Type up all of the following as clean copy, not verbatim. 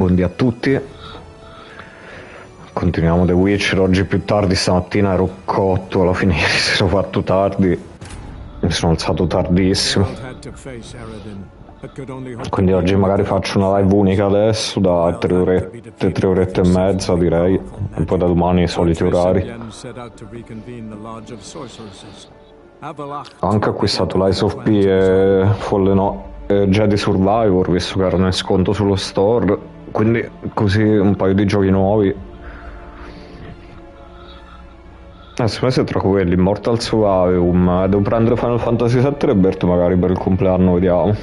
Buondì a tutti, continuiamo The Witcher. Oggi più tardi, stamattina ero cotto, alla fine ieri si sono fatto tardi, mi sono alzato tardissimo, quindi oggi magari faccio una live unica adesso da 3 orette e mezza direi, e poi da domani i soliti orari. Ho anche acquistato l'Ice of P e Jedi Survivor, visto che erano in sconto sullo store, quindi così un paio di giochi nuovi. Secondo me, se tra quelli Immortal Survivor, devo prendere Final Fantasy VII Rebirth magari per il compleanno, vediamo.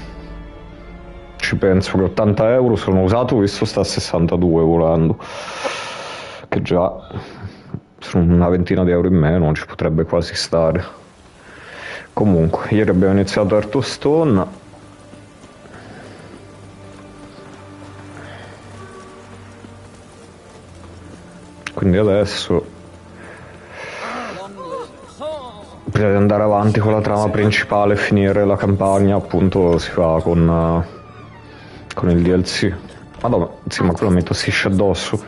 Ci penso, che 80 euro sono usato, visto sta a 62 volendo, che già sono una ventina di euro in meno, ci potrebbe quasi stare. Comunque, ieri abbiamo iniziato Hearthstone. Quindi adesso, prima di andare avanti con la trama principale e finire la campagna, appunto, si fa con il DLC. Madonna, sì, ma quello mi tossisce addosso.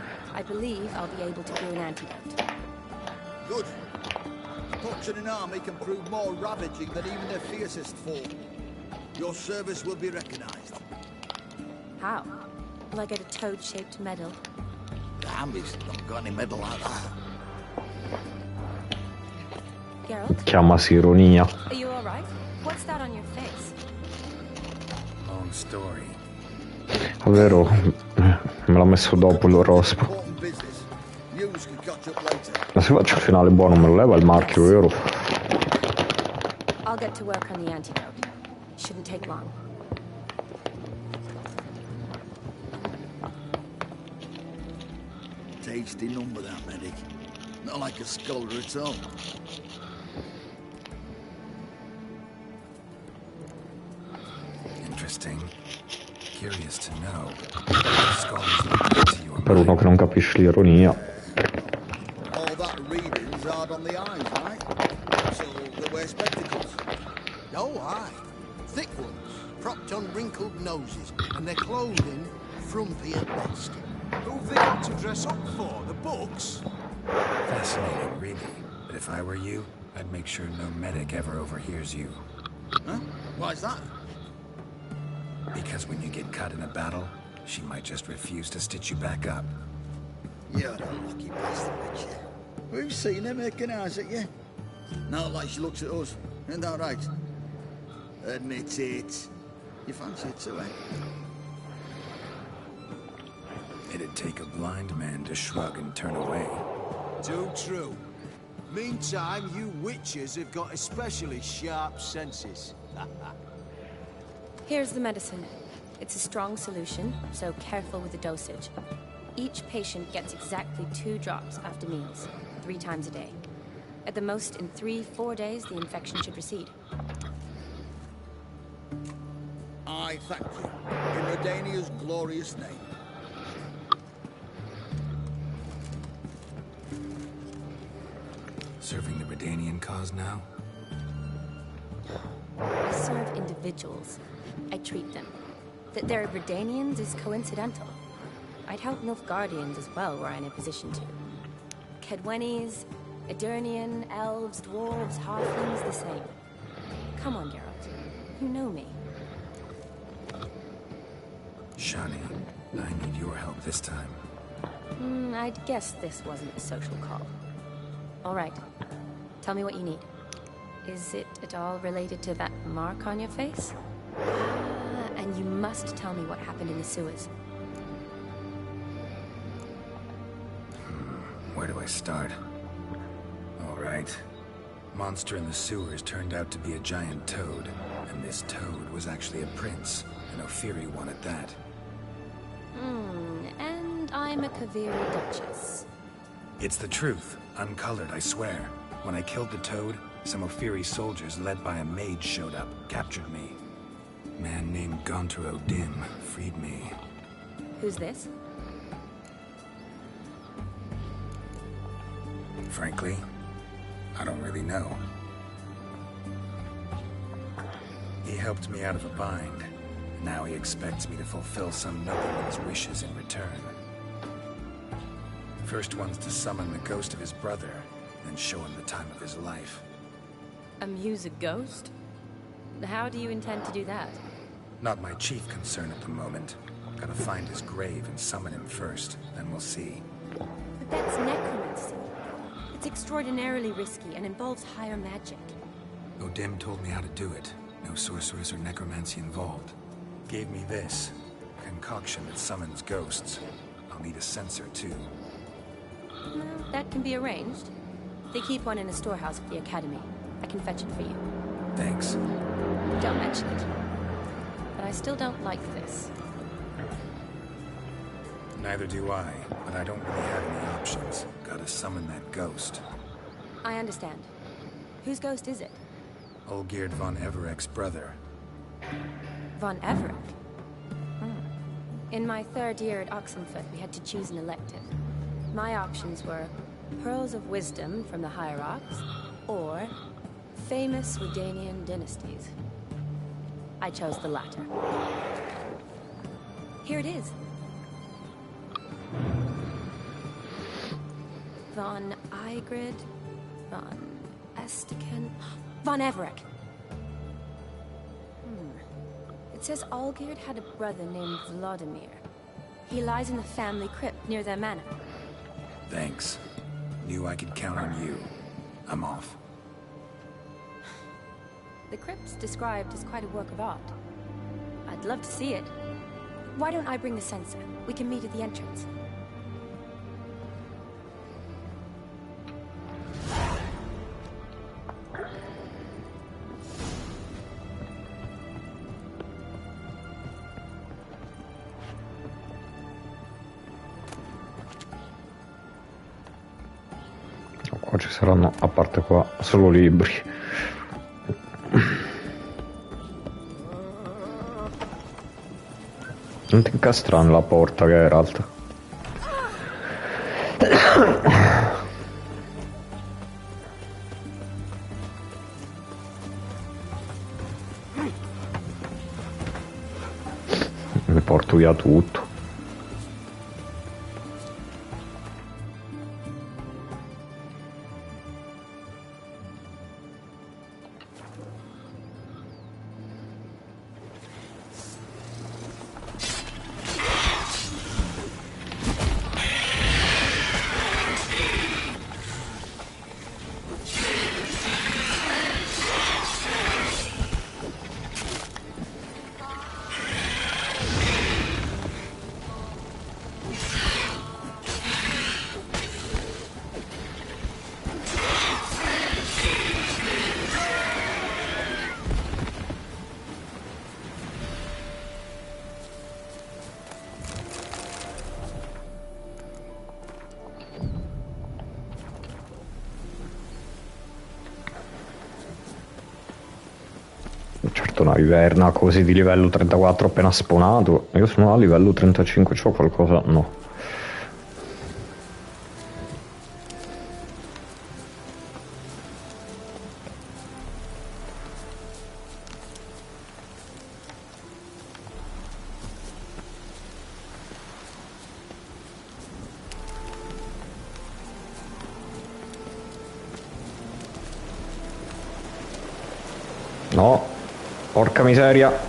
How? Will I get a toad-shaped medal? The Hambies don't got any medal like that. Geralt? Chiamasi ironia. Are you alright? What's that on your face? Long story. È vero, me l'ha messo dopo il rospo. Ma se faccio il finale buono me lo leva il marchio, vero? I'll get to work on the antidote. Shouldn't take long. Tasty number, that medic. Not like a scholar at all. Interesting. Curious to know. Scholars look to you. Per uno che non capisce l'ironia. All that reading's hard on the eyes, right? So they wear spectacles. Oh, aye. Thick ones, propped on wrinkled noses, and their clothing frumpy at best. Who've they got to dress up for? The books? Fascinating, really. But if I were you, I'd make sure no medic ever overhears you. Huh? Why's that? Because when you get cut in a battle, she might just refuse to stitch you back up. You're a lucky bastard, Richard. We've seen her making eyes at you. Not like she looks at us. Isn't that right? Admit it. You fancy it too, eh? It'd take a blind man to shrug and turn away. Too true. Meantime, you witches have got especially sharp senses. Here's the medicine. It's a strong solution, so careful with the dosage. Each patient gets exactly 2 drops after meals, 3 times a day. At the most, in 3-4 days, the infection should recede. I thank you. In Redania's glorious name. Serving the Redanian cause now? I serve individuals. I treat them. That they're Redanians is coincidental. I'd help Nilfgaardians as well were I in a position to. Kedwenis, Edirnian, elves, dwarves, halflings, the same. Come on, Geralt. You know me. Shani, I need your help this time. I'd guess this wasn't a social call. All right. Tell me what you need. Is it at all related to that mark on your face? And you must tell me what happened in the sewers. Where do I start? All right. Monster in the sewers turned out to be a giant toad, and this toad was actually a prince, an Ophiri one at that. And I'm a Kaviri duchess. It's the truth, uncolored, I swear. When I killed the toad, some Ophiri soldiers led by a mage showed up, captured me. A man named Gaunter O'Dim freed me. Who's this? Frankly, I don't really know. He helped me out of a bind, And now he expects me to fulfill some nobleman's wishes in return. First one's to summon the ghost of his brother, then show him the time of his life. Amuse a ghost? How do you intend to do that? Not my chief concern at the moment. Gotta find his grave and summon him first, then we'll see. But that's necromancy. It's extraordinarily risky and involves higher magic. O'Dim told me how to do it. No sorcerers or necromancy involved. Gave me this. A concoction that summons ghosts. I'll need a censer, too. Well, that can be arranged. They keep one in a storehouse at the academy. I can fetch it for you. Thanks. Don't mention it. But I still don't like this. Neither do I, but I don't really have any options. Gotta summon that ghost. I understand. Whose ghost is it? Olgierd von Everek's brother. Von Everek? In my third year at Oxenford, we had to choose an elective. My options were Pearls of Wisdom from the Hierarchs, or famous Redanian dynasties. I chose the latter. Here it is. Von Igrid, Von Estiken, Von Everek. It says Olgierd had a brother named Vladimir. He lies in the family crypt near their manor. Thanks. Knew I could count on you. I'm off. The crypt's described as quite a work of art. I'd love to see it. Why don't I bring the censer? We can meet at the entrance. Qua ci saranno, a parte qua, solo libri. Non ti incastra nella porta, Geralt. Mi porto via tutto. Certo, una viverna così di livello 34 appena spawnato. Io sono a livello 35, c'ho qualcosa? No. No, porca miseria.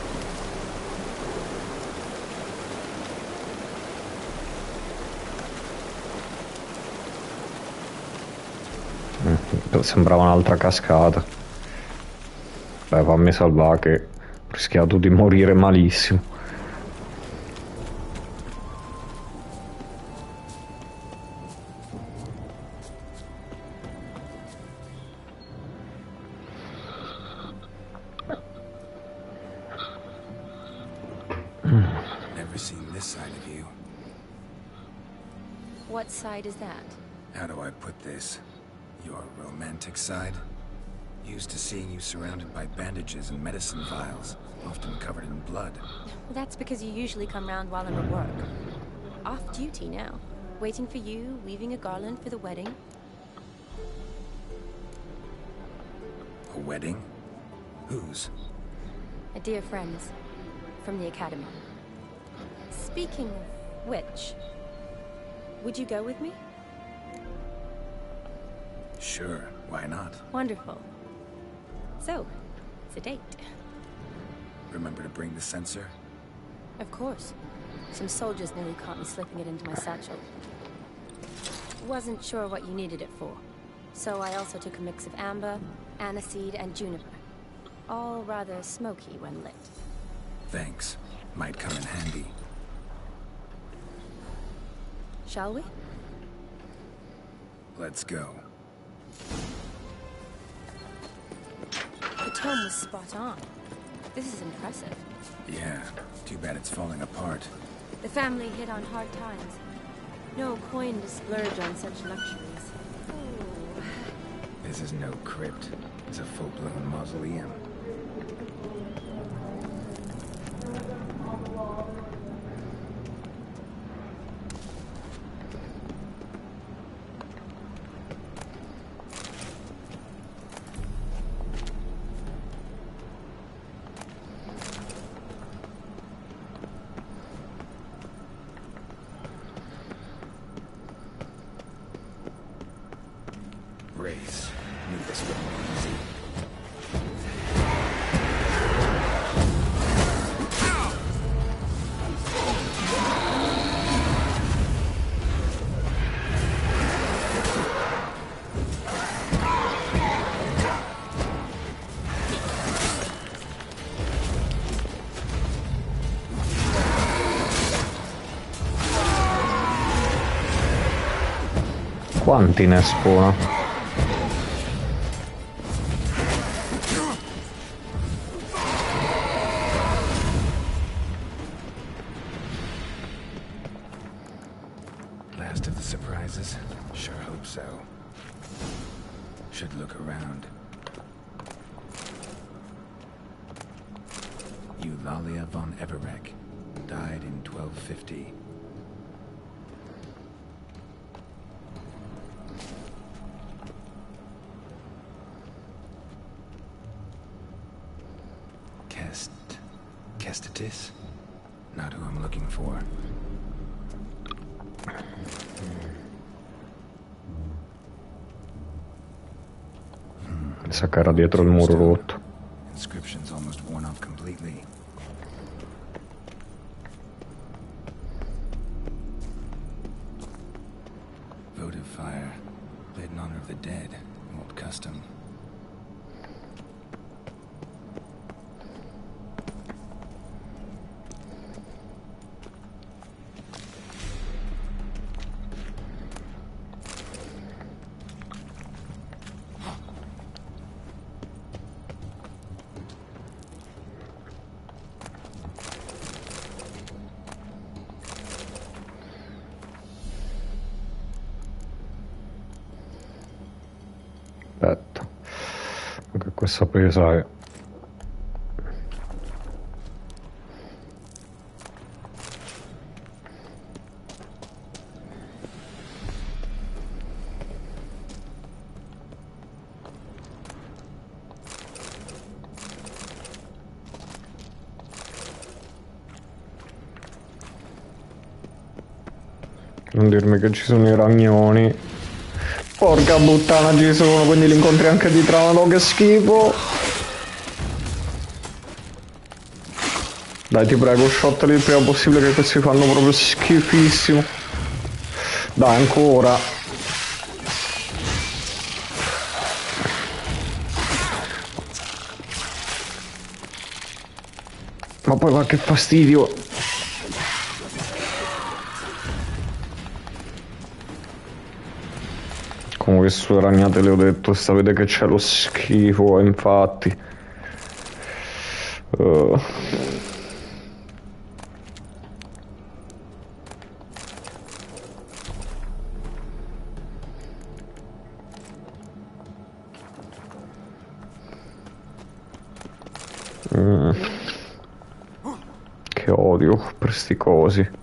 Sembrava un'altra cascata. Beh, fammi salvare che ho rischiato di morire malissimo. Never seen this side of you. What side is that? How do I put this? Your romantic side? Used to seeing you surrounded by bandages and medicine vials, often covered in blood. That's because you usually come round while I'm at work. Off duty now. Waiting for you, weaving a garland for the wedding. A wedding? Whose? A dear friend's. from the academy. Speaking of which, would you go with me? Sure, why not? Wonderful. So, it's a date. Remember to bring the sensor? Of course. Some soldiers nearly caught me slipping it into my satchel. Wasn't sure what you needed it for. So I also took a mix of amber, aniseed, and juniper. All rather smoky when lit. Thanks. Might come in handy. Shall we? Let's go. The tome was spot on. This is impressive. Yeah, too bad it's falling apart. The family hit on hard times. No coin to splurge on such luxuries. Ooh. This is no crypt. It's a full-blown mausoleum. Race. Knew this wouldn't be easy. Quanti ne spona? Last of the surprises? Sure hope so. Should look around. Eulalia von Everec. Died in 1250. Kestatis? Not who I'm looking for. Mi sa che era dietro il muro rotto. Inscription's almost worn off completely. Votive fire. Lit in honor of the dead. Old custom. Aspetta, anche questa pesa è... Non dirmi che ci sono i ragnoni. Porca puttana, ci sono, quindi li incontri anche di Trano, che schifo. Dai, ti prego, shotali il prima possibile, che questi fanno proprio schifissimo. Dai, ancora. Ma poi va, che fastidio. Comunque su ragnate le ho detto, sapete che c'è lo schifo, infatti. Che odio per sti cosi.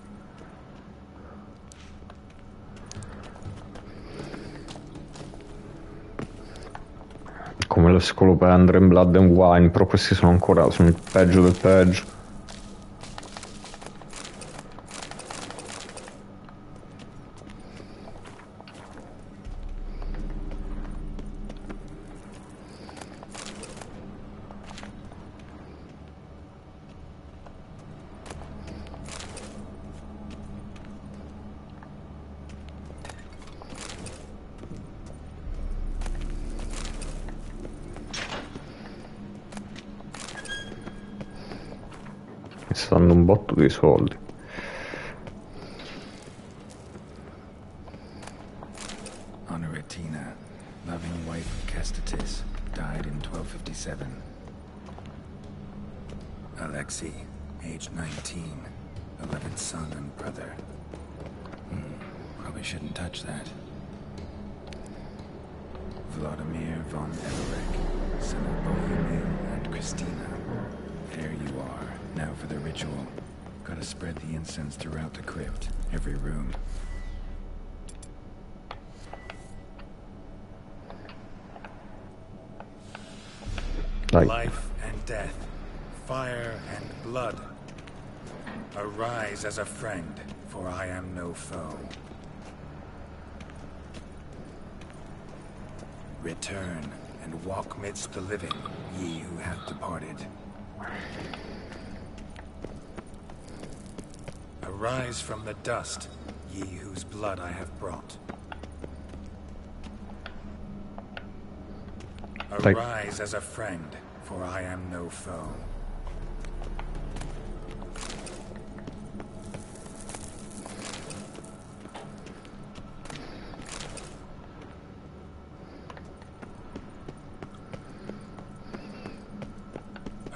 Come lo scolopendre in Blood and Wine, però questi sono ancora, sono il peggio del peggio. stanno un botto di soldi. Honoratina, loving wife of Kestatis, died in 1257. Alexei, age 19, beloved son and brother. Probably shouldn't touch that. Vladimir von Everec, son of Bohemil and Christina. There you are. Now for the ritual. Gotta spread the incense throughout the crypt, every room. Life and death, fire and blood. Arise as a friend, for I am no foe. Return and walk midst the living, ye who have departed. Arise from the dust, ye whose blood I have brought. Arise as a friend, for I am no foe.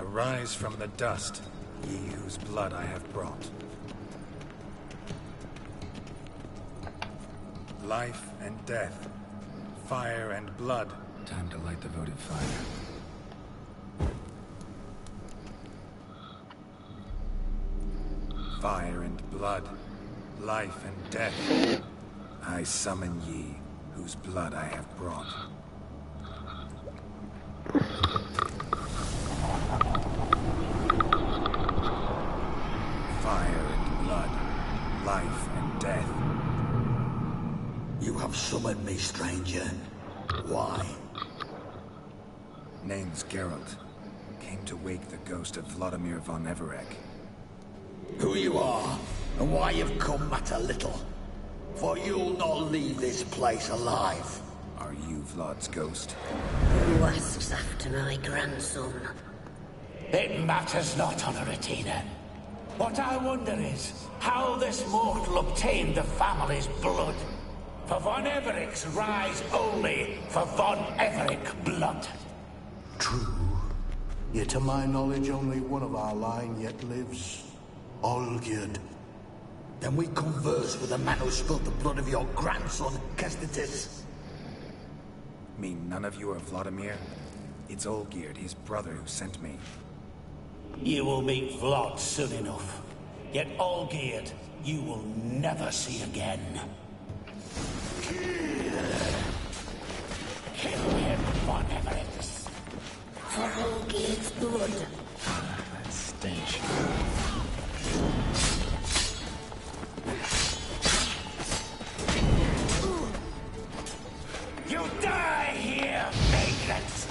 Arise from the dust, ye whose blood I have brought. Life and death, fire and blood. Time to light the votive fire. Fire and blood, life and death. I summon ye, whose blood I have brought. Fire and blood, life and death. You have summoned me, stranger. Why? Name's Geralt. Came to wake the ghost of Vladimir von Everec. Who you are, and why you've come matter little. For you'll not leave this place alive. Are you Vlad's ghost? Who asks after my grandson? It matters not, Honoratina. What I wonder is how this mortal obtained the family's blood. For von Everec's rise only for von Everec blood. True. Yet to my knowledge, only one of our line yet lives. Olgierd. Then we converse with the man who spilled the blood of your grandson, Kestatis. Mean none of you are Vladimir? It's Olgierd, his brother, who sent me. You will meet Vlad soon enough. Yet Olgierd, you will never see again. Kill him, von Everec. For Olgierd's blood. That stench. You die here, vagrants!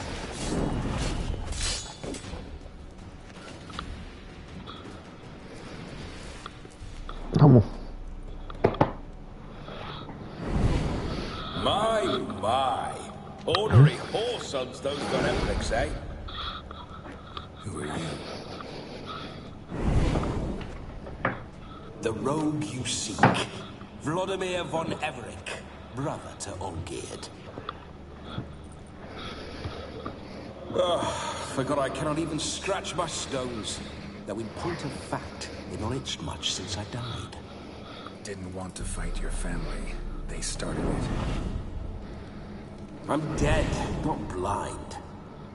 Vamos. My. Ornery whoresons those von Everecs, eh? Who are you? The rogue you seek. Vladimir von Everec, brother to Olgierd. Forgot I cannot even scratch my stones. Though in point of fact, they've not itched much since I died. Didn't want to fight your family. They started it. I'm dead, not blind.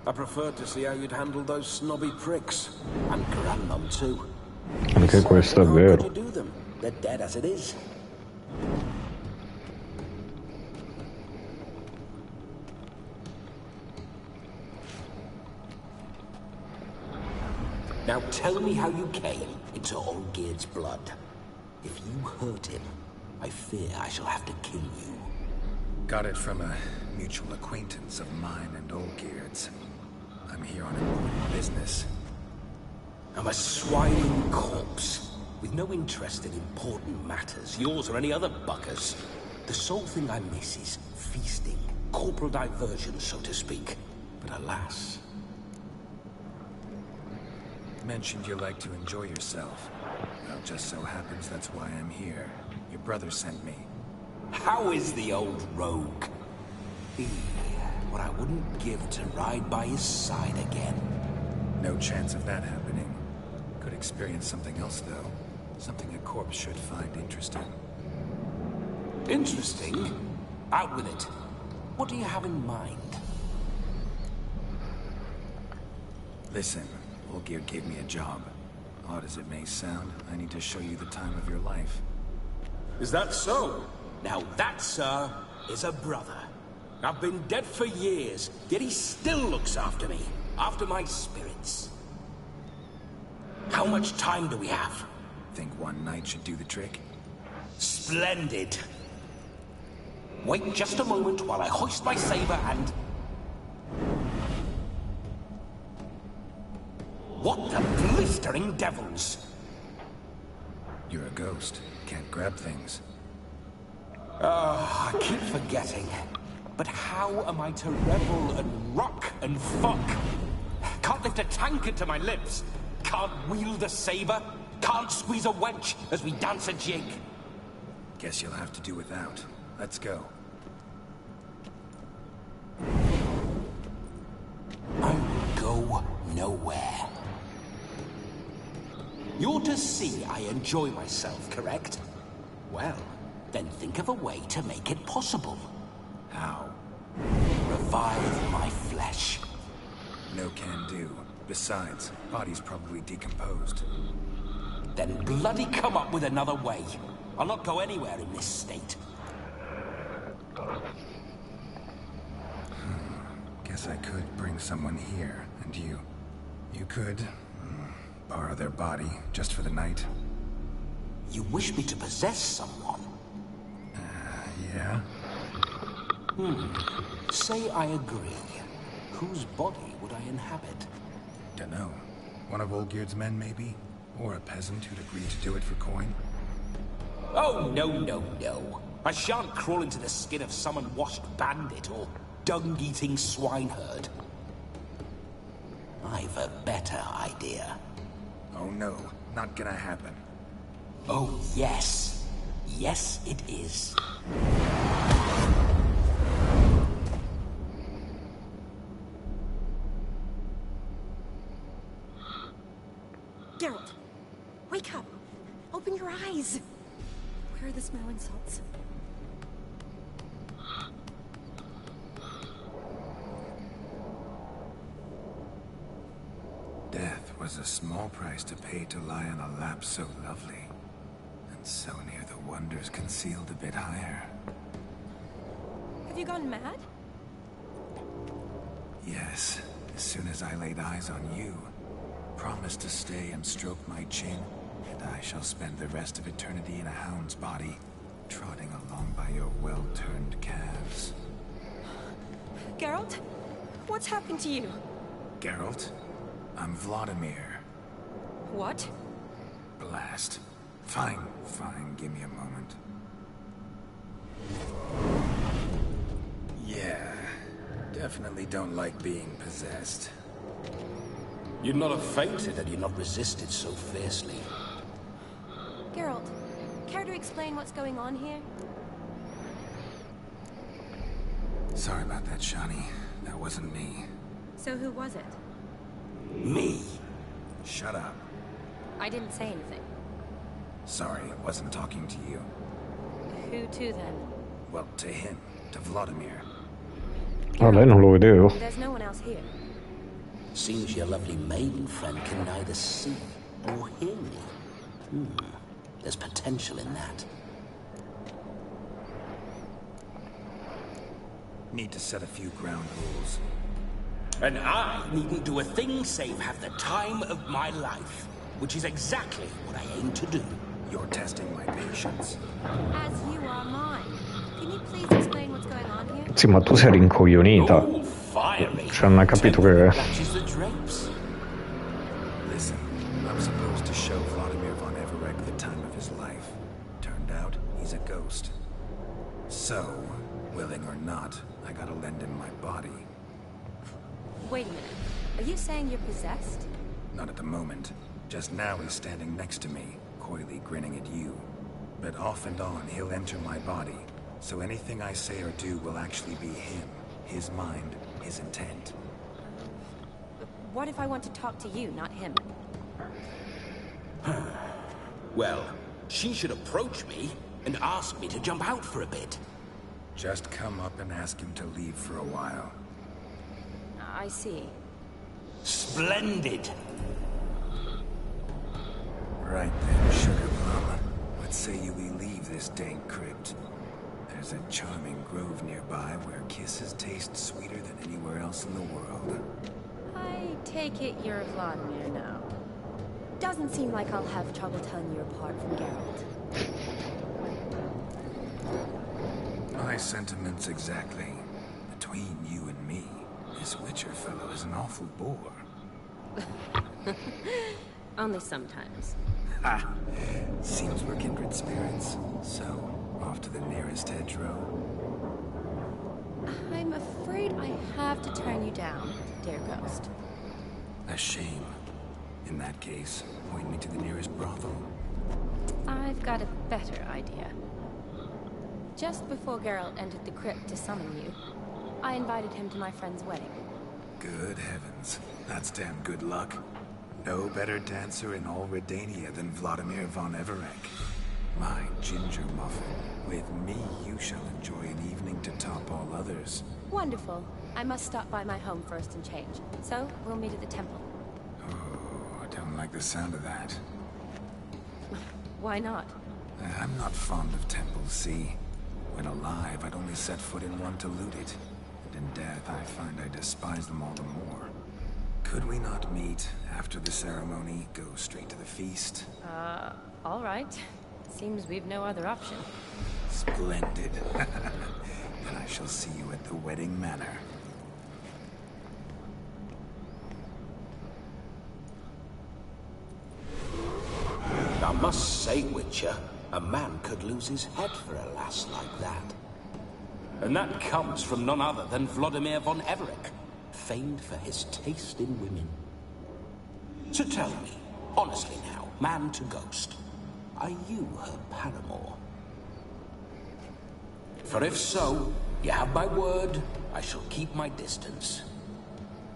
I preferred to see how you'd handle those snobby pricks. And Grandmum too. Anche questo è How vero. could you do them? They're dead as it is. Now tell me how you came into Olgierd's blood. If you hurt him, I fear I shall have to kill you. Got it from a mutual acquaintance of mine and Olgierd's. I'm here on important business. I'm a swining corpse, with no interest in important matters, yours or any other buggers. The sole thing I miss is feasting, corporal diversion, so to speak. But alas... Mentioned you like to enjoy yourself. Well, just so happens that's why I'm here. Your brother sent me. How is the old rogue? What I wouldn't give to ride by his side again. No chance of that happening. Could experience something else, though. Something a corpse should find interesting. Interesting? Out with it. What do you have in mind? Listen, Olgierd gave me a job. Odd as it may sound, I need to show you the time of your life. Is that so? Now that, sir, is a brother. I've been dead for years, yet he still looks after me, after my spirits. How much time do we have? Think one night should do the trick? Splendid. Wait just a moment while I hoist my saber and... What the blistering devils? You're a ghost. Can't grab things. I keep forgetting. But how am I to revel and rock and fuck? Can't lift a tankard to my lips. Can't wield a saber. Can't squeeze a wench as we dance a jig. Guess you'll have to do without. Let's go. I will go nowhere. You're to see I enjoy myself, correct? Well, then think of a way to make it possible. How? Revive my flesh. No can do. Besides, body's probably decomposed. Then bloody come up with another way. I'll not go anywhere in this state. Guess I could bring someone here, and you could borrow their body just for the night. You wish me to possess someone? Yeah? Say I agree. Whose body would I inhabit? Dunno. One of Olgierd's men, maybe? Or a peasant who'd agree to do it for coin? Oh, no, no, no. I shan't crawl into the skin of some unwashed bandit or dung-eating swineherd. I've a better idea. Oh no, not gonna happen. Oh, yes. Yes, it is. Geralt, wake up. Open your eyes. Where are the smelling salts? Death was a small price to pay to lie on a lap so lovely, and so near the wonders concealed a bit higher. Have you gone mad? Yes, as soon as I laid eyes on you, promised to stay and stroke my chin, and I shall spend the rest of eternity in a hound's body, trotting along by your well-turned calves. Geralt? What's happened to you? Geralt? I'm Vladimir. What? Blast. Fine, give me a moment. Yeah, definitely don't like being possessed. You'd not have fainted had you not resisted so fiercely. Geralt, care to explain what's going on here? Sorry about that, Shani. That wasn't me. So who was it? Me? Shut up. I didn't say anything. Sorry, wasn't talking to you. Who to then? Well, to him. To Vladimir. Ah, lei non lo vedevo. There's no one else here. Seems your lovely maiden friend can neither see or hear me. There's potential in that. Need to set a few ground rules. And I needn't do a thing save have the time of my life, which is exactly what I aim to do. You're testing my patience. As you are mine. Can you please explain what's going on here? Sì, ma tu sei rincoglionita. Ooh, fiery. Cioè, non hai capito che... Catches the drapes. Listen, I'm supposed to show Vladimir von Everec the time of his life. Turned out, he's a ghost. So, willing or not, I gotta lend him my body. Wait a minute. Are you saying you're possessed? Not at the moment. Just now he's standing next to me, coyly grinning at you. But off and on, he'll enter my body. So anything I say or do will actually be him. His mind, his intent. What if I want to talk to you, not him? Well, she should approach me and ask me to jump out for a bit. Just come up and ask him to leave for a while. I see. Splendid! Right then, Sugar Plum. What say you we leave this dank crypt? There's a charming grove nearby where kisses taste sweeter than anywhere else in the world. I take it you're Vladimir now. Doesn't seem like I'll have trouble telling you apart from Geralt. My sentiments exactly. Between you and me, this Witcher fellow is an awful bore. Only sometimes. Ha! Seems we're kindred spirits. So, off to the nearest hedgerow. I'm afraid I have to turn you down, dear ghost. A shame. In that case, point me to the nearest brothel. I've got a better idea. Just before Geralt entered the crypt to summon you, I invited him to my friend's wedding. Good heavens. That's damn good luck. No better dancer in all Redania than Vladimir von Everec. My ginger muffin. With me, you shall enjoy an evening to top all others. Wonderful. I must stop by my home first and change. So, we'll meet at the temple. Oh, I don't like the sound of that. Why not? I'm not fond of temples, see? When alive, I'd only set foot in one to loot it. And in death, I find I despise them all the more. Could we not meet after the ceremony, go straight to the feast? All right. Seems we've no other option. Splendid. Then I shall see you at the wedding manor. I must say, Witcher, a man could lose his head for a lass like that. And that comes from none other than Vladimir von Everec, famed for his taste in women. So tell me, honestly now, man to ghost, are you her paramour? For if so, you have my word, I shall keep my distance.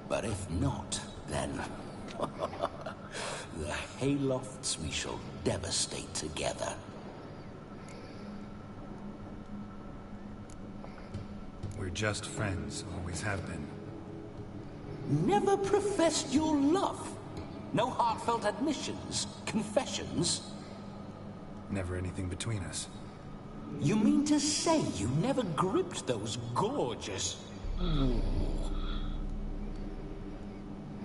But if not, then... the Haylofts we shall devastate together. We're just friends, always have been. Never professed your love? No heartfelt admissions, confessions? Never anything between us. You mean to say you never gripped those gorgeous... Ooh.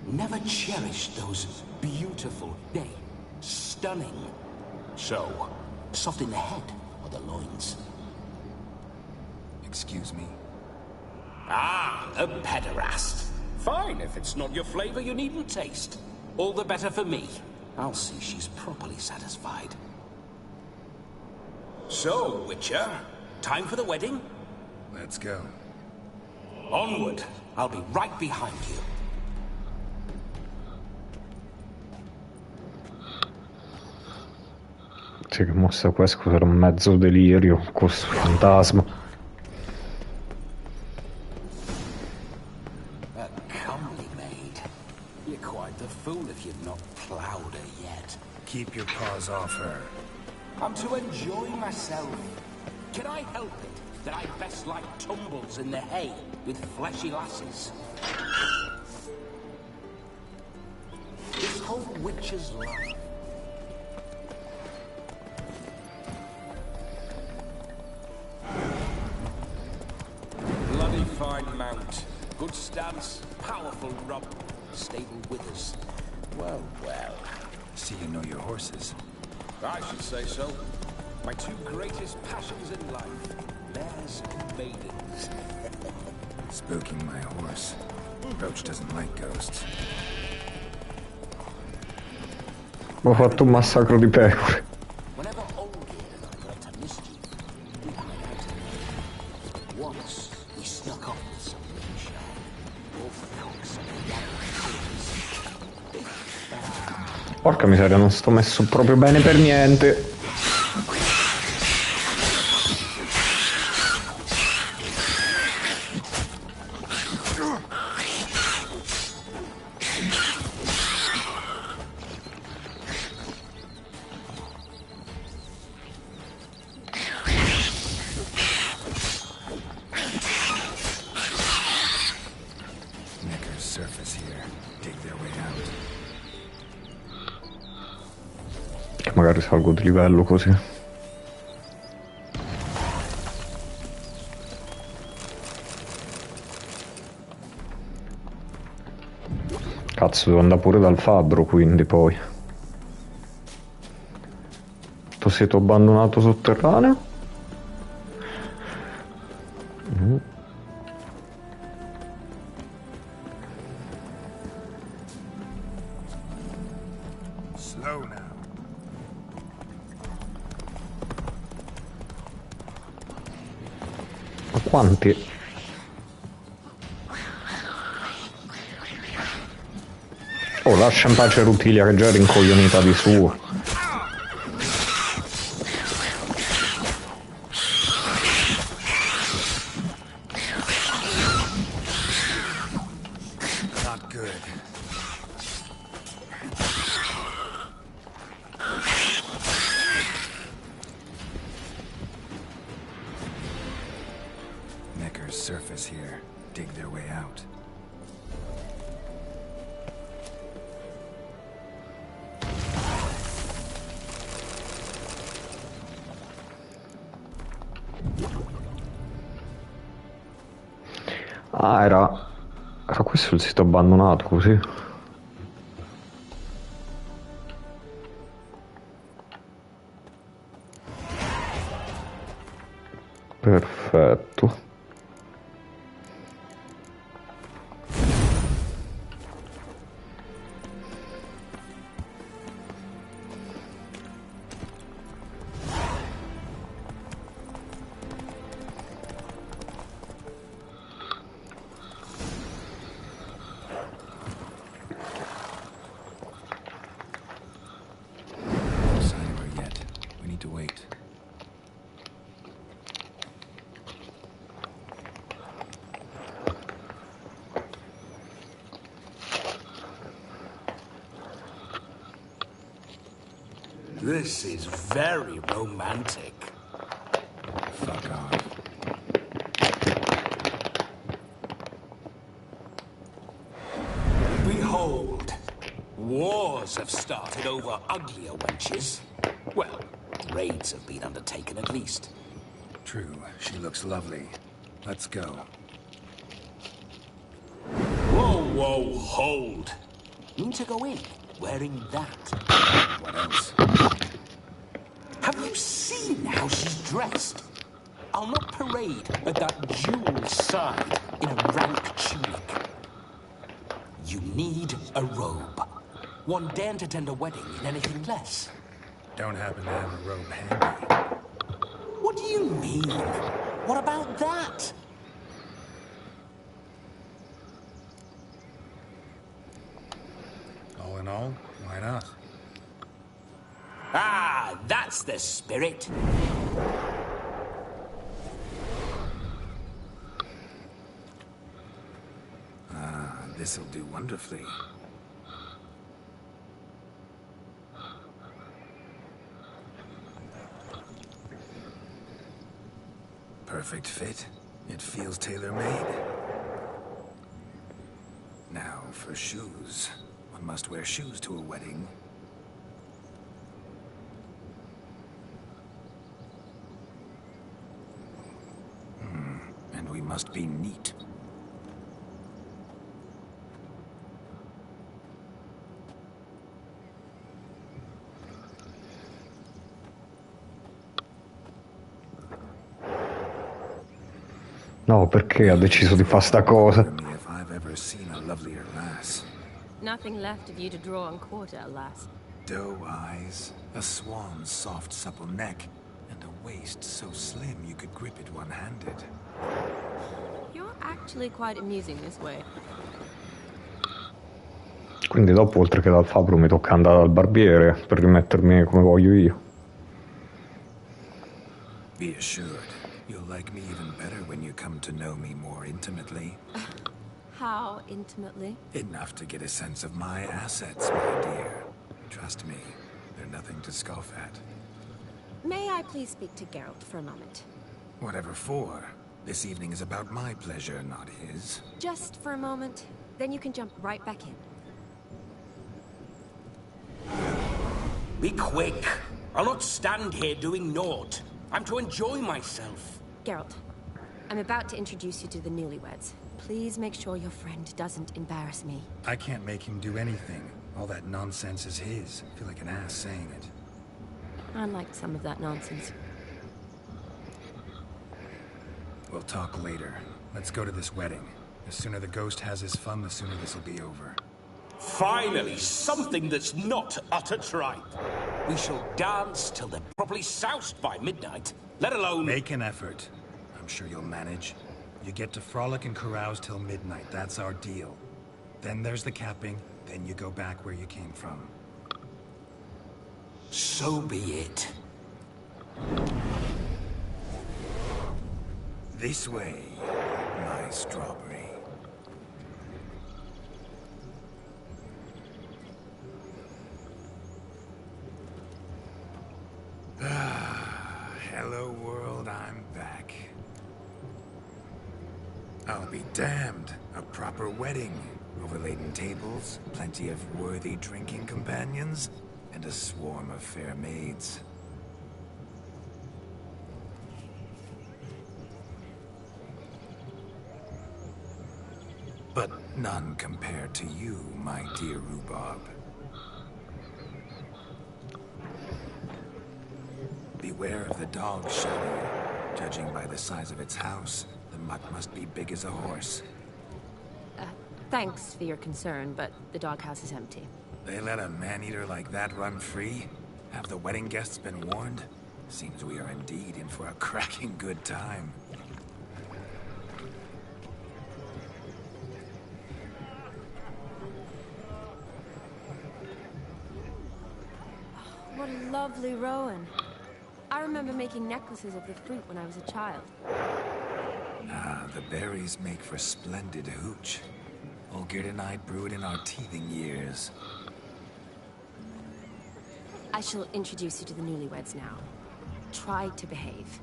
Never cherished those beautiful, nay, stunning... So, soft in the head or the loins? Excuse me? Ah, a pederast. Fine, if it's not your flavor, you needn't taste. All the better for me. I'll see she's properly satisfied. So, Witcher, time for the wedding? Let's go. Onward. I'll be right behind you. Sì, che mossa qua scusa, un mezzo delirio con questo fantasma. A comely maid. You're quite the fool if you've not plowed her yet. Keep your paws off her. I'm to enjoy myself. Can I help it that I best like tumbles in the hay with fleshy lasses? This whole witch's life. Bloody fine mount. Good stance, powerful rump, stable withers. Well, well. See you know your horses. I should say so. My two greatest passions in life. Mares and maidens. Spooking my horse. Roach doesn't like ghosts. Ho fatto un massacro di pecore. Whenever Olgierd and I got up to mischief, we hide out. Once, we snuck off with some moonshine. Or felt some young kids. Porca miseria, non sto messo proprio bene per niente. Magari salgo di livello così. Cazzo, devo andare pure dal fabbro, quindi poi. Sto sito abbandonato sotterraneo? Slow now. Ma quanti? Oh, lascia in pace Rutilia che già è rincoglionita di suo. Not good. Necker's surface here. Dig their way out. Ah, era questo il sito abbandonato, così. Perfetto. This is very romantic. Fuck off. Behold, wars have started over uglier wenches. Well, raids have been undertaken at least. True, she looks lovely. Let's go. Whoa, whoa, hold. Mean to go in wearing that? What else? Have you seen how she's dressed? I'll not parade at that jeweled side in a rank tunic. You need a robe. One daren't attend a wedding in anything less. Don't happen to have a robe handy. What do you mean? What about that? All in all, why not? Ah, that's the spirit. This'll do wonderfully. Perfect fit. It feels tailor-made. Now for shoes. One must wear shoes to a wedding. And we must be neat. No, perché ha deciso di fare sta cosa? If I've ever seen a lovelier lass. Nothing left of you to draw and quarter, alas. Doe eyes, a swan's soft, supple neck, and a waist so slim you could grip it one-handed. You're actually quite amusing this way. Quindi dopo, oltre che dal fabbro, mi tocca andare dal barbiere per rimettermi come voglio io. Be assured, you'll like me even better when you come to know me more intimately. How intimately? Enough to get a sense of my assets, my dear. Trust me, they're nothing to scoff at. May I please speak to Geralt for a moment? Whatever for. This evening is about my pleasure, not his. Just for a moment, then you can jump right back in. Be quick. I'll not stand here doing naught. I'm to enjoy myself. Geralt, I'm about to introduce you to the newlyweds. Please make sure your friend doesn't embarrass me. I can't make him do anything. All that nonsense is his. I feel like an ass saying it. I liked some of that nonsense. We'll talk later. Let's go to this wedding. The sooner the ghost has his fun, the sooner this'll be over. Finally, something that's not utter tripe. We shall dance till they're properly soused by midnight, let alone... Make an effort. I'm sure you'll manage. You get to frolic and carouse till midnight. That's our deal. Then there's the capping, then you go back where you came from. So be it. This way, my strawberry. Hello world, I'm back. I'll be damned. A proper wedding. Overladen tables, plenty of worthy drinking companions, and a swarm of fair maids. But none compared to you, my dear Rhubarb. Beware of the dog, Shadow. Judging by the size of its house, the mutt must be big as a horse. Thanks for your concern, but the doghouse is empty. They let a man-eater like that run free? Have the wedding guests been warned? Seems we are indeed in for a cracking good time. What a lovely rowan. I remember making necklaces of the fruit when I was a child. Ah, the berries make for splendid hooch. Olgierd and I brewed in our teething years. I shall introduce you to the newlyweds now. Try to behave.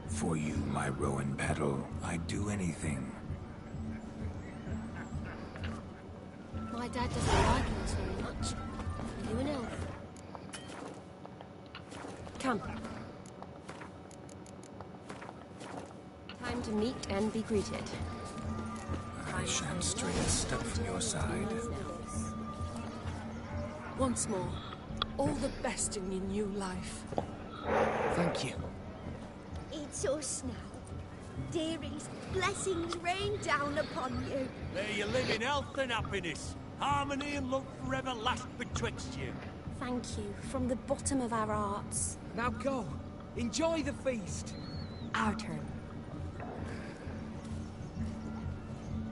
For you, my rowan petal, I'd do anything. My dad doesn't like us very much. Are you an elf? Come. Time to meet and be greeted. I shan't stray a step from your side. Once more, all the best in your new life. Thank you. It's us now. Dearies, blessings rain down upon you. May you live in health and happiness. Harmony and love forever last betwixt you. Thank you from the bottom of our hearts. Now go. Enjoy the feast. Our turn.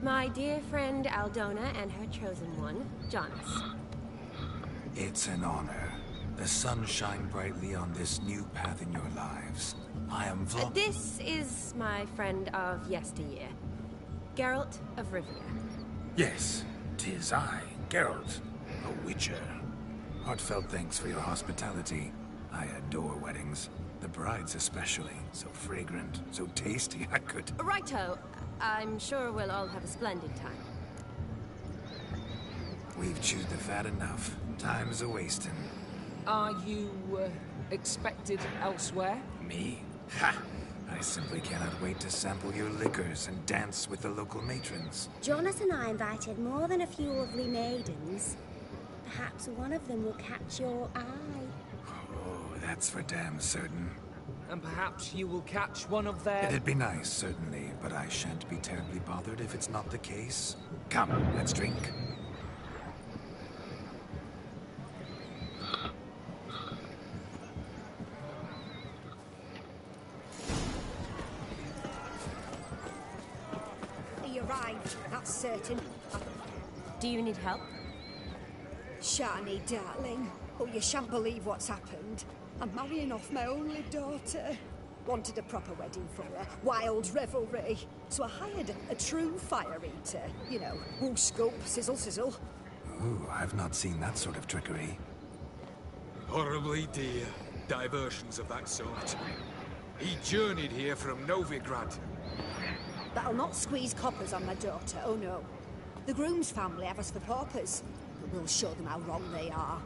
My dear friend Aldona and her chosen one, Jonas. It's an honor. The sun shine brightly on this new path in your lives. I am This is my friend of yesteryear, Geralt of Rivia. Yes, 'tis I, Geralt, a witcher. Heartfelt thanks for your hospitality. I adore weddings. The brides especially. So fragrant, so tasty, I could... Righto. I'm sure we'll all have a splendid time. We've chewed the fat enough. Time's a-wasting. Are you, expected elsewhere? Me? Ha! I simply cannot wait to sample your liquors and dance with the local matrons. Jonas and I invited more than a few lovely maidens. Perhaps one of them will catch your eye. Oh, that's for damn certain. And perhaps you will catch one of their... It'd be nice, certainly, but I shan't be terribly bothered if it's not the case. Come, let's drink. He arrived, that's certain. Do you need help? Shani, darling. Oh, you shan't believe what's happened. I'm marrying off my only daughter. Wanted a proper wedding for her. Wild revelry. So I hired a true fire eater. You know, woo scoop, sizzle, sizzle. Ooh, I've not seen that sort of trickery. Horribly dear diversions of that sort. He journeyed here from Novigrad. But I'll not squeeze coppers on my daughter, oh no. The groom's family have us for paupers. But we'll show them how wrong they are.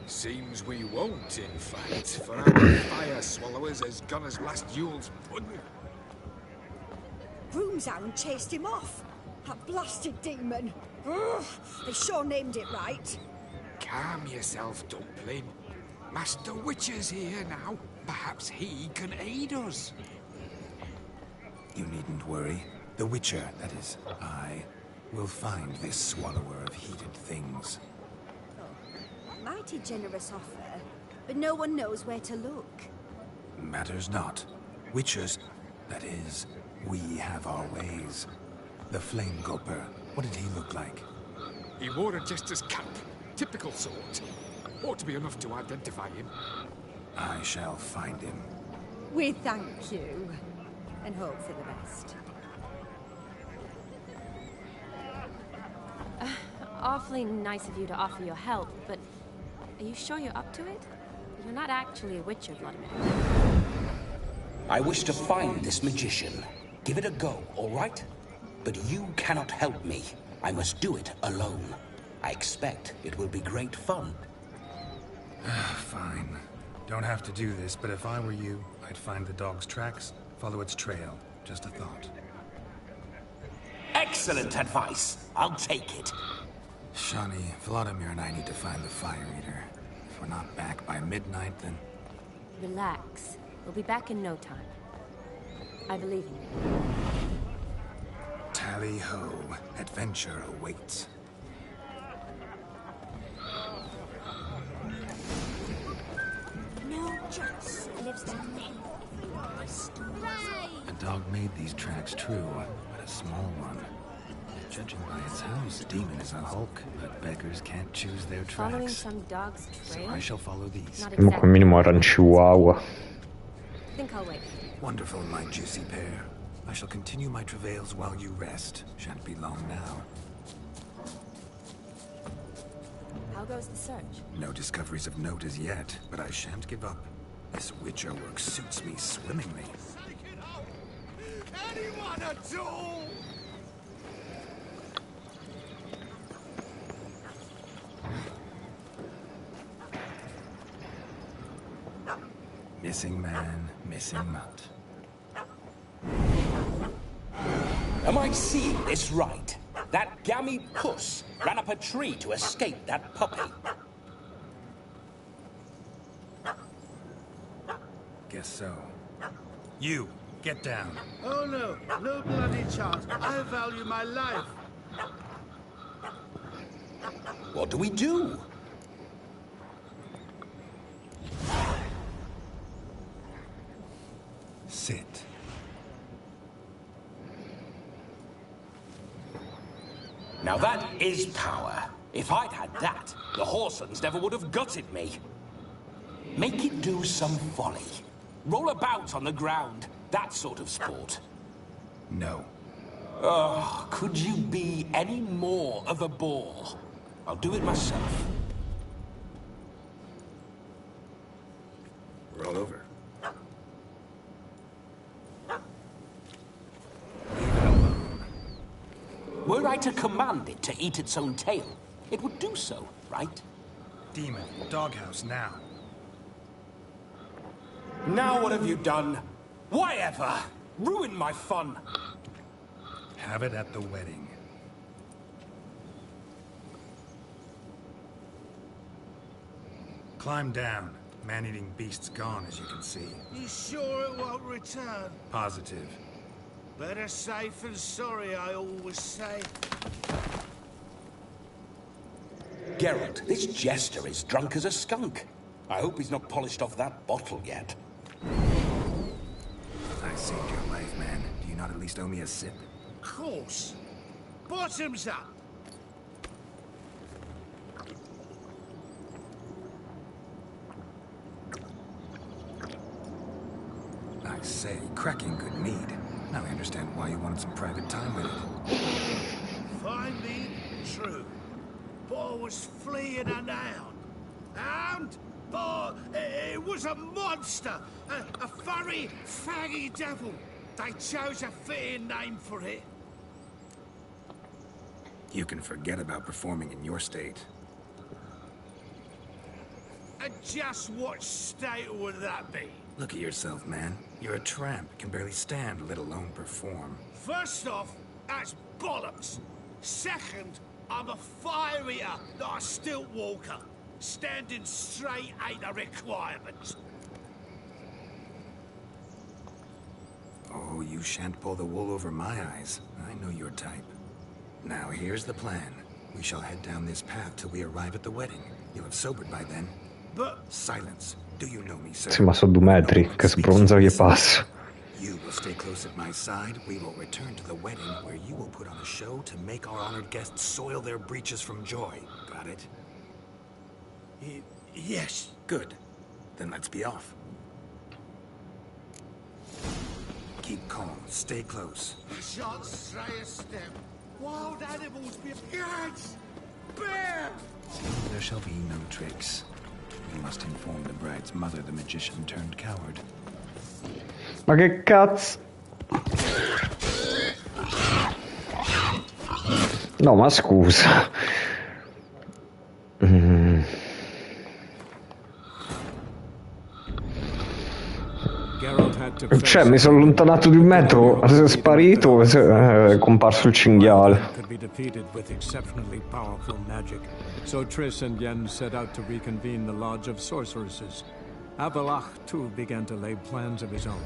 Seems we won't, in fact, for our fire swallowers has gone as last Yule's pudding. Groomshound chased him off. That blasted demon. Ugh, they sure named it right. Calm yourself, Dumpling. Master Witcher's here now. Perhaps he can aid us. You needn't worry. The Witcher, that is, I, will find this swallower of heated things. Oh, mighty generous offer, but no one knows where to look. Matters not. Witchers, that is, we have our ways. The Flame Gulper, what did he look like? He wore a jester's cap. Typical sort. Ought to be enough to identify him. I shall find him. We thank you, and hope for the best. Awfully nice of you to offer your help, but are you sure you're up to it? You're not actually a Witcher, Vladimir. I wish to find this magician. Give it a go, all right? But you cannot help me. I must do it alone. I expect it will be great fun. Fine. Don't have to do this, but if I were you, I'd find the dog's tracks, follow its trail. Just a thought. Excellent advice. I'll take it. Shani, Vladimir and I need to find the Fire Eater. If we're not back by midnight, then... Relax. We'll be back in no time. I believe in you. Tally-ho. Adventure awaits. No trust lives in me. A dog made these tracks true, but a small one. Judging by its house, the demon is a hulk, but beggars can't choose their Following tracks. some dog's trail? So I shall follow these. Not Comunque exactly. minimo era un chihuahua. Think I'll wait. Wonderful, my juicy pair. I shall continue my travails while you rest. Shan't be long now. How goes the search? No discoveries of note as yet, but I shan't give up. This Witcher work suits me swimmingly. Anyone at all? Missing man, missing mutt. Am I seeing this right? That gammy puss ran up a tree to escape that puppy. Guess so. You, get down. Oh no, no bloody chance. I value my life. What do we do? Sit. Now that is power. If I'd had that, the Horsons never would have gutted me. Make it do some folly. Roll about on the ground. That sort of sport. No. Oh, could you be any more of a bore? I'll do it myself. Roll over. Were I to command it to eat its own tail, it would do so, right? Demon, doghouse now. Now what have you done? Why ever? Ruined my fun. Have it at the wedding. Climb down. Man-eating beast's gone, as you can see. You sure it won't return? Positive. Better safe than sorry, I always say. Geralt, this jester is drunk as a skunk. I hope he's not polished off that bottle yet. I saved your life, man. Do you not at least owe me a sip? Of course. Bottoms up. say, cracking good mead. Now I understand why you wanted some private time with it. Finally, true. But I was fleeing a hound. But it was a monster. A furry, faggy devil. They chose a fitting name for it. You can forget about performing in your state. And just what state would that be? Look at yourself, man. You're a tramp, can barely stand, let alone perform. First off, that's bollocks. Second, I'm a fire eater, not a stilt walker. Standing straight ain't a requirement. Oh, you shan't pull the wool over my eyes. I know your type. Now, here's the plan. We shall head down this path till we arrive at the wedding. You'll have sobered by then. But... Silence. Do you know me, sir? Sì, ma sono 2 metri, che sbronza gli passa. You will stay close at my side. We will return to the wedding, where you will put on a show to make our honored guests soil their breeches from joy. Got it? Yes. Good. Then let's be off. Keep calm. Stay close. Shan't stray a step. Wild animals be... Yes! Bear! There shall be no tricks. We must inform the bride's mother the magician turned coward. Ma che cazzo? No, ma scusa. Cioè, mi sono allontanato di 1 metro, è sparito, è comparso il cinghiale. Could be defeated with exceptionally powerful magic. So Triss and Yen set out to reconvene the Lodge of Sorceresses. Avallac'h too began to lay plans of his own.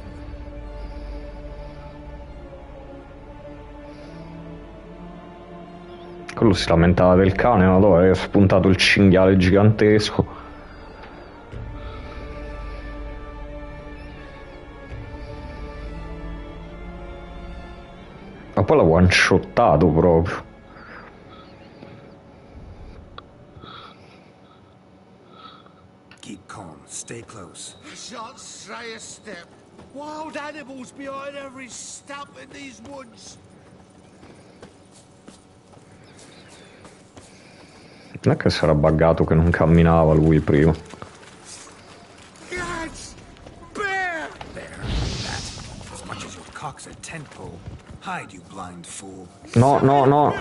Quello si lamentava del cane, ma dove aveva spuntato il cinghiale gigantesco. Ma poi l'ha one-shottato proprio. Keep calm. Stay close. Shan't stray a step. Wild animals behind every stump in these woods. Non è che sarà buggato che non camminava lui prima. Yes! Bear! There. That. As much as your cock's a tent pole. Hide, you blind fool. No, no, no.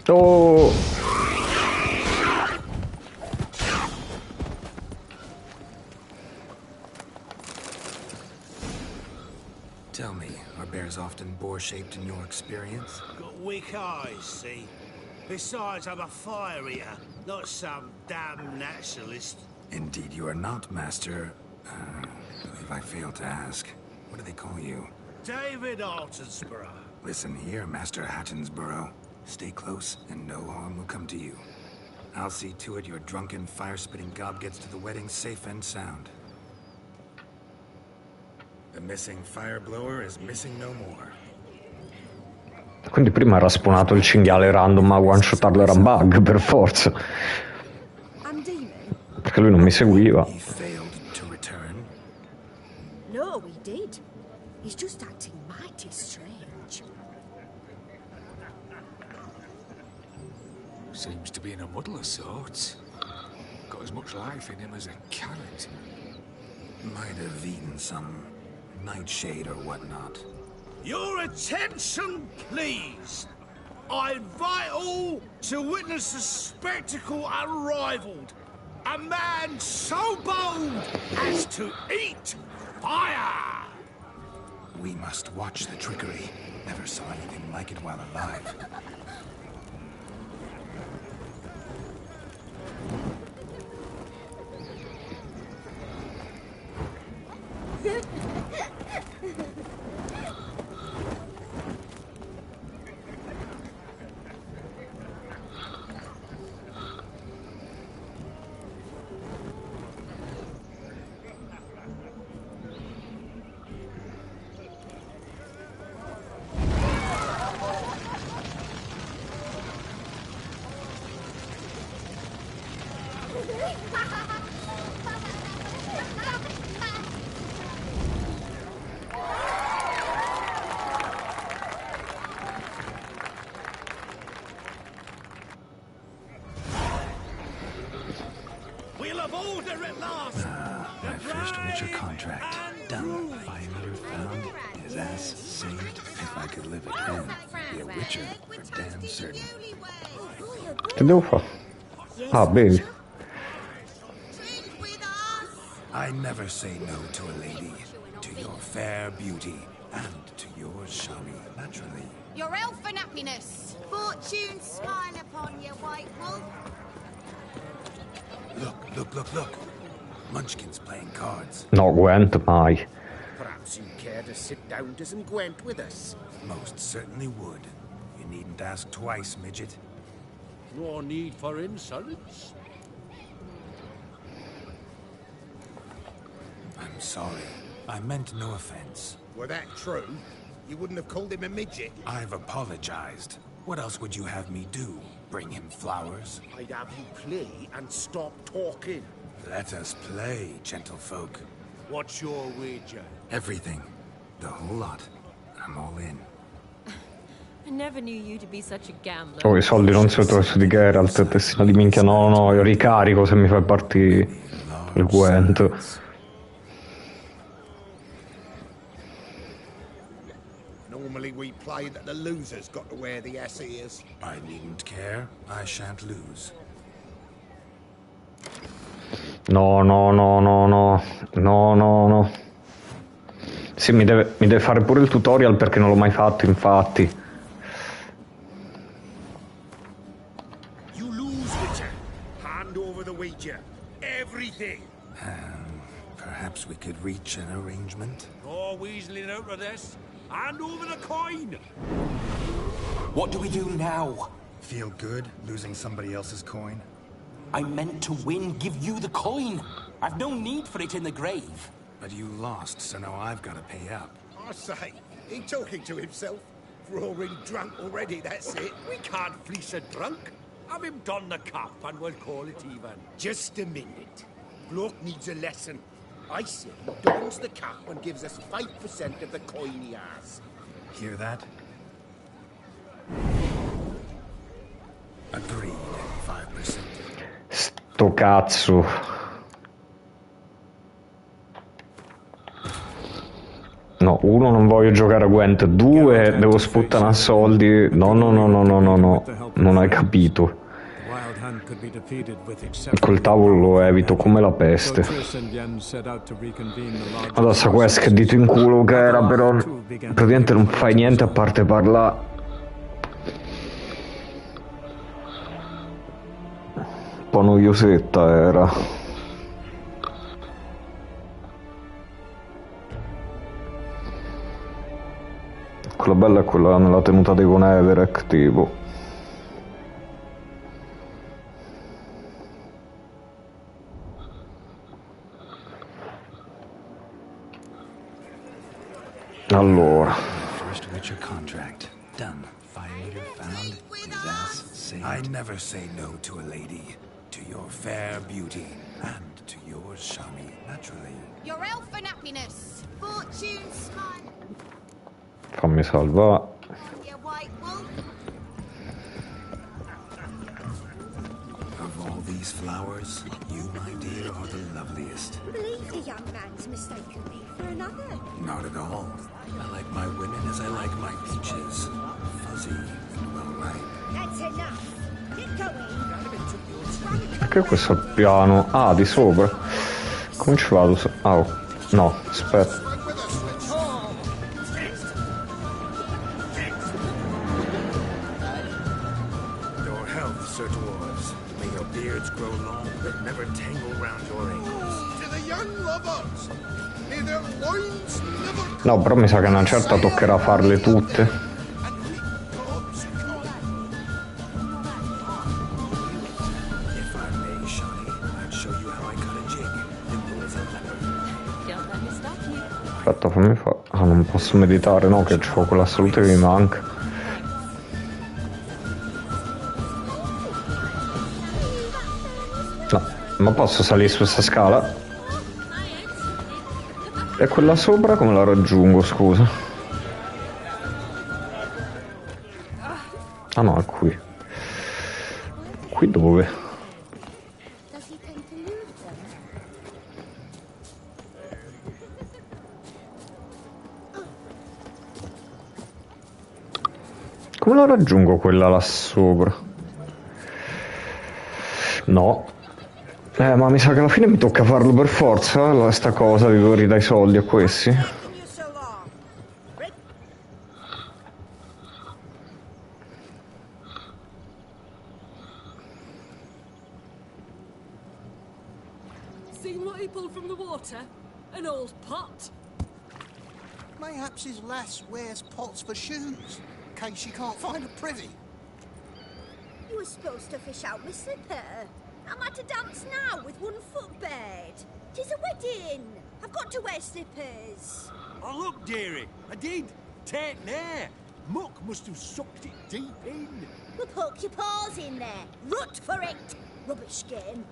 Oh. Tell me, are bears often boar-shaped in your experience? Got weak eyes, see? Besides, I'm a fire eater, not some damn naturalist. Indeed you are not, Master. I believe I failed to ask. What do they call you? David Altonsborough. Listen here, Master Hattonsborough. Stay close, and no harm will come to you. I'll see to it your drunken, fire-spitting gob gets to the wedding safe and sound. The missing fire blower is missing no more. Quindi prima era spawnato il cinghiale random, ma one-shottarlo era un bug, per forza. Perché lui non mi seguiva. No, he did. He's just acting mighty strange. Seems to be in a muddle of sorts. Got as much life in him as a carrot. Might have eaten some nightshade or whatnot. Your attention, please. I invite all to witness a spectacle unrivaled. A man so bold as to eat fire. We must watch the trickery. Never saw anything like it while alive. We'll have order at last. My first Witcher contract. Done. Finally found. His ass saved. If I could live again, be a Witcher for damn certain. Che devo fare? Ah, bevi. I never say no to a lady, to your fair beauty, and to yours, Shami, naturally. Your elfin happiness. Fortune smile upon you, White Wolf. Look. Munchkin's playing cards. No, Gwent, mai. Perhaps you care to sit down to some Gwent with us. Most certainly would. You needn't ask twice, midget. No need for insolence. I'm sorry. I meant no offense. Were that true, you wouldn't have called him a midget. I've apologized. What else would you have me do? Bring him flowers? I'd have you play and stop talking. Let us play, gentlefolk. What's your wager? Everything. The whole lot. I'm all in. I never knew you to be such a gambler. Oh, i soldi non sono trovato di Geralt, testino di minchia. No, io ricarico se mi fai partire il Gwent. Normally we play that the loser's got to wear the ass ears. I needn't care. I shan't lose. No. Sì, mi deve fare pure il tutorial perché non l'ho mai fatto, infatti. You lose, Witcher. Hand over the wager. Everything. Perhaps we could reach an arrangement. No weaseling out of this. Hand over the coin. What do we do now? Feel good losing somebody else's coin? I meant to win, give you the coin. I've no need for it in the grave. But you lost, so now I've got to pay up. I say, he talking to himself. Roaring drunk already, that's it. We can't fleece a drunk. Have him don the cup and we'll call it even. Just a minute. Bloke needs a lesson. I say he dons the cap and gives us 5% of the coin he has. Hear that? Agreed. 5%. Sto cazzo. No, uno, non voglio giocare a Gwent. Due, devo sputtanare soldi. No. Non hai capito. Col tavolo lo evito come la peste. Allora, sta quest che dito in culo che era, però praticamente non fai niente a parte parlare. Un po' noiosetta era. Quella bella è quella nella tenuta dei Von Everec, tipo. Allora. First Witcher contract. Done. Violator found. His ass saved. I never say no to a lady. To your fair beauty. And to yours, Shami, naturally. Your elfin happiness. Fortune smile. Fammi salvare. You White Wolf. Of all these flowers, you, my dear, are the loveliest. Believe the young man's mistaken me for another. Not at all. I like my women as I like my peaches. Fuzzy and well ripe. That's enough. Get going. Perché questo è il piano? Ah, di sopra. Come ci vado? Oh, no, aspetta. Your health, Sir Dwarves. May your beards grow long, but never tangle round your ankles. To the young lovers. May their loins never... No, però mi sa che una certa toccherà farle tutte. Aspetta, fammi fare... Ah, non posso meditare, no, che ho quella salute che mi manca. No, Ma posso salire su questa scala? E quella sopra come la raggiungo, scusa? Ah no, è qui. Qui dove? Does he tend to lose them? Come la raggiungo quella là sopra? No. Ma mi sa che alla fine mi tocca farlo per forza, sta cosa di ridare i soldi a questi. Seen what he pulled from the water? An old pot? Mayhaps his lass wears pots for shoes, in case she can't find a privy. You were supposed to fish out my slipper. I'm at a dance now with one foot bared. 'Tis a wedding. I've got to wear slippers. Oh, look, dearie, I did. Take there. Muck must have sucked it deep in. Well, poke your paws in there. Rut for it. Rubbish game.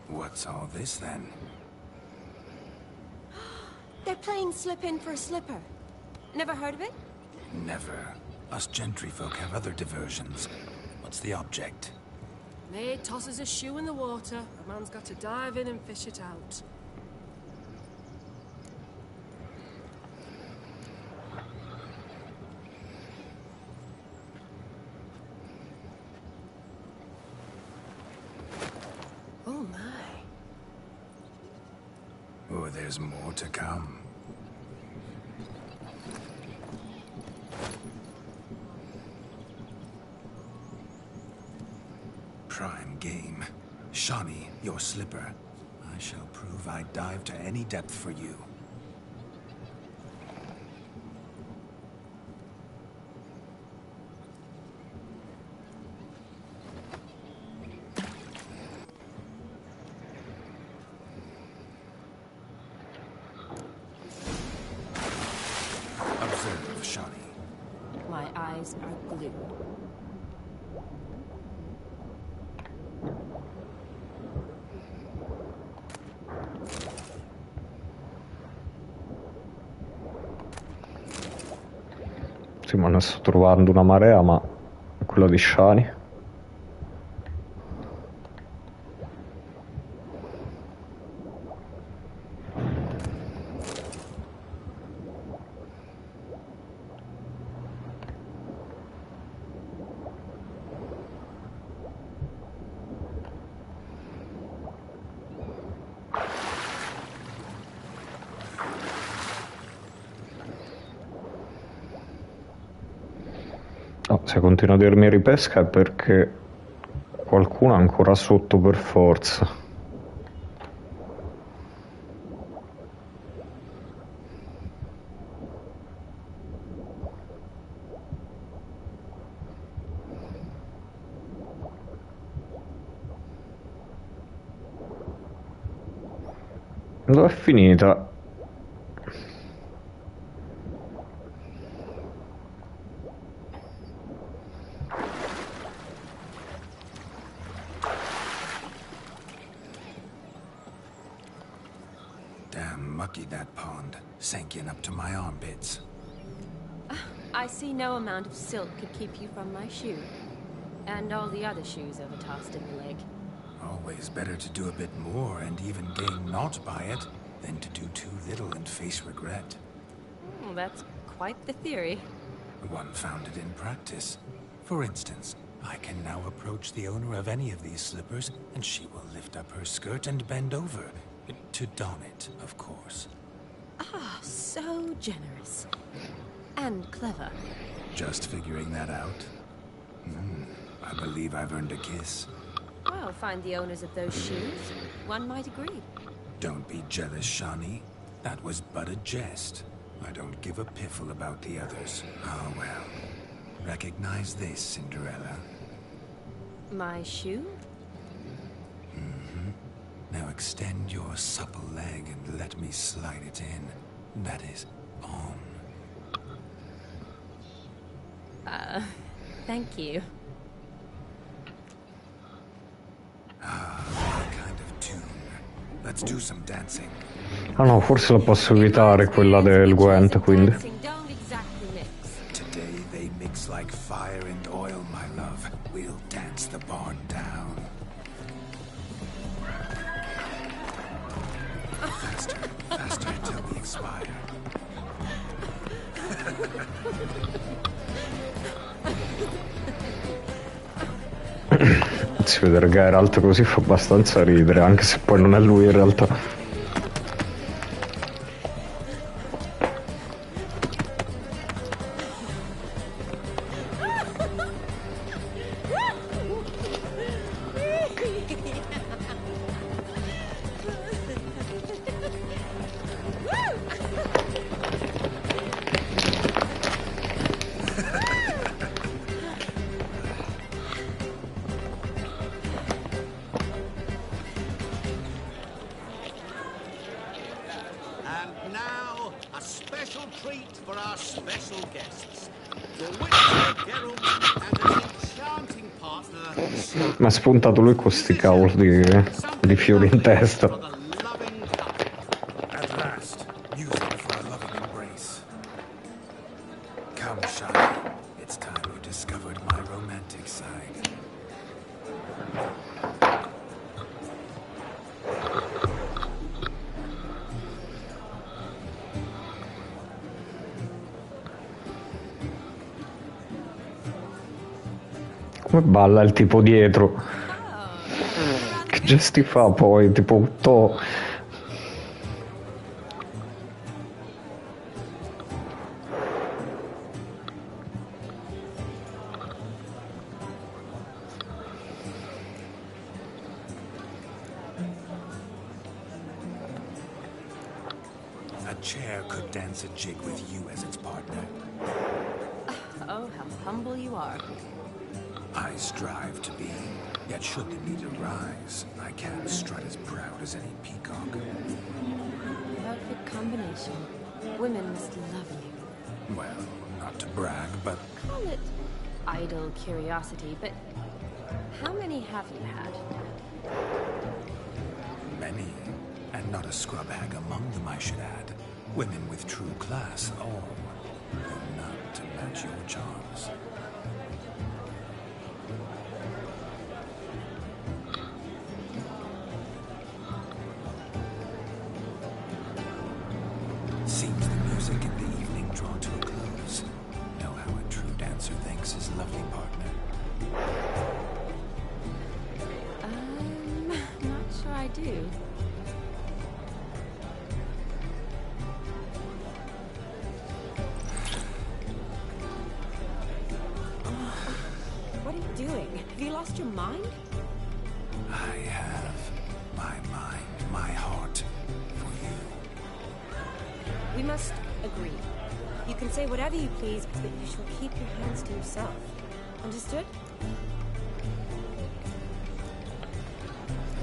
What's all this then? They're playing slip in for a slipper. Never heard of it? Never. Us gentry folk have other diversions. What's the object? Maid tosses a shoe in the water. A man's got to dive in and fish it out. Oh my. Oh, there's more to come. Prime game. Shawnee, your slipper. I shall prove I dive to any depth for you. Observe, Shawnee. My eyes are glued. Sì, ma ne sto trovando una marea, ma quella di Shani. No, se continua a dirmi ripesca è perché qualcuno è ancora sotto per forza. Dove è finita? Damn mucky that pond. Sank in up to my armpits. I see no amount of silk could keep you from my shoe. And all the other shoes overtossed in the lake. Always better to do a bit more and even gain naught by it than to do too little and face regret. Oh, that's quite the theory. One founded in practice. For instance, I can now approach the owner of any of these slippers, and she will lift up her skirt and bend over. To don it, of course. Ah, so generous. And clever. Just figuring that out? I believe I've earned a kiss. Well, find the owners of those shoes. One might agree. Don't be jealous, Shawnee. That was but a jest. I don't give a piffle about the others. Oh, well. Recognize this, Cinderella. My shoe? Now extend your supple leg and let me slide it in. That is, on. Thank you. Let's do some dancing. Ah no, forse la posso evitare quella del Gwent, quindi. Today they mix like fire and oil, my love. We'll dance the barn down. Faster, faster until we expire. Si vedere Geralt così fa abbastanza ridere, anche se poi non è lui in realtà. Ma ha spuntato lui con sti cavolo di fiori in testa. At last, music for a loving embrace. Come, Shani. It's time you discovered my romantic side. Come balla il tipo dietro? Che gesti fa poi? Tipo to... A chair could dance a jig with you as its partner. Oh, how humble you are. I strive to be, yet should the need arise, I can strut as proud as any peacock. Perfect combination. Women must love you. Well, not to brag, but... Call it idle curiosity, but how many have you had? Many, and not a scrub hag among them, I should add. Women with true class, all, though not to match your charms. Seems the music in the evening draw to a close. Know how a true dancer thanks his lovely partner. Not sure I do. What are you doing? Have you lost your mind? I have my mind, my heart for you. We must agree. You can say whatever you please, but you shall keep your hands to yourself. Understood?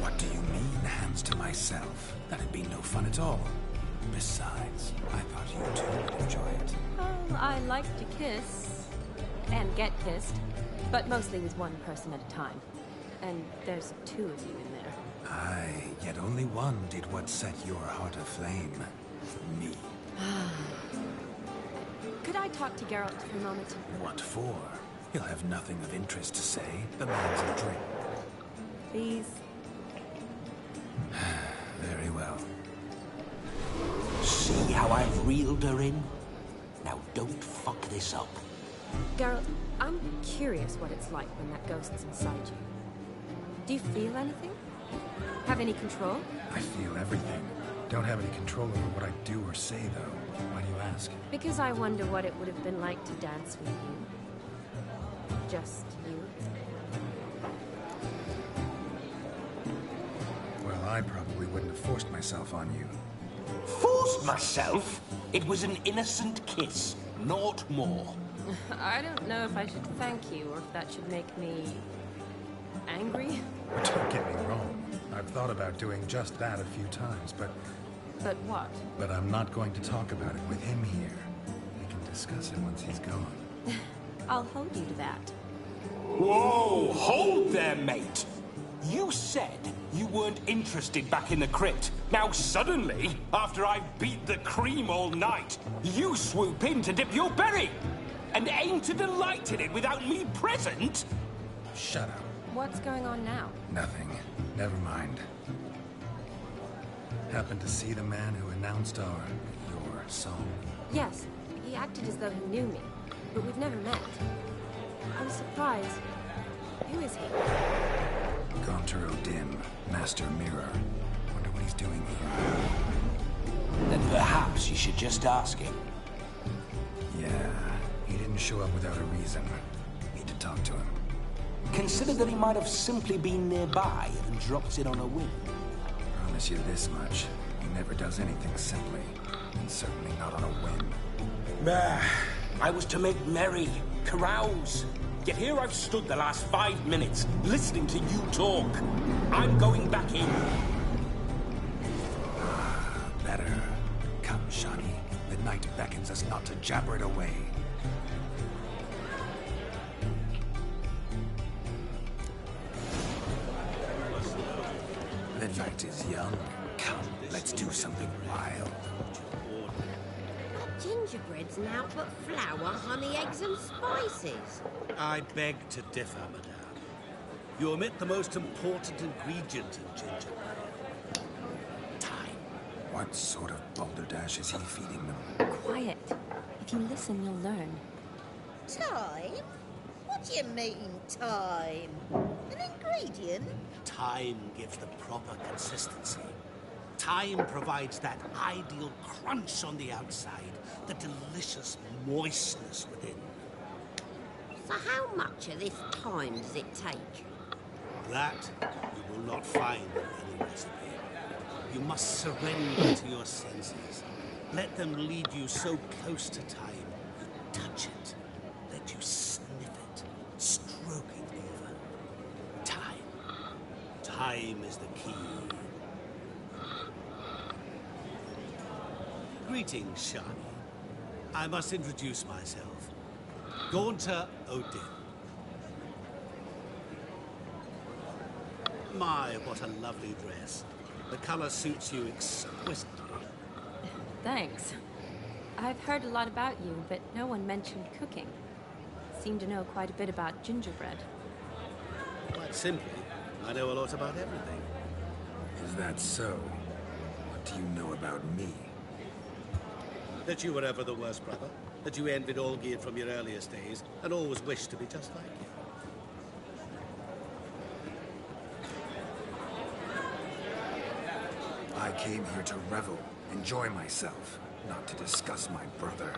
What do you mean, hands to myself? That'd be no fun at all. Besides, I thought you two would enjoy it. Oh, I like to kiss. And get kissed. But mostly with one person at a time. And there's two of you in there. Aye, yet only one did what set your heart aflame. Me. Could I talk to Geralt for a moment? What for? He'll have nothing of interest to say. The man's a drink. Please. Very well. See how I've reeled her in? Now don't fuck this up. Geralt, I'm curious what it's like when that ghost's inside you. Do you feel anything? Have any control? I feel everything. Don't have any control over what I do or say, though. Why do you ask? Because I wonder what it would have been like to dance with you. Just you. Well, I probably wouldn't have forced myself on you. Forced myself? It was an innocent kiss, naught more. I don't know if I should thank you or if that should make me angry. Don't get me wrong. I've thought about doing just that a few times, but... But what? But I'm not going to talk about it with him here. We can discuss it once he's gone. I'll hold you to that. Whoa! Hold there, mate! You said you weren't interested back in the crypt. Now suddenly, after I've beat the cream all night, you swoop in to dip your berry! And aim to delight in it without me present? Shut up. What's going on now? Nothing. Never mind. Happened to see the man who announced your song? Yes, he acted as though he knew me, but we've never met. I was surprised. Who is he? Gaunter O'Dim, Master Mirror. Wonder what he's doing here. Then perhaps you should just ask him. Yeah, he didn't show up without a reason. Need to talk to him. Consider that he might have simply been nearby and dropped in on a whim. Promise you this much. He never does anything simply. And certainly not on a whim. I was to make merry, carouse. Yet here I've stood the last 5 minutes, listening to you talk. I'm going back in. Better. Come, Shani. The night beckons us not to jabber it away. The night is young. Come, let's do something wild. Gingerbread's now but flour, honey, eggs and spices. I beg to differ, madame. You omit the most important ingredient in gingerbread. Time. What sort of balderdash is he feeding them? Quiet. If you listen, you'll learn. Time? What do you mean, time? An ingredient? Time gives the proper consistency. Time provides that ideal crunch on the outside, the delicious moistness within. So how much of this time does it take? That you will not find in any recipe. You must surrender to your senses. Let them lead you so close to time, you touch it. Let you sniff it, stroke it over. Time. Time is the key. Greetings, Shani. I must introduce myself. Gaunter O'Dim. My, what a lovely dress. The color suits you exquisitely. Thanks. I've heard a lot about you, but no one mentioned cooking. Seem to know quite a bit about gingerbread. Quite simply, I know a lot about everything. Is that so? What do you know about me? That you were ever the worst brother. That you envied Olgierd from your earliest days, and always wished to be just like you. I came here to revel, enjoy myself, not to discuss my brother.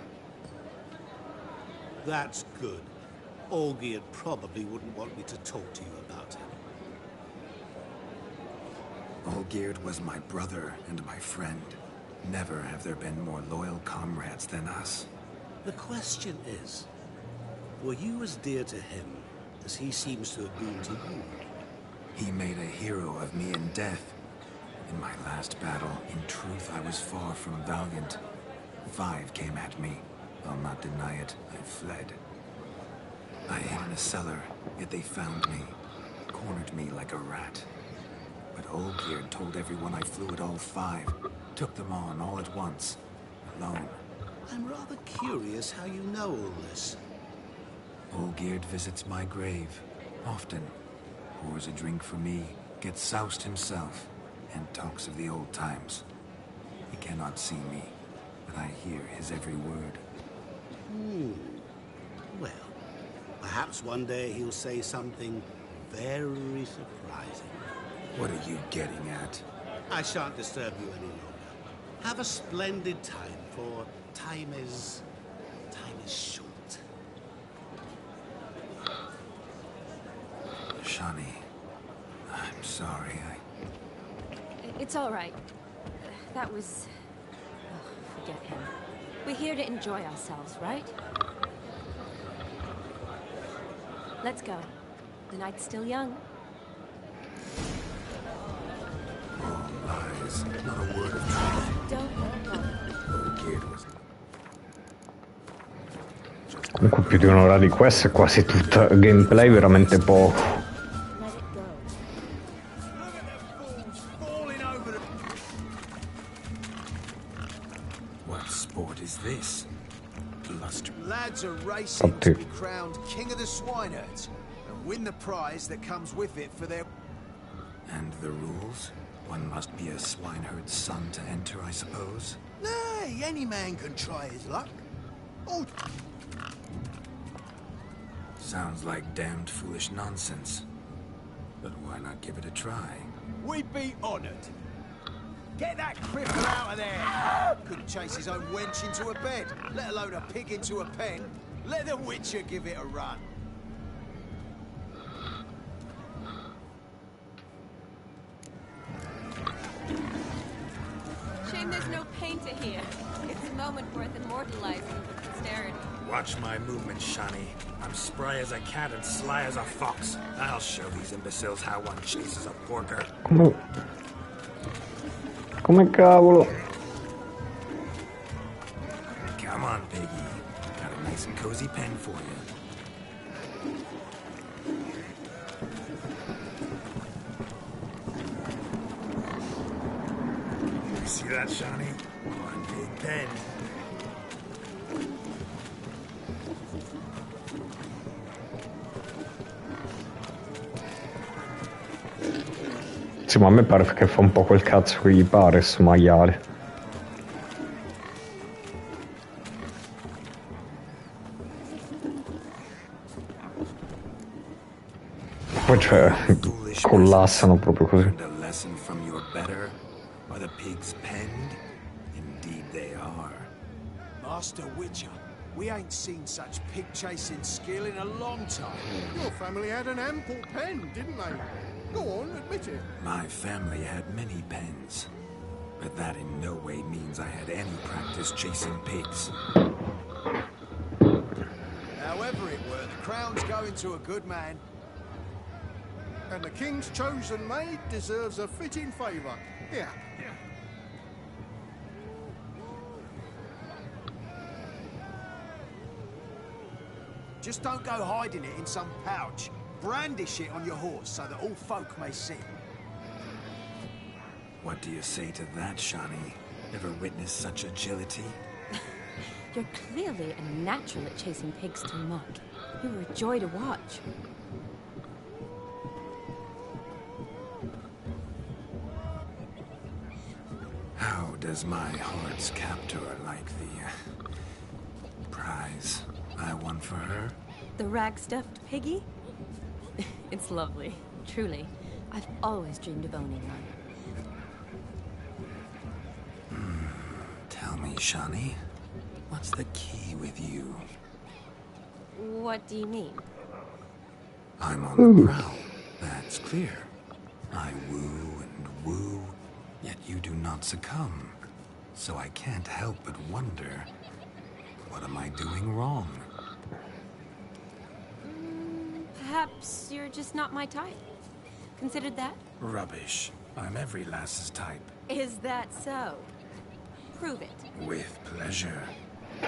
That's good. Olgierd probably wouldn't want me to talk to you about him. Olgierd was my brother and my friend. Never have there been more loyal comrades than us. The question is, were you as dear to him as he seems to have been to you? He made a hero of me in death. In my last battle, in truth, I was far from valiant. 5 came at me. I'll not deny it, I fled. I hid in a cellar, yet they found me. Cornered me like a rat. But Olgierd told everyone I flew at all 5. Took them on all at once. Alone. I'm rather curious how you know all this. Olgierd visits my grave. Often. Pours a drink for me. Gets soused himself. And talks of the old times. He cannot see me. But I hear his every word. Well, perhaps one day he'll say something very surprising. What are you getting at? I shan't disturb you any longer. Have a splendid time, for time is short. Shani, I'm sorry, It's all right. That was... Oh, forget him. We're here to enjoy ourselves, right? Let's go. The night's still young. All lies, not a word of truth. Don't. Olgierd was... Comunque più di un'ora di quest è quasi tutta gameplay, veramente poco. Let it go. him to be crowned king of the swineherds and win the prize that comes with it for their... And the rules? One must be a swineherd's son to enter, I suppose? Nay, any man can try his luck. Oh. Sounds like damned foolish nonsense. But why not give it a try? We'd be honoured. Get that cripple out of there! Couldn't chase his own wench into a bed, let alone a pig into a pen. Let the Witcher give it a run. Shame there's no painter here. It's a moment worth immortalizing for posterity. Watch my movements, Shani. I'm spry as a cat and sly as a fox. I'll show these imbeciles how one chases a porker. Come cavolo? Come on, piggy. Got a nice and cozy pen for you. You see that, Shani? One big pen. Sì, ma a me pare che fa un po' quel cazzo che gli pare, sto maiale. Poi cioè, collassano proprio così. A lesson from your better? Are the pigs penned? Indeed they are. Master Witcher, we ain't seen such pig-chasing skill in a long time. Your family had an ample pen, didn't they? Go on, admit it. My family had many pens, but that in no way means I had any practice chasing pigs. However it were, the crown's going to a good man. And the king's chosen maid deserves a fitting favour. Here. Just don't go hiding it in some pouch. Brandish it on your horse so that all folk may see. What do you say to that, Shani? Ever witnessed such agility? You're clearly a natural at chasing pigs through muck. You were a joy to watch. How does my heart's captor like the prize I won for her? The rag-stuffed piggy? It's lovely, truly. I've always dreamed of owning one. Tell me, Shani, what's the key with you? What do you mean? I'm on the prowl, that's clear. I woo and woo, yet you do not succumb. So I can't help but wonder, what am I doing wrong? Perhaps you're just not my type. Considered that? Rubbish. I'm every lass's type. Is that so? Prove it. With pleasure.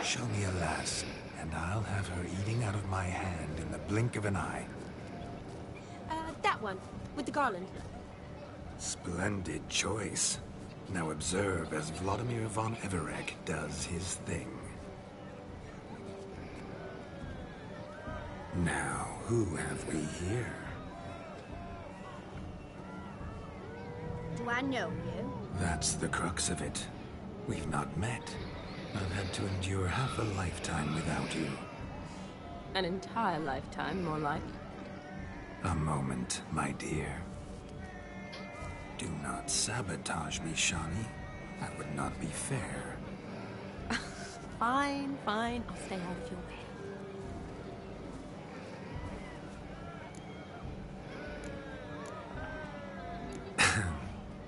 Show me a lass, and I'll have her eating out of my hand in the blink of an eye. That one, with the garland. Splendid choice. Now observe as Vladimir von Everec does his thing. Now, who have we here? Do I know you? That's the crux of it. We've not met. I've had to endure half a lifetime without you. An entire lifetime, more like. A moment, my dear. Do not sabotage me, Shani. That would not be fair. Fine, fine. I'll stay out of your way.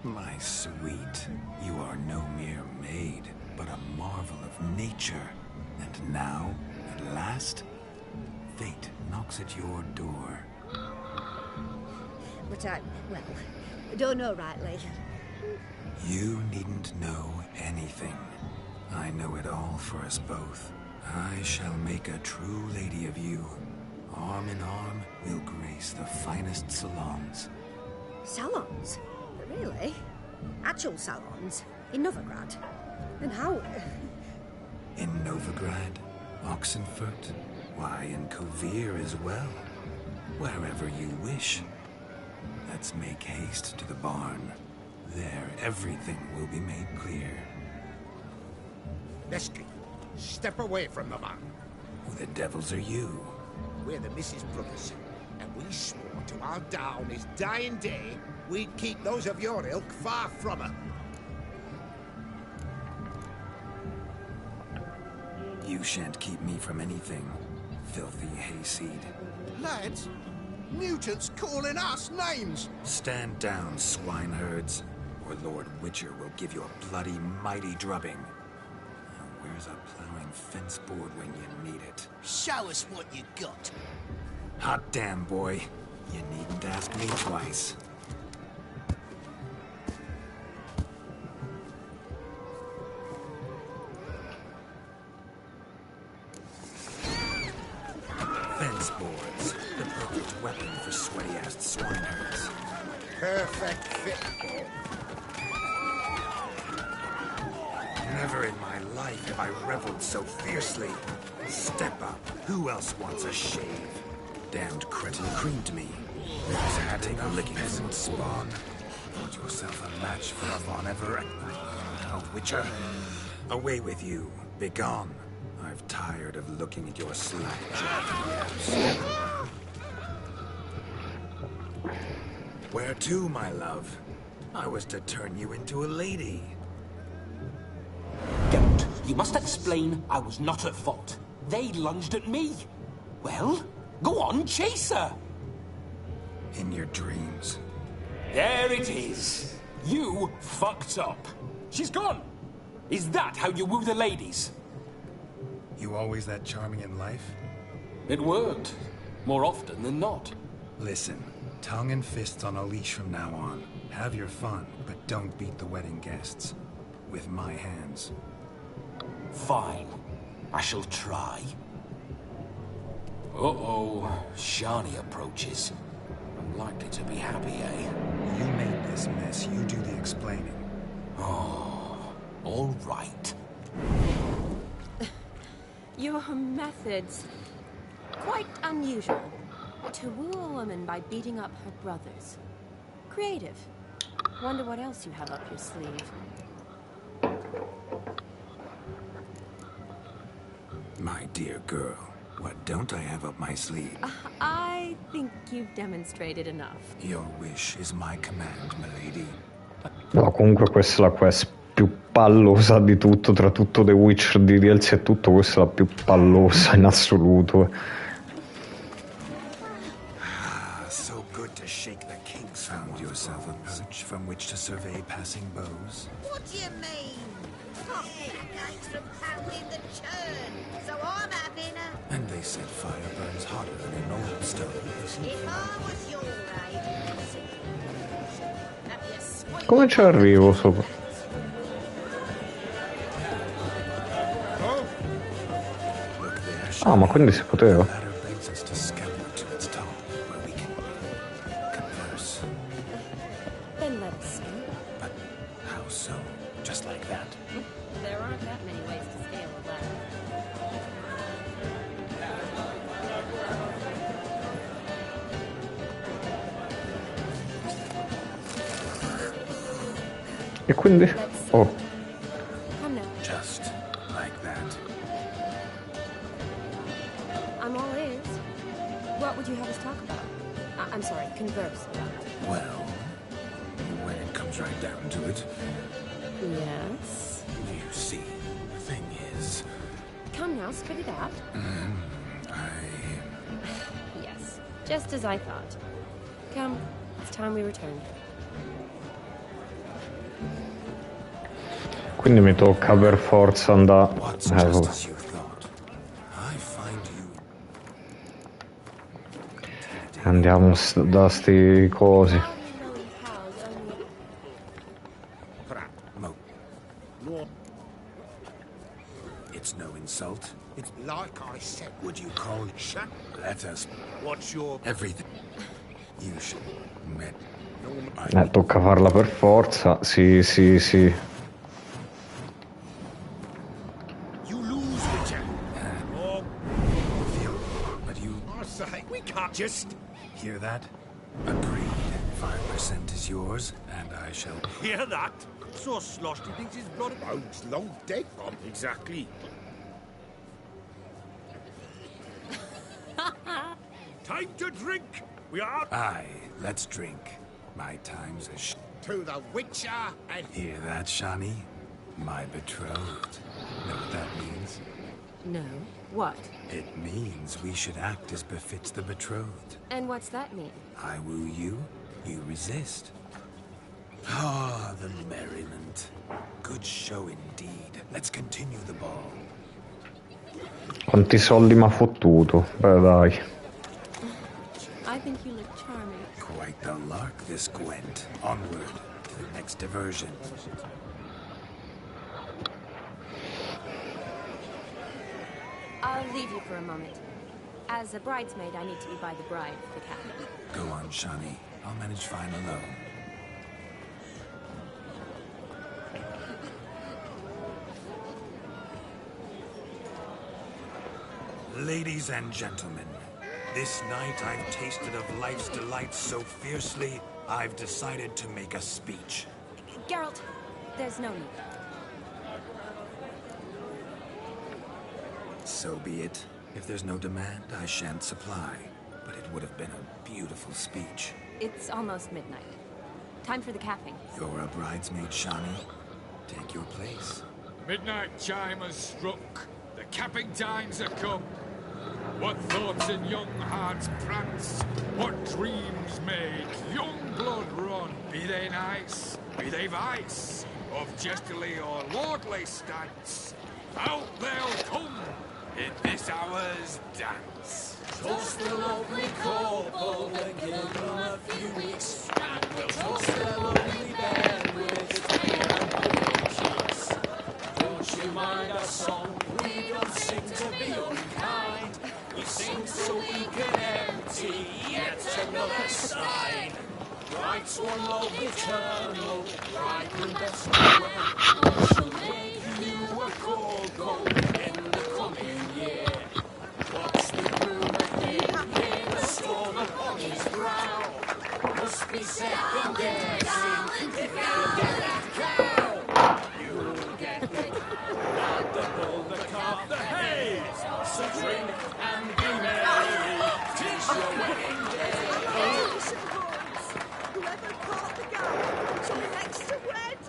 My sweet, you are no mere maid, but a marvel of nature. And now, at last, fate knocks at your door. But I don't know rightly. You needn't know anything. I know it all for us both. I shall make a true lady of you. Arm in arm, we'll grace the finest salons. Salons? Really? Actual salons? In Novigrad? And how? In Novigrad, Oxenfurt, Why, in Kovir as well. Wherever you wish. Let's make haste to the barn. There, everything will be made clear. Lesky, step away from the man. Who the devils are you? We're the Mrs. Brothers, and we swore to our down his dying day we'd keep those of your ilk far from her. You shan't keep me from anything, filthy hayseed. Lads, mutants calling us names! Stand down, swineherds, or Lord Witcher will give you a bloody mighty drubbing. Now, where's a plowing fence board when you need it? Show us what you got. Hot damn, boy. You needn't ask me twice. Fence boards. The perfect weapon for sweaty-assed swineherds. Perfect fit. Never in my life have I reveled so fiercely. Step up. Who else wants a shave? Damned cretin creamed me. Take a licking peasant spawn. Put yourself a match for a Von Everett. Oh, Witcher. Away with you. Begone. I've tired of looking at your slack-jawed yaps. Where to, my love? I was to turn you into a lady. Geralt, you must explain I was not at fault. They lunged at me. Well, go on, chase her. In your dreams. There it is. You fucked up. She's gone. Is that how you woo the ladies? You always that charming in life? It worked. More often than not. Listen, tongue and fists on a leash from now on. Have your fun, but don't beat the wedding guests. With my hands. Fine. I shall try. Uh-oh. Shani approaches. I'm likely to be happy, eh? You made this mess. You do the explaining. Oh, all right. Your methods, quite unusual. To woo a woman by beating up her brothers. Creative. Wonder what else you have up your sleeve. My dear girl, what don't I have up my sleeve? I think you've demonstrated enough. Your wish is my command, milady. No, comunque questa è la quest più pallosa di tutto, tra tutto The Witcher di DLC e tutto, questa è la più pallosa in assoluto. So good to shake the kinks. Found yourself a perch from which to survey passing bows? What do you mean? Can't keep gates from pounding the churn, so I'm having a... And they said fire burns hotter than an old stove. If I was your age... Have you sweet... Come ci arrivo sopra? Ah, ma quindi si poteva? Then let's see. But how so? Just like that? There aren't that many ways to scale a ladder. E quindi? Oh. Come now. Just like that. I'm all ears. What would you have us talk about? I'm sorry, converse about. Well, when it comes right down to it, Yes? you see, the thing is... Come now, spit it out. Yes, just as I thought. Come, it's time we return. Quindi mi tocca per forza andare... vabbè. Andiamo da sti cosi. It's no insult. It's like I said. Would you call it shut? Let us... What's your... Everything. You should... Met... Tocca farla per forza. Sì. You lose, Witcher. Oh. Feel Hear that? Agreed. 5% is yours, and I shall... Hear that? So sloshed he thinks his blood and bones long dead from. Exactly. Time to drink! We are... Aye, let's drink. My time's a To the Witcher and... Hear that, Shani? My betrothed. Know what that means? No. What? It means we should act as befits the betrothed. And what's that mean? I woo you, you resist. Ah, the merriment. Good show indeed. Let's continue the ball. Quanti soldi mi ha fottuto. Beh, dai. I think you look charming. Quite the lark, this Gwent. Onward to the next diversion. I'll leave you for a moment. As a bridesmaid, I need to be by the bride for the captain. Go on, Shani. I'll manage fine alone. Ladies and gentlemen, this night I've tasted of life's delights so fiercely, I've decided to make a speech. Geralt, there's no need. So be it. If there's no demand, I shan't supply. But it would have been a beautiful speech. It's almost midnight. Time for the capping. You're a bridesmaid, Shani. Take your place. Midnight chime has struck. The capping times are come. What thoughts in young hearts prance? What dreams make young blood run? Be they nice, be they vice, of jestily or lordly stance, out they'll come in this hour's dance. Toast the lovely couple and give them a few weeks, and we'll toast the lonely bed with its pale and cheeks. Don't you mind our song? We don't sing to be unkind. We sing so we can empty yet another sign. Writes one love eternal, right and best way. She'll make you a gold in the coming year. What's the rumour here? The storm upon his brow must be second guessing if you get that cow. You'll get the bull, the calf, the hay. So drink and be merry. 'Tis your wedding day. Whoever caught the guy shall be next to wed.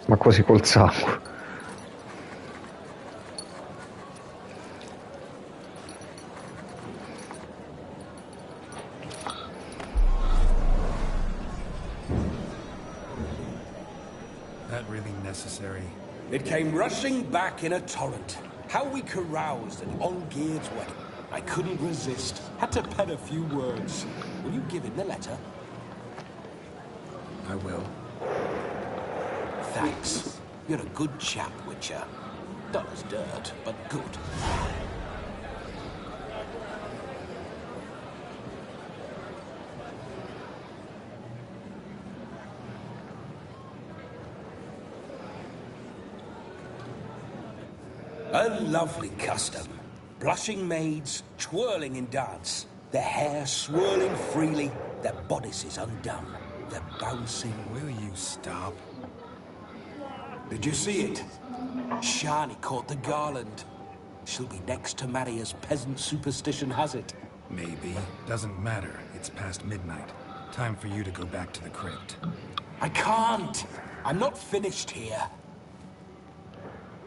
Ma quasi col sangue. That really necessary? It came rushing back in a torrent. How we caroused at Olgierd's wedding. I couldn't resist. Had to pen a few words. Will you give him the letter? I will. Thanks. You're a good chap, Witcher. Dull as dirt, but good. A lovely custom. Blushing maids twirling in dance, their hair swirling freely, their bodices undone, their bouncing... Will you stop? Did you see it? Shani caught the garland. She'll be next to marry as peasant superstition has it. Maybe. Doesn't matter. It's past midnight. Time for you to go back to the crypt. I can't. I'm not finished here.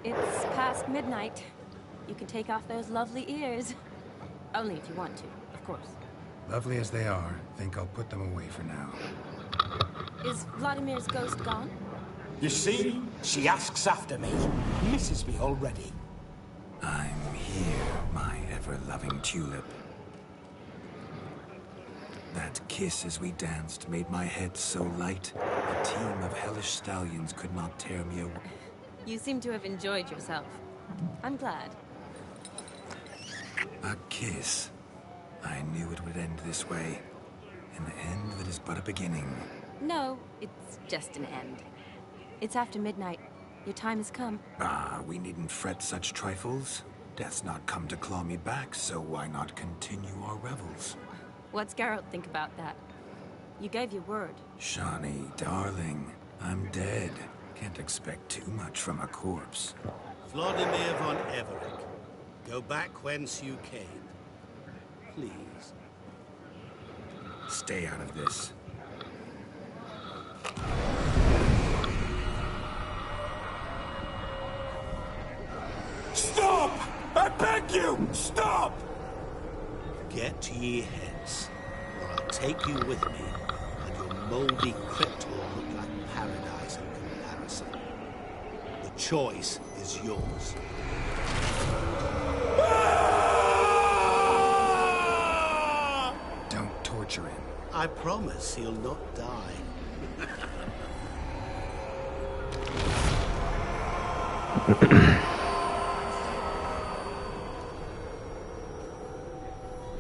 It's past midnight. You can take off those lovely ears. Only if you want to, of course. Lovely as they are, think I'll put them away for now. Is Vladimir's ghost gone? You see? She asks after me. Misses me already. I'm here, my ever-loving tulip. That kiss as we danced made my head so light, a team of hellish stallions could not tear me away. You seem to have enjoyed yourself. I'm glad. A kiss. I knew it would end this way. An end that is but a beginning. No, it's just an end. It's after midnight. Your time has come. Ah, we needn't fret such trifles. Death's not come to claw me back, so why not continue our revels? What's Geralt think about that? You gave your word. Shani, darling, I'm dead. Can't expect too much from a corpse. Vladimir von Everett, go back whence you came. Please. Stay out of this. Stop! I beg you! Stop! Get ye hence, or I'll take you with me, and your moldy crypt will look like paradise in comparison. The choice is yours. Don't torture him. I promise he'll not die.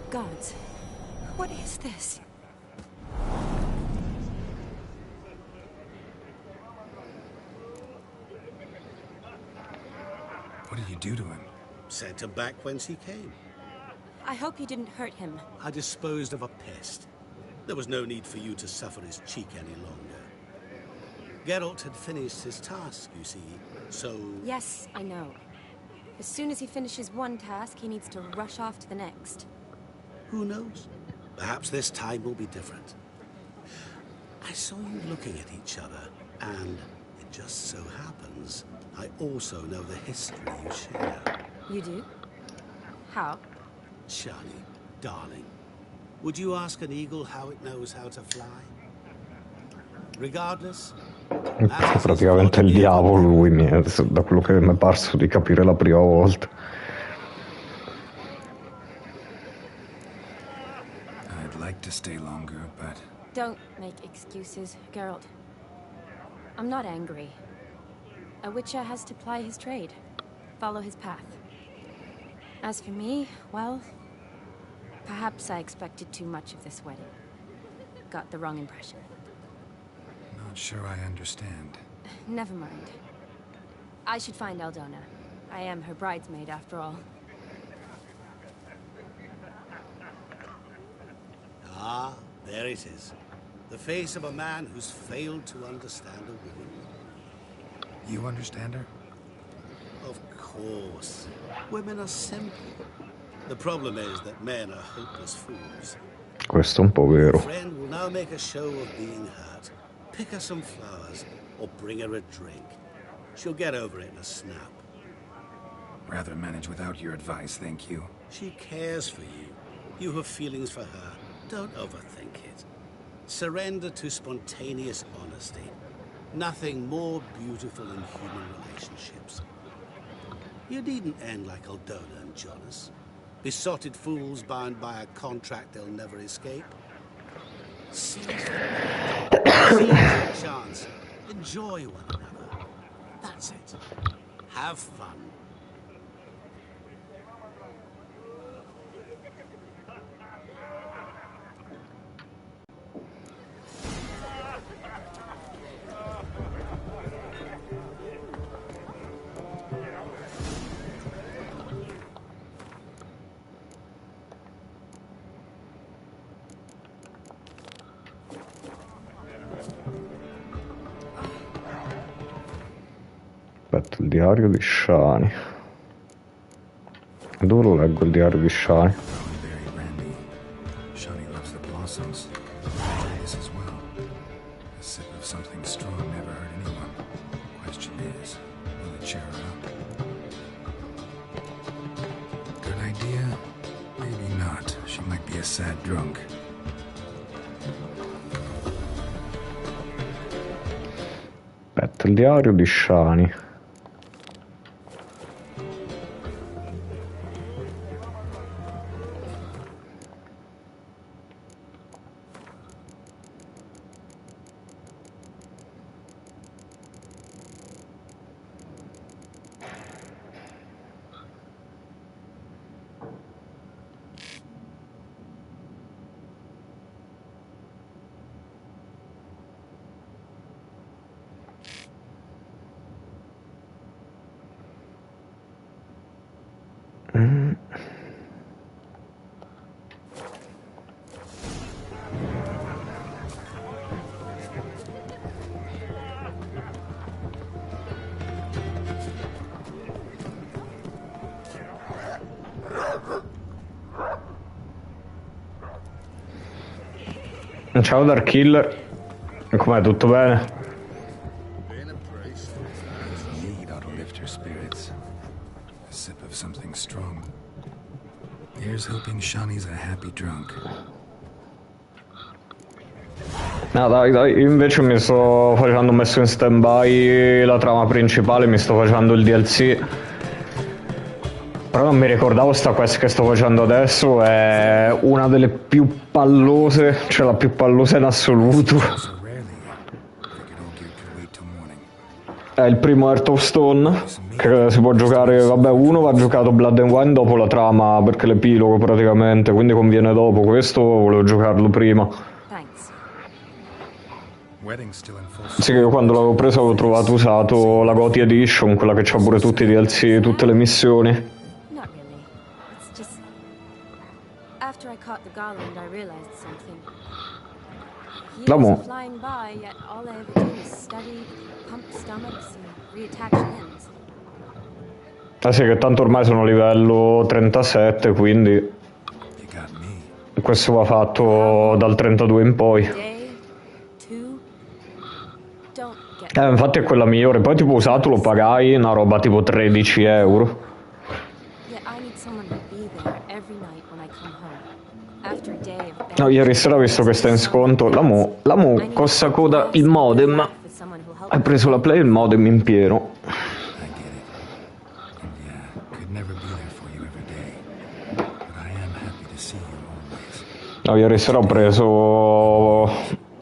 Gods, what is this? What did you do to him? Sent him back whence he came. I hope you didn't hurt him. I disposed of a pest. There was no need for you to suffer his cheek any longer. Geralt had finished his task, you see, so... Yes, I know. As soon as he finishes one task, he needs to rush off to the next. Who knows? Perhaps this time will be different. I saw you looking at each other, and it just so happens I also know the history you share. You do? How? Shani, darling, would you ask an eagle how it knows how to fly? Regardless, Praticamente il diavolo lui, da quello che mi è parso di capire la prima volta. I'd like to stay longer, but... Don't make excuses, Geralt. I'm not angry. A witcher has to ply his trade, follow his path. As for me, well, perhaps I expected too much of this wedding. Got the wrong impression. Not sure I understand. Never mind. I should find Aldona. I am her bridesmaid, after all. Ah, there it is. The face of a man who's failed to understand a woman. You understand her? Of course. Women are simple. The problem is that men are hopeless fools. Questo è un po' vero. Your friend will now make a show of being hurt. Pick her some flowers, or bring her a drink. She'll get over it in a snap. Rather manage without your advice, thank you. She cares for you. You have feelings for her. Don't overthink it. Surrender to spontaneous honesty. Nothing more beautiful in human relationships. You needn't end like Aldona and Jonas. Besotted fools bound by a contract they'll never escape. Seize the chance. Enjoy one another. That's it. Have fun. Aspetta, il diario di Shani. Dove lo leggo il diario di Shani? Shani loves the blossoms. This as well. A sip of something strong never hurt anyone. Question is, will it cheer her up? Good idea? Maybe not. She might be a sad drunk. Aspetta, il diario di Shani. Ciao Dark Killer. Com'è, tutto bene? Need ought to lift your spirits. A sip of something strong. Here's hoping Shani's a happy drunk. No dai, io invece mi sto facendo, messo in stand by la trama principale, mi sto facendo il DLC. Però non mi ricordavo sta quest che sto facendo adesso, è una delle più pallose, cioè la più pallosa in assoluto. È il primo Heart of Stone, che si può giocare, vabbè, uno va giocato Blood and Wine dopo la trama, perché l'epilogo praticamente, quindi conviene dopo. Questo volevo giocarlo prima. Sì, che io quando l'avevo preso avevo trovato usato la GOTY Edition, quella che c'ha pure tutti i DLC, tutte le missioni. After I caught the Garland, I realized something. L'amo. Years of flying by, yet all I ever do is study, pump stomachs, and reattach limbs. Ah sì, che tanto ormai sono livello 37, quindi questo va fatto dal 32 in poi. Infatti è quella migliore. Poi tipo usato lo pagai una roba tipo 13 euro. No, ieri sera ho visto che sta in sconto. L'amo costa coda il modem. Hai preso la Play e il modem in pieno. No, ieri sera ho preso,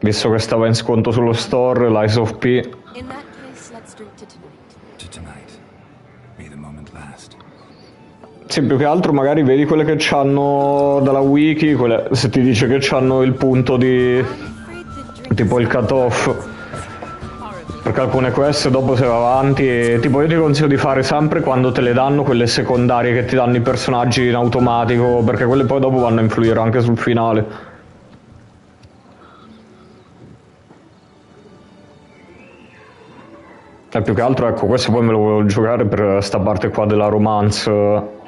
visto che stava in sconto sullo store, l'Eyes of P. Sì, più che altro magari vedi quelle che c'hanno dalla wiki, quelle, se ti dice che c'hanno il punto di tipo il cut-off, perché alcune quest dopo se va avanti, tipo io ti consiglio di fare sempre quando te le danno quelle secondarie che ti danno i personaggi in automatico, perché quelle poi dopo vanno a influire anche sul finale. E più che altro, ecco, questo poi me lo volevo giocare per sta parte qua della romance.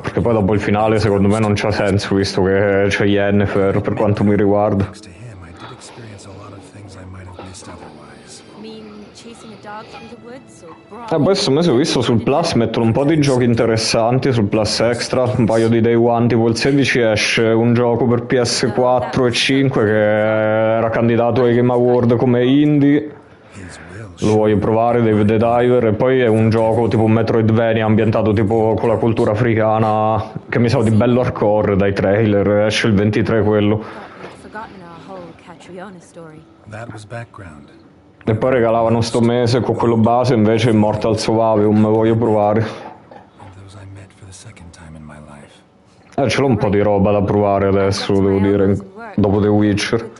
Perché poi dopo il finale secondo me non c'ha senso, visto che c'è Yennefer per quanto mi riguarda. Poi sto mese ho visto sul Plus mettono un po' di giochi interessanti, sul Plus Extra, un paio di Day One, tipo il 16 esce un gioco per PS4 e 5 che era candidato ai Game Award come indie. Lo voglio provare, Dave the Diver, e poi è un gioco tipo Metroidvania ambientato tipo con la cultura africana, che mi sa di bello hardcore dai trailer, esce il 23 quello. E poi regalavano sto mese con quello base invece Immortal Sovavium, voglio provare. Ce l'ho un po' di roba da provare adesso, devo dire, dopo The Witcher.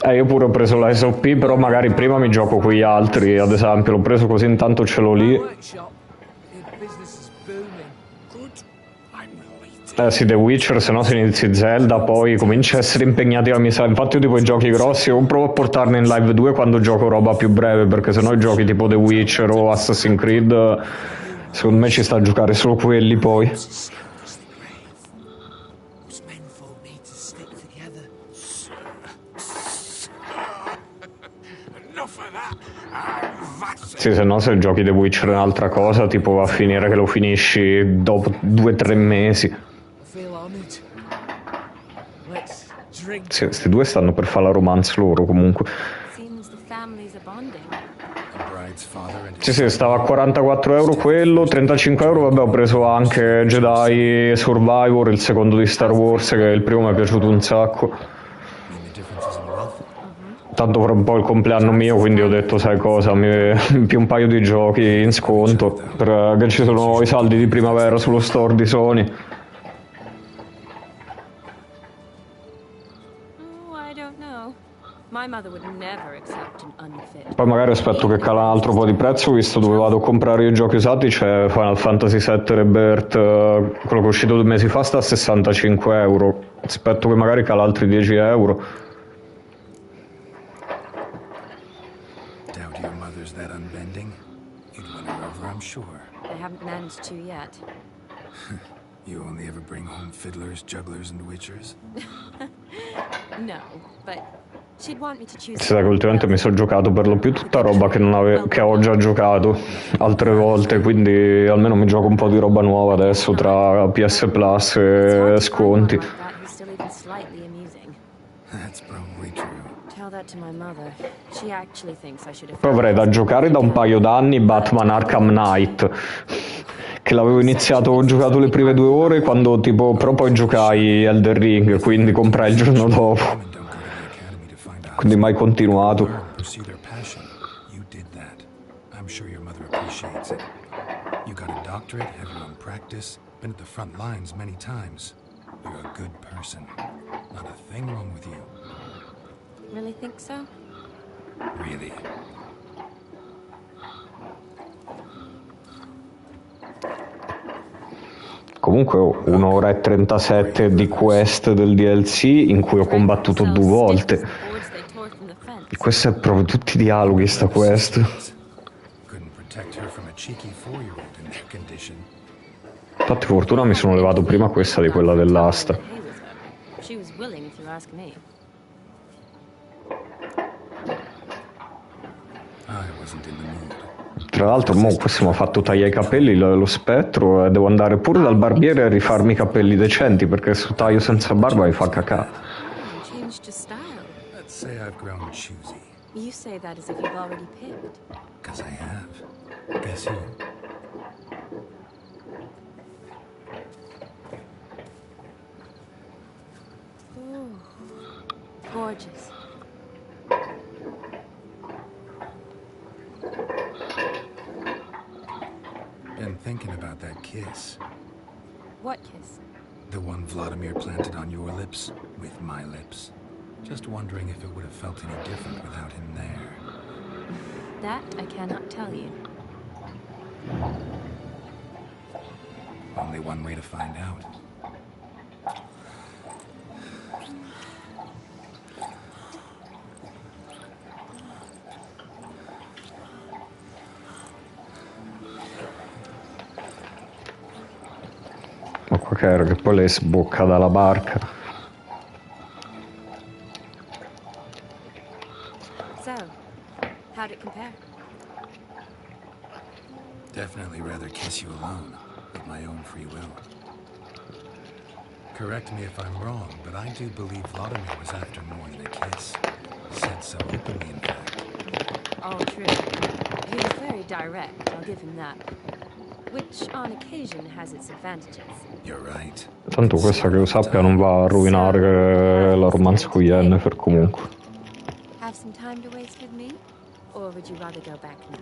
Io pure ho preso la SOP, però magari prima mi gioco quegli altri, ad esempio, l'ho preso così intanto ce l'ho lì. Sì, The Witcher, se no se inizi Zelda, poi cominci a essere impegnati a misa. Infatti io tipo i giochi grossi, o provo a portarne in live 2 quando gioco roba più breve, perché se no i giochi tipo The Witcher o Assassin's Creed, secondo me ci sta a giocare solo quelli poi. Sì, se no se giochi The Witcher è un'altra cosa, tipo va a finire che lo finisci dopo 2-3 mesi. Sì, questi due stanno per fare la romance loro comunque. Sì, stava a 44 euro quello, 35 euro, vabbè ho preso anche Jedi Survivor, il secondo di Star Wars, che il primo mi è piaciuto un sacco. Tanto fra un po' il compleanno mio, quindi ho detto sai cosa, più un paio di giochi in sconto, perché ci sono i saldi di primavera sullo store di Sony. Poi magari aspetto che cala un altro po' di prezzo, visto dove vado a comprare i giochi usati, c'è Final Fantasy VII Rebirth, quello che è uscito 2 mesi fa sta a 65 euro, aspetto che magari cala altri 10 euro. I'm sure. I haven't managed to yet. You only ever bring home fiddlers, jugglers, and witchers? No, but she'd want me to choose. Sai che ultimamente mi sono giocato per lo più tutta roba che ho già giocato altre volte, quindi almeno mi gioco un po' di roba nuova adesso tra PS Plus e sconti. Poi avrei da giocare da un paio d'anni Batman Arkham Knight, che l'avevo iniziato, ho giocato le prime 2 ore quando tipo, però poi giocai Elden Ring, quindi comprai il giorno dopo, quindi mai continuato. I'm sure your mother appreciates it. You got a doctorate, have your own practice, been at the front lines many times. You're a good person. Not a thing wrong with you. Really think so? Really. Comunque 1 ora e 37 di quest del DLC in cui ho combattuto 2 volte. E questo è proprio tutti i dialoghi sta quest. Infatti fortuna mi sono levato prima questa di quella dell'asta. Tra l'altro mo questo mi ha fatto tagliare i capelli lo spettro e devo andare pure dal barbiere a rifarmi i capelli decenti perché se taglio senza barba mi fa cacà. Let's say I've grown choosy. You say that as if you've already picked. 'Cause I have. Guess who? Ooh, gorgeous. Been thinking about that kiss. What kiss? The one Vladimir planted on your lips with my lips. Just wondering if it would have felt any different without him there. That I cannot tell you. Only one way to find out. Ma qua che era che poi lei sbocca dalla barca. So, how'd it compare? Definitely rather kiss you alone, with my own free will. Correct me if I'm wrong, but I do believe Vladimir was after more than a kiss. Said so openly, in fact. All true. He was very direct, I'll give him that. Which, on occasion, has its advantages. You're right. Tanto questa che io sappia non va a rovinare la romanza con Yennefer comunque. Have some time to waste with me? Or would you rather go back now?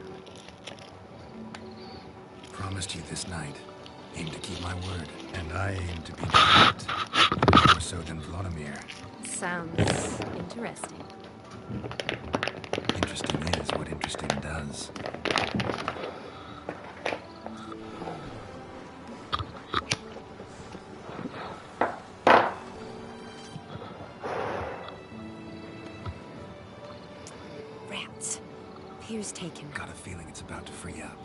Promised you this night. Aim to keep my word. And I aim to be direct. More so than Vladimir. Sounds interesting. Interesting is what interesting does. Rats. Pier's taken. Got a feeling it's about to free up.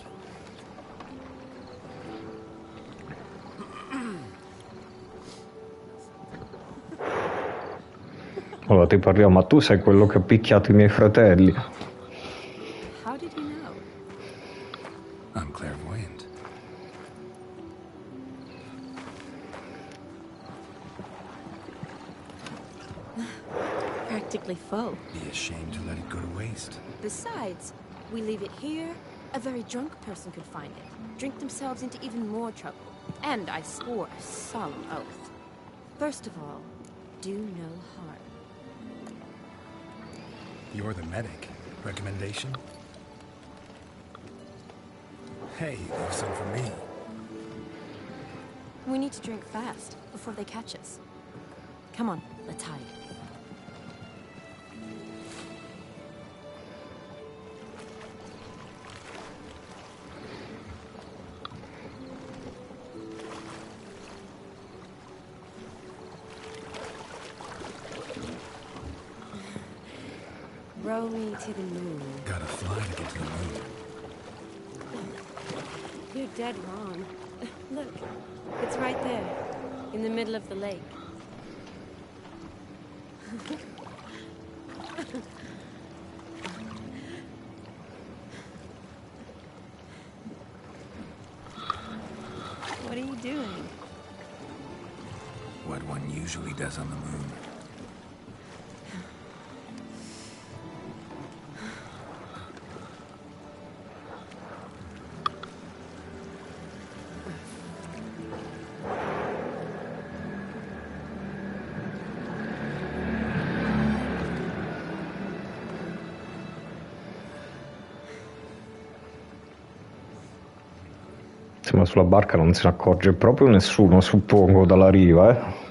Allora ti parliamo, ma tu sei quello che ha picchiato i miei fratelli. How did you know? I'm clairvoyant. Practically full. Be ashamed to let it go to waste. Besides, we leave it here, a very drunk person could find it, drink themselves into even more trouble. And I swore a solemn oath. First of all, do no harm. You're the medic. Recommendation? Hey, leave some for me. We need to drink fast, before they catch us. Come on, let's hide. Row me to the moon. Gotta fly to get to the moon. You're dead wrong. Look, it's right there, in the middle of the lake. What are you doing? What one usually does on the moon. Ma sulla barca non se ne accorge proprio nessuno, suppongo, dalla riva, eh?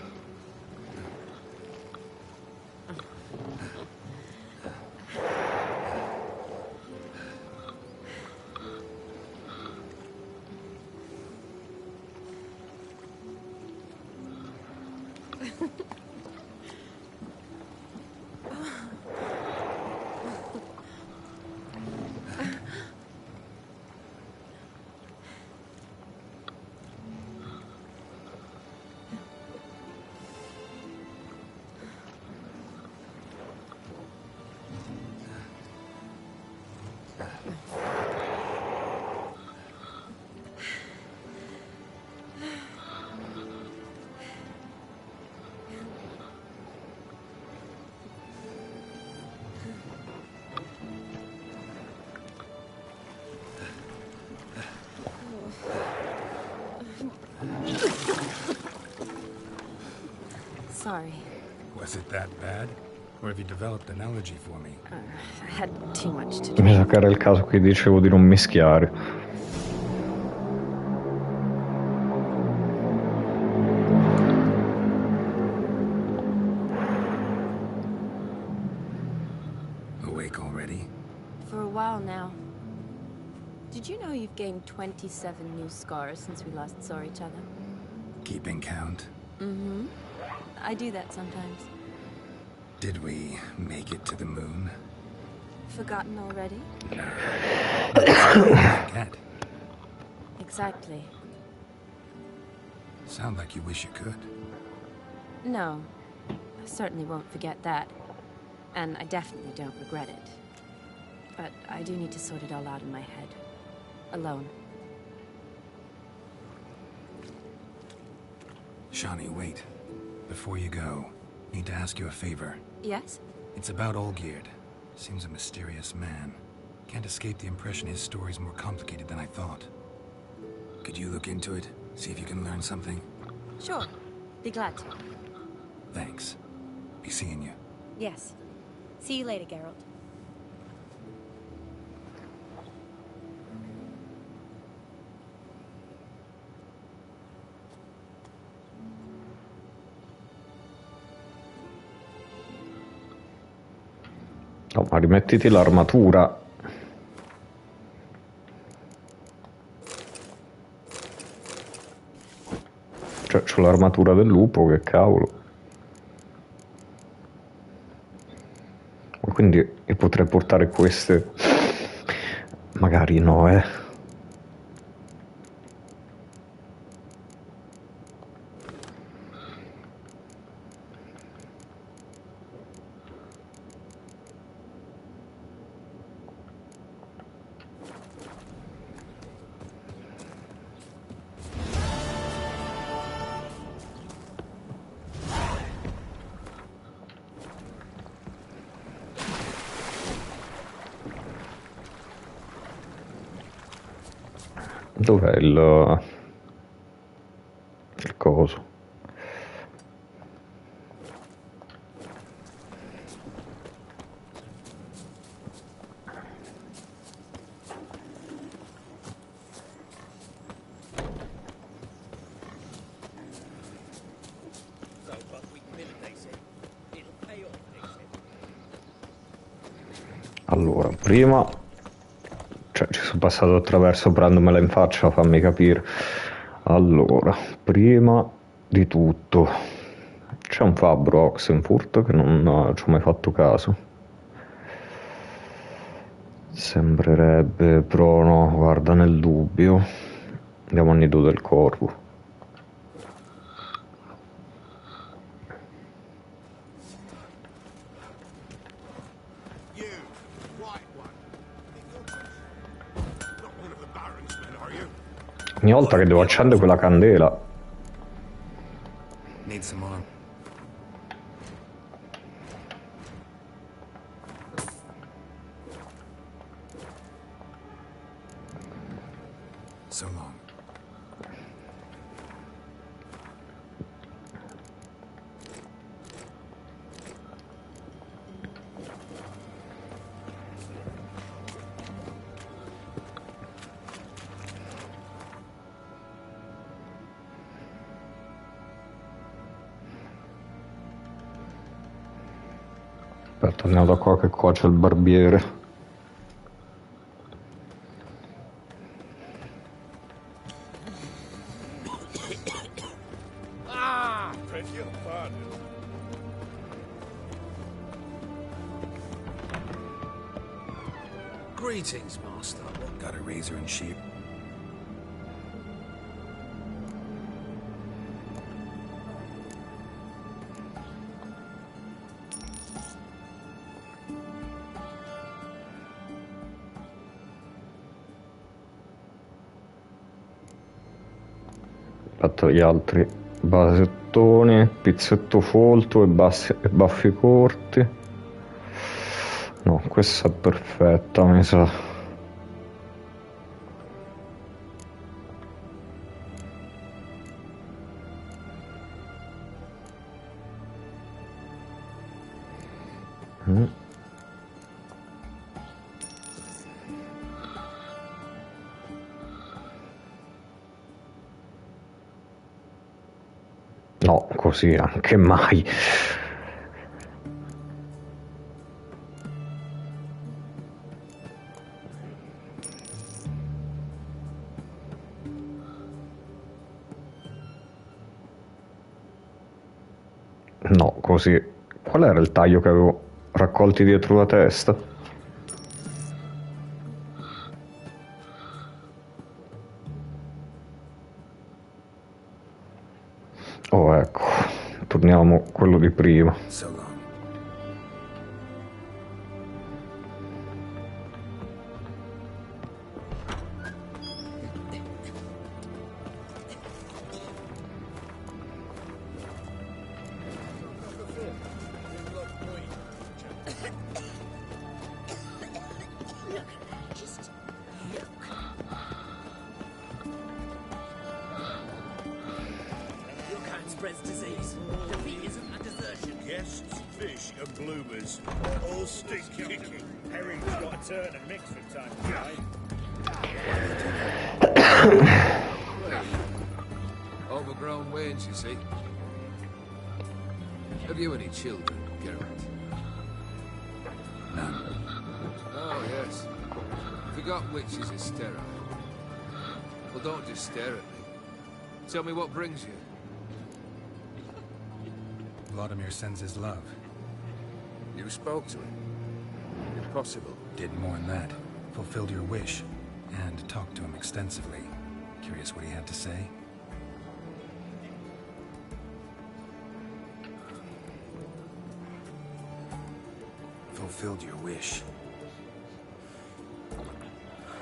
Sorry. Was it that bad? Or have you developed an allergy for me? I had too much to Mi drink. sa che era il caso che dicevo di non mischiare. Awake already? For a while now. Did you know you've gained 27 new scars since we last saw each other? Keeping count? Mm-hmm. I do that sometimes. Did we make it to the moon? Forgotten already? Forget. Exactly. Sound like you wish you could. No. I certainly won't forget that. And I definitely don't regret it. But I do need to sort it all out in my head. Alone. Shani, wait. Before you go, need to ask you a favor. Yes? It's about Olgierd. Seems a mysterious man. Can't escape the impression his story's more complicated than I thought. Could you look into it? See if you can learn something? Sure. Be glad to. Thanks. Be seeing you. Yes. See you later, Geralt. No, ma rimettiti l'armatura. Cioè, c'ho l'armatura del lupo, che cavolo. Ma quindi io potrei portare queste. Magari no, Dov'è il coso? Allora, prima, cioè ci sono passato attraverso prendomela in faccia, fammi capire. Allora, prima di tutto c'è un fabbro a Oxenfurt che non ci ho mai fatto caso. Sembrerebbe, però no, guarda, nel dubbio. Andiamo al nido del corvo. Ogni volta che devo accendere quella candela. Need some more. So long. Aspetta, andiamo da qua che qua c'è il barbiere. Greetings, Master. Got a razor and sheep? Aspetta, gli altri basettoni, pizzetto folto e baffi corti. No, questa è perfetta, mi sa. No, così anche mai. No, così. Qual era il taglio che avevo raccolti dietro la testa? Oh, ecco. Torniamo a quello di prima. So long. Spreads disease. Defeat isn't a desertion. Guests, fish, and bloomers all stick kicking. Herring's got a turn and mix from time to time. Overgrown wains, you see. Have you any children, Geralt? None. Oh, yes. Forgot witches is sterile. Well, don't just stare at me. Tell me what brings you. Vladimir sends his love. You spoke to him? Impossible. Did more than that. Fulfilled your wish. And talked to him extensively. Curious what he had to say? Fulfilled your wish.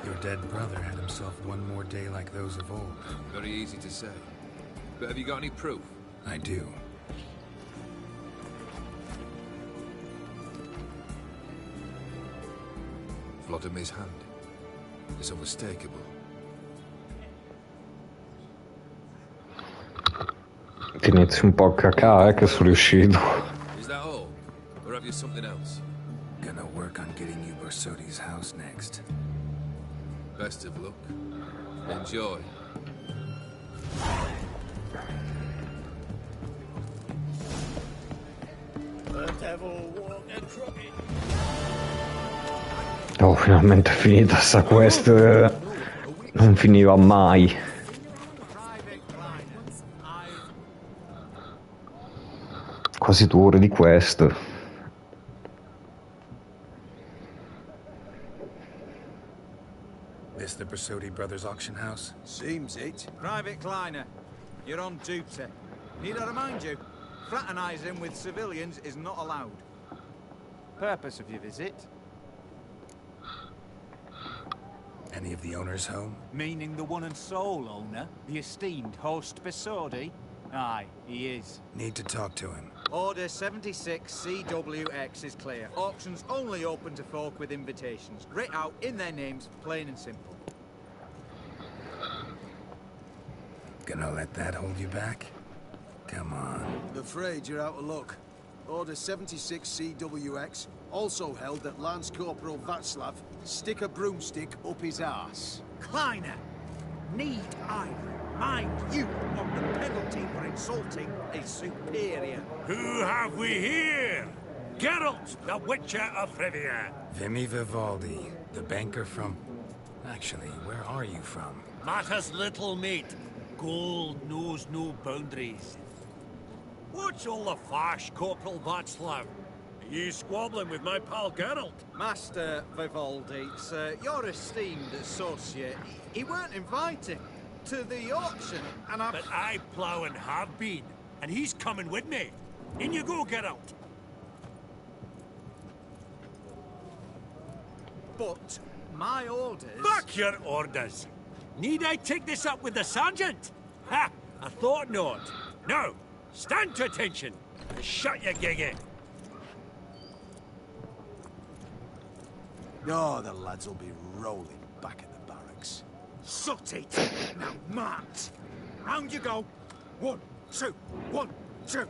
Your dead brother had himself one more day like those of old. Very easy to say. But have you got any proof? I do. Vladimir's hand. It's unmistakable. Ti inizi un po' a cacà, che sono riuscito. Is that all? Or have you something else? Gonna work on getting you Borsodi's house next. Best of luck. Enjoy. The devil walk a crooked. Oh, finalmente è finita sta quest. Non finiva mai. Quasi 2 ore di quest. This the Bersodi Brothers auction house? Seems it. Private Kleiner, you're on duty. Need I remind you, fraternizing with civilians is not allowed. Purpose of your visit? Any of the owners home? Meaning the one and sole owner, the esteemed host Bersodi? Aye, he is. Need to talk to him. Order 76 CWX is clear. Auctions only open to folk with invitations. Writ out in their names, plain and simple. Gonna let that hold you back? Come on. I'm afraid you're out of luck. Order 76 CWX also held that Lance Corporal Václav stick a broomstick up his arse. Kleiner, need I remind you of the penalty for insulting a superior? Who have we here? Geralt, the Witcher of Rivia. Vimy Vivaldi, the banker from... Actually, where are you from? Matters little, mate. Gold knows no boundaries. What's all the fash, Corporal Václav? Are you squabbling with my pal Geralt? Master Vivaldi, sir, your esteemed associate, he weren't invited to the auction, and But I plough and have been, and he's coming with me. In you go, Geralt. But my orders... Back your orders! Need I take this up with the sergeant? Ha! I thought not. No! Stand to attention! Shut your giggy! Oh, the lads will be rolling back at the barracks. Sot it! Now march! Round you go! 1, 2, 1, 2!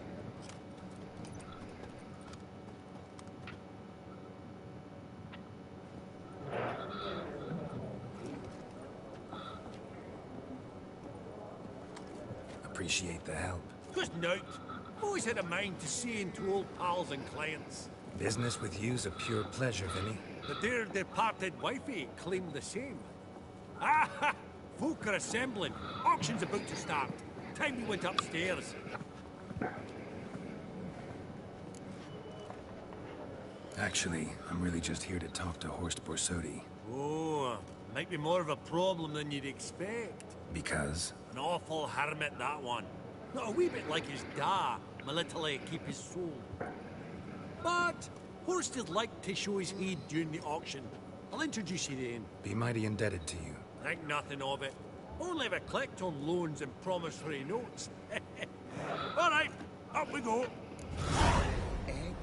Appreciate the help. Good night. Always had a mind to seeing to old pals and clients. Business with you's a pure pleasure, Vinny. The dear departed wifey claimed the same. Ah ha! Folk are assembling. Auction's about to start. Time we went upstairs. Actually, I'm really just here to talk to Horst Bersodi. Oh, might be more of a problem than you'd expect. Because? An awful hermit, that one. Not a wee bit like his da, military keep his soul. But Horst would like to show his head during the auction. I'll introduce you to him. Be mighty indebted to you. Think nothing of it. Only if I collect on loans and promissory notes. All right, up we go. Egg,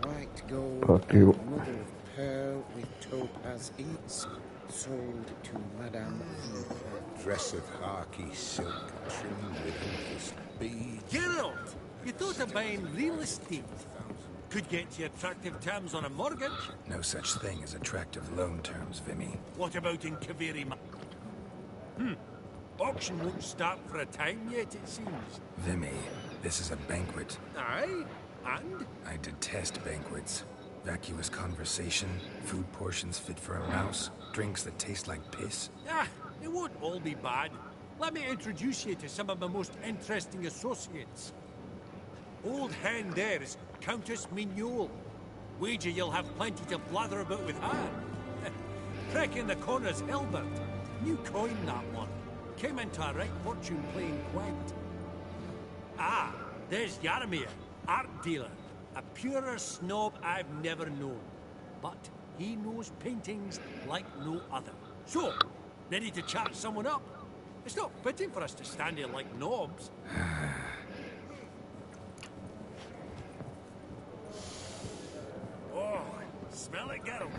white gold, Fuck you. mother of pearl with topaz inks, sold to Madame Eva. Dress of harky silk trimmed with amethyst beads. Geralt, you thought of buying real estate. Could get you attractive terms on a mortgage. No such thing as attractive loan terms, Vimy. What about in Kaviri? Auction won't start for a time yet, it seems. Vimy, this is a banquet. Aye, and? I detest banquets. Vacuous conversation, food portions fit for a mouse, drinks that taste like piss. Ah, it won't all be bad. Let me introduce you to some of my most interesting associates. Old hand there is Countess Mignol. Wager you'll have plenty to blather about with her. Trek in the corner's Hilbert. New coin, that one. Came into a right fortune playing quaint. Ah, there's Yaramir, art dealer. A purer snob I've never known. But he knows paintings like no other. So, ready to chat someone up? It's not fitting for us to stand here like knobs. Oh, smell it, Geralt.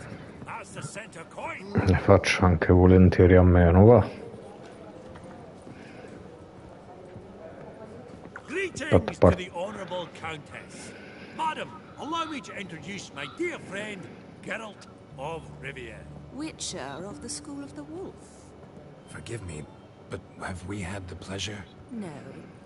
That's the center coin. Ne faccio anche volentieri a meno, va. Greetings to the Honourable Countess. Madam, allow me to introduce my dear friend, Geralt of Rivia. Witcher of the School of the Wolf. Forgive me, but have we had the pleasure? No,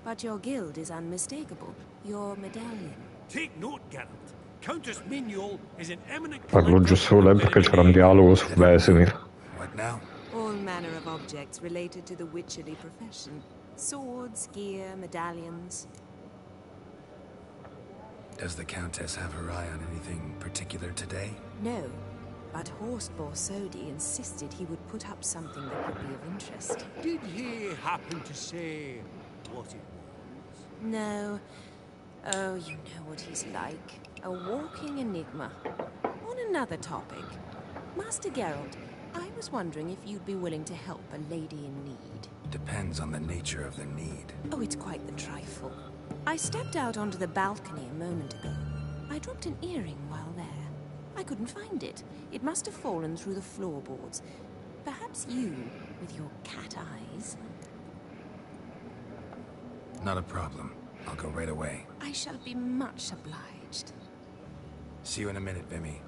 but your guild is unmistakable. Your medallion. Take note, Geralt. Countess Mignol is an eminent Parlo giusto con lei perché c'era un dialogo su Vesemir. What now? All manner of objects related to the witcherly profession. Swords, gear, medallions. Does the Countess have her eye on anything particular today? No, But Horst Borsodi insisted he would put up something that would be of interest. Did he happen to say what it was? No. Oh, you know what he's like. A walking enigma. On another topic, Master Geralt, I was wondering if you'd be willing to help a lady in need. Depends on the nature of the need. Oh, it's quite the trifle. I stepped out onto the balcony a moment ago. I dropped an earring while there. I couldn't find it. It must have fallen through the floorboards. Perhaps you, with your cat eyes... Not a problem. I'll go right away. I shall be much obliged. See you in a minute, Vimy.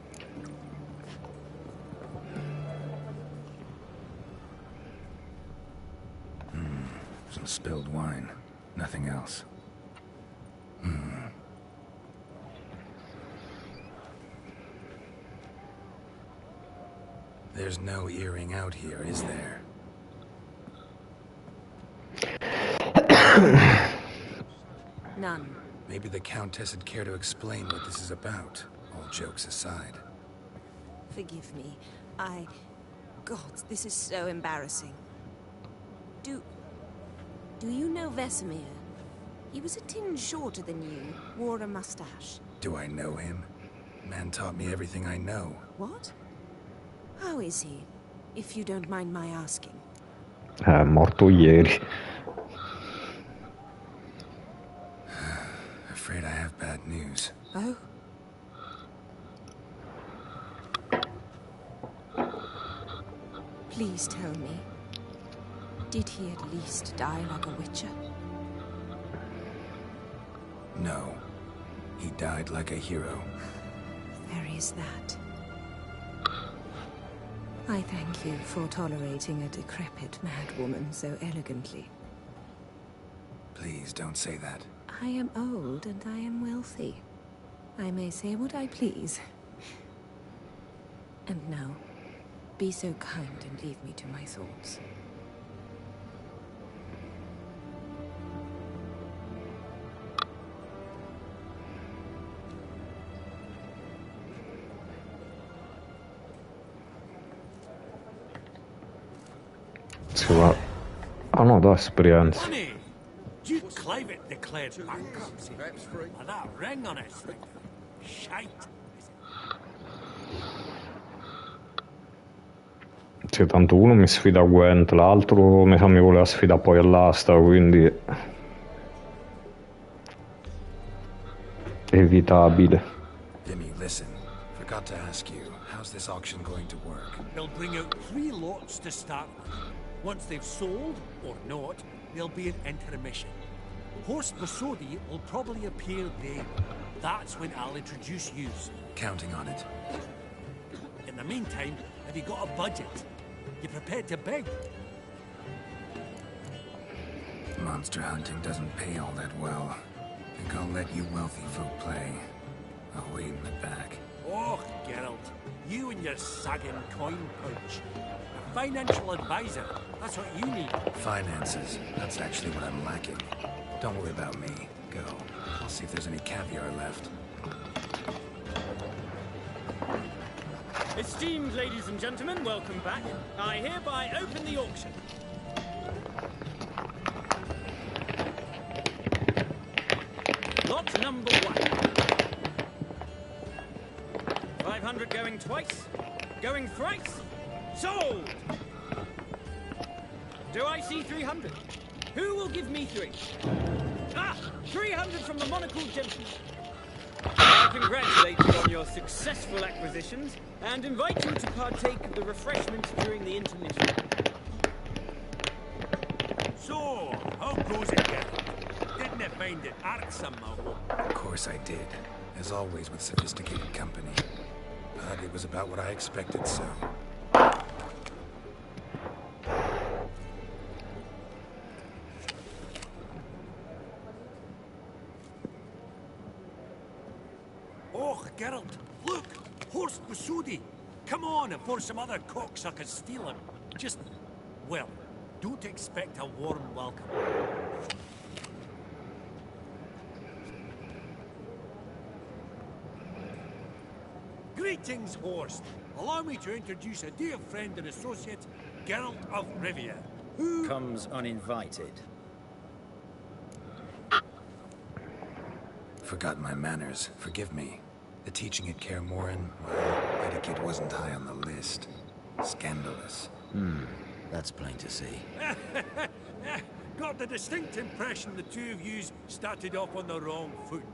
Some spilled wine. Nothing else. There's no earring out here, is there? None. Maybe the Countess would care to explain what this is about, all jokes aside. Forgive me. God, this is so embarrassing. Do you know Vesemir? He was a tinge shorter than you, wore a mustache. Do I know him? Man taught me everything I know. What? How is he, if you don't mind my asking? Morto ieri. Afraid I have bad news. Oh? Please tell me. Did he at least die like a witcher? No. He died like a hero. There is that. I thank you for tolerating a decrepit madwoman so elegantly. Please don't say that. I am old and I am wealthy. I may say what I please. And now, be so kind and leave me to my thoughts. hanno da esperienza. Funny, Duke Clivet declared bankruptcy. With that ring on his finger. Shite. Sì, tanto uno mi sfida a Gwent, l'altro mi sa mi voleva sfidare poi all'asta, quindi evitabile. Vimy, listen. Forgot to ask you, how's this auction going to work? They'll bring out 3 lots to start with. Once they've sold, or not, there'll be an intermission. Horst Borsodi will probably appear then. That's when I'll introduce you. Counting on it. In the meantime, have you got a budget? You prepared to beg? Monster hunting doesn't pay all that well. Think I'll let you wealthy folk play. I'll wait in the back. Oh, Geralt, you and your sagging coin pouch. A financial advisor, that's what you need. Finances, that's actually what I'm lacking. Don't worry about me. Go. I'll see if there's any caviar left. Esteemed ladies and gentlemen, welcome back. I hereby open the auction. Lot number 1. 500 going twice, going thrice, sold! Do I see 300? Who will give me 3? Ah! 300 from the monocled gentleman. I congratulate you on your successful acquisitions and invite you to partake of the refreshments during the intermission. So, how goes it, Geralt? Didn't you find it irksome, Of course I did. As always with sophisticated company. But it was about what I expected, so... Oh, Geralt, look! Horst Borsodi! Come on before some other cocksuckers steal him. Just, well, don't expect a warm welcome. Greetings, Horst. allow me to introduce a dear friend and associate, Geralt of Rivia, who comes uninvited. Forgot my manners. Forgive me. The teaching at Kaer Morhen, well, etiquette wasn't high on the list. Scandalous. That's plain to see. Got the distinct impression the two of yous started off on the wrong foot.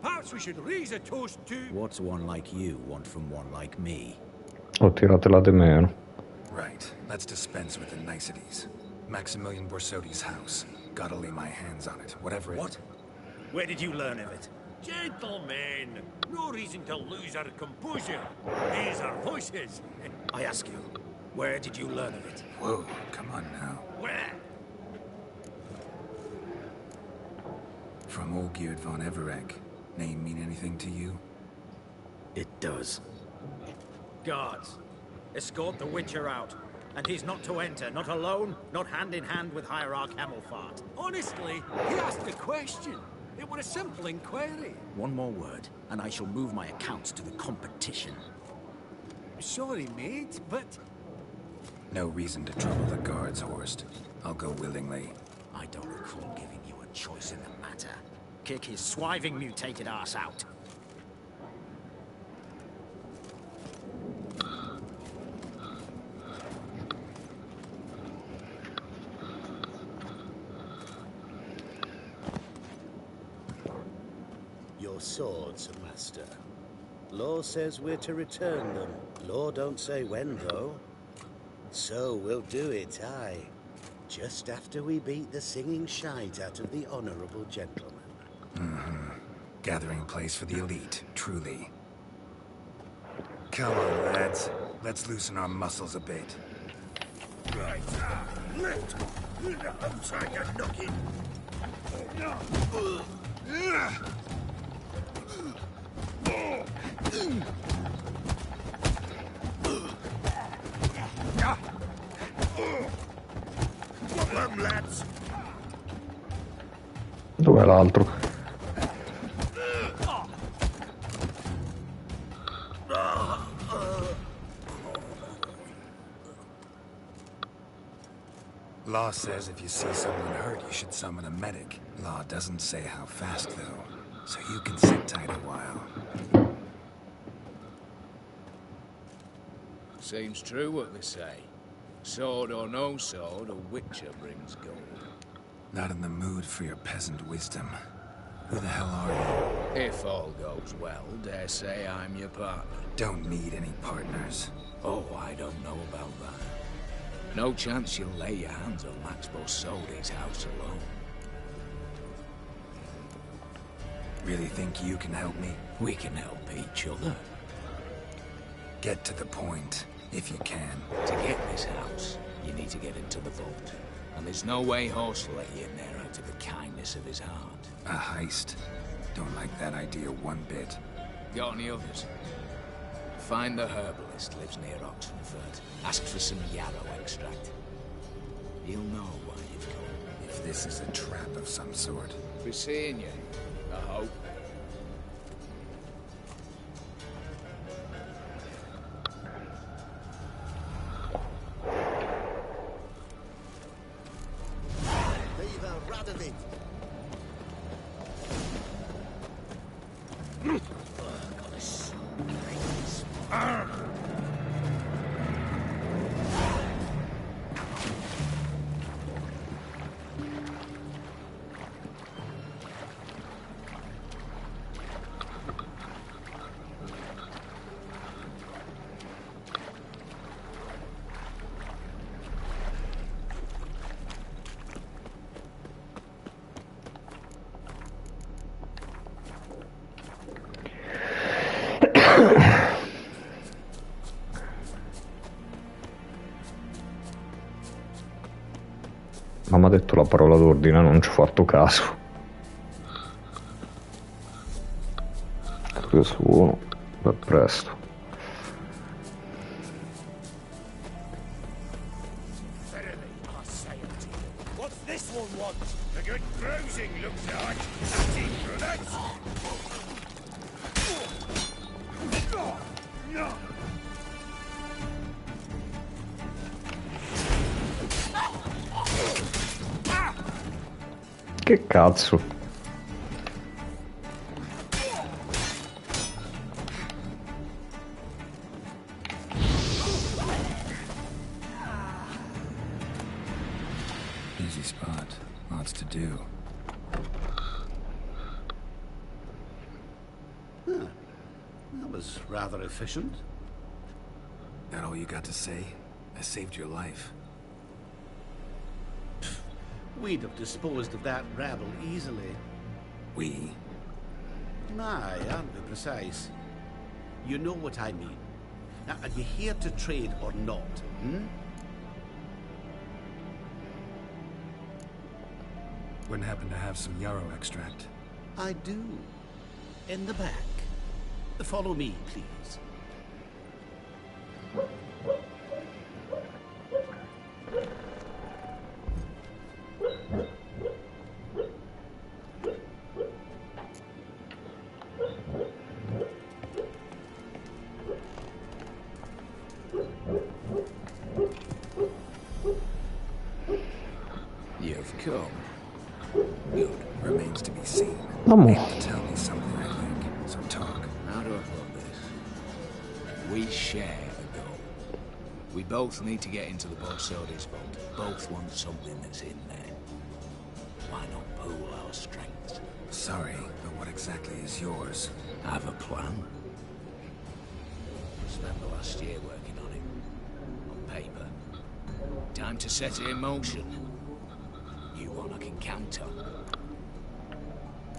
Perhaps we should raise a toast to... What's one like you want from one like me? Ho tiratela di meno. Right. Let's dispense with the niceties. Maximilian Borsodi's house. Gotta lay my hands on it, whatever it... What? Where did you learn of it? Gentlemen, no reason to lose our composure. Raise our voices. I ask you, where did you learn of it? Whoa, come on now. Where? From Olgierd von Everec. Name mean anything to you? It does. Guards, escort the Witcher out. And he's not to enter, not alone, not hand in hand with Hierarch Hamelfart. Honestly, he asked a question. It was a simple inquiry. One more word, and I shall move my accounts to the competition. Sorry, mate, but... No reason to trouble the guards, Horst. I'll go willingly. I don't recall giving you a choice in the matter. Kick his swiving mutated ass out. Your swords, Master. Law says we're to return them. Law don't say when, though. So we'll do it, aye. Just after we beat the singing shite out of the honorable gentleman. Gathering place for the elite, truly. Come on, lads. Let's loosen our muscles a bit. Right, left. I'm trying to knock it. Dov'è l'altro? Law says if you see someone hurt, you should summon a medic. Law doesn't say how fast, though. So you can sit tight a while. Seems true what they say. Sword or no sword, a Witcher brings gold. Not in the mood for your peasant wisdom. Who the hell are you? If all goes well, dare say I'm your partner. Don't need any partners. Oh, I don't know about that. No chance you'll lay your hands on Max Borsodi's house alone. Really think you can help me? We can help each other. Get to the point, if you can. To get this house, you need to get into the vault. And there's no way Horst will let you in there out of the kindness of his heart. A heist? Don't like that idea one bit. Got any others? Find the herbalist lives near Oxenfurt. Ask for some yarrow extract. He'll know why you've come. If this is a trap of some sort. Be seeing you, I hope. Viva Radovid! Ma mi ha detto la parola d'ordine, non ci ho fatto caso. Cosa suono? Per presto. What's this one want? A good bruising, looks like. Natty bullets. Che cazzo? Easy spot. Lots to do. That was rather efficient. That all you got to say? I saved your life. We'd have disposed of that rabble easily. We? Aye, aren't we precise? You know what I mean. Now, are you here to trade or not, hmm? Wouldn't happen to have some yarrow extract. I do. In the back. Follow me, please. You've come. Good. Remains to be seen. Vamos. Tell me something, I think. So talk. How do I put this? We share a goal. We both need to get into the Borsodi's vault. Both want something that's in there. Why not pool our strengths? Sorry, but what exactly is yours? I have a plan. Spent the last year working on it. On paper. Time to set it in motion. You one I can count on.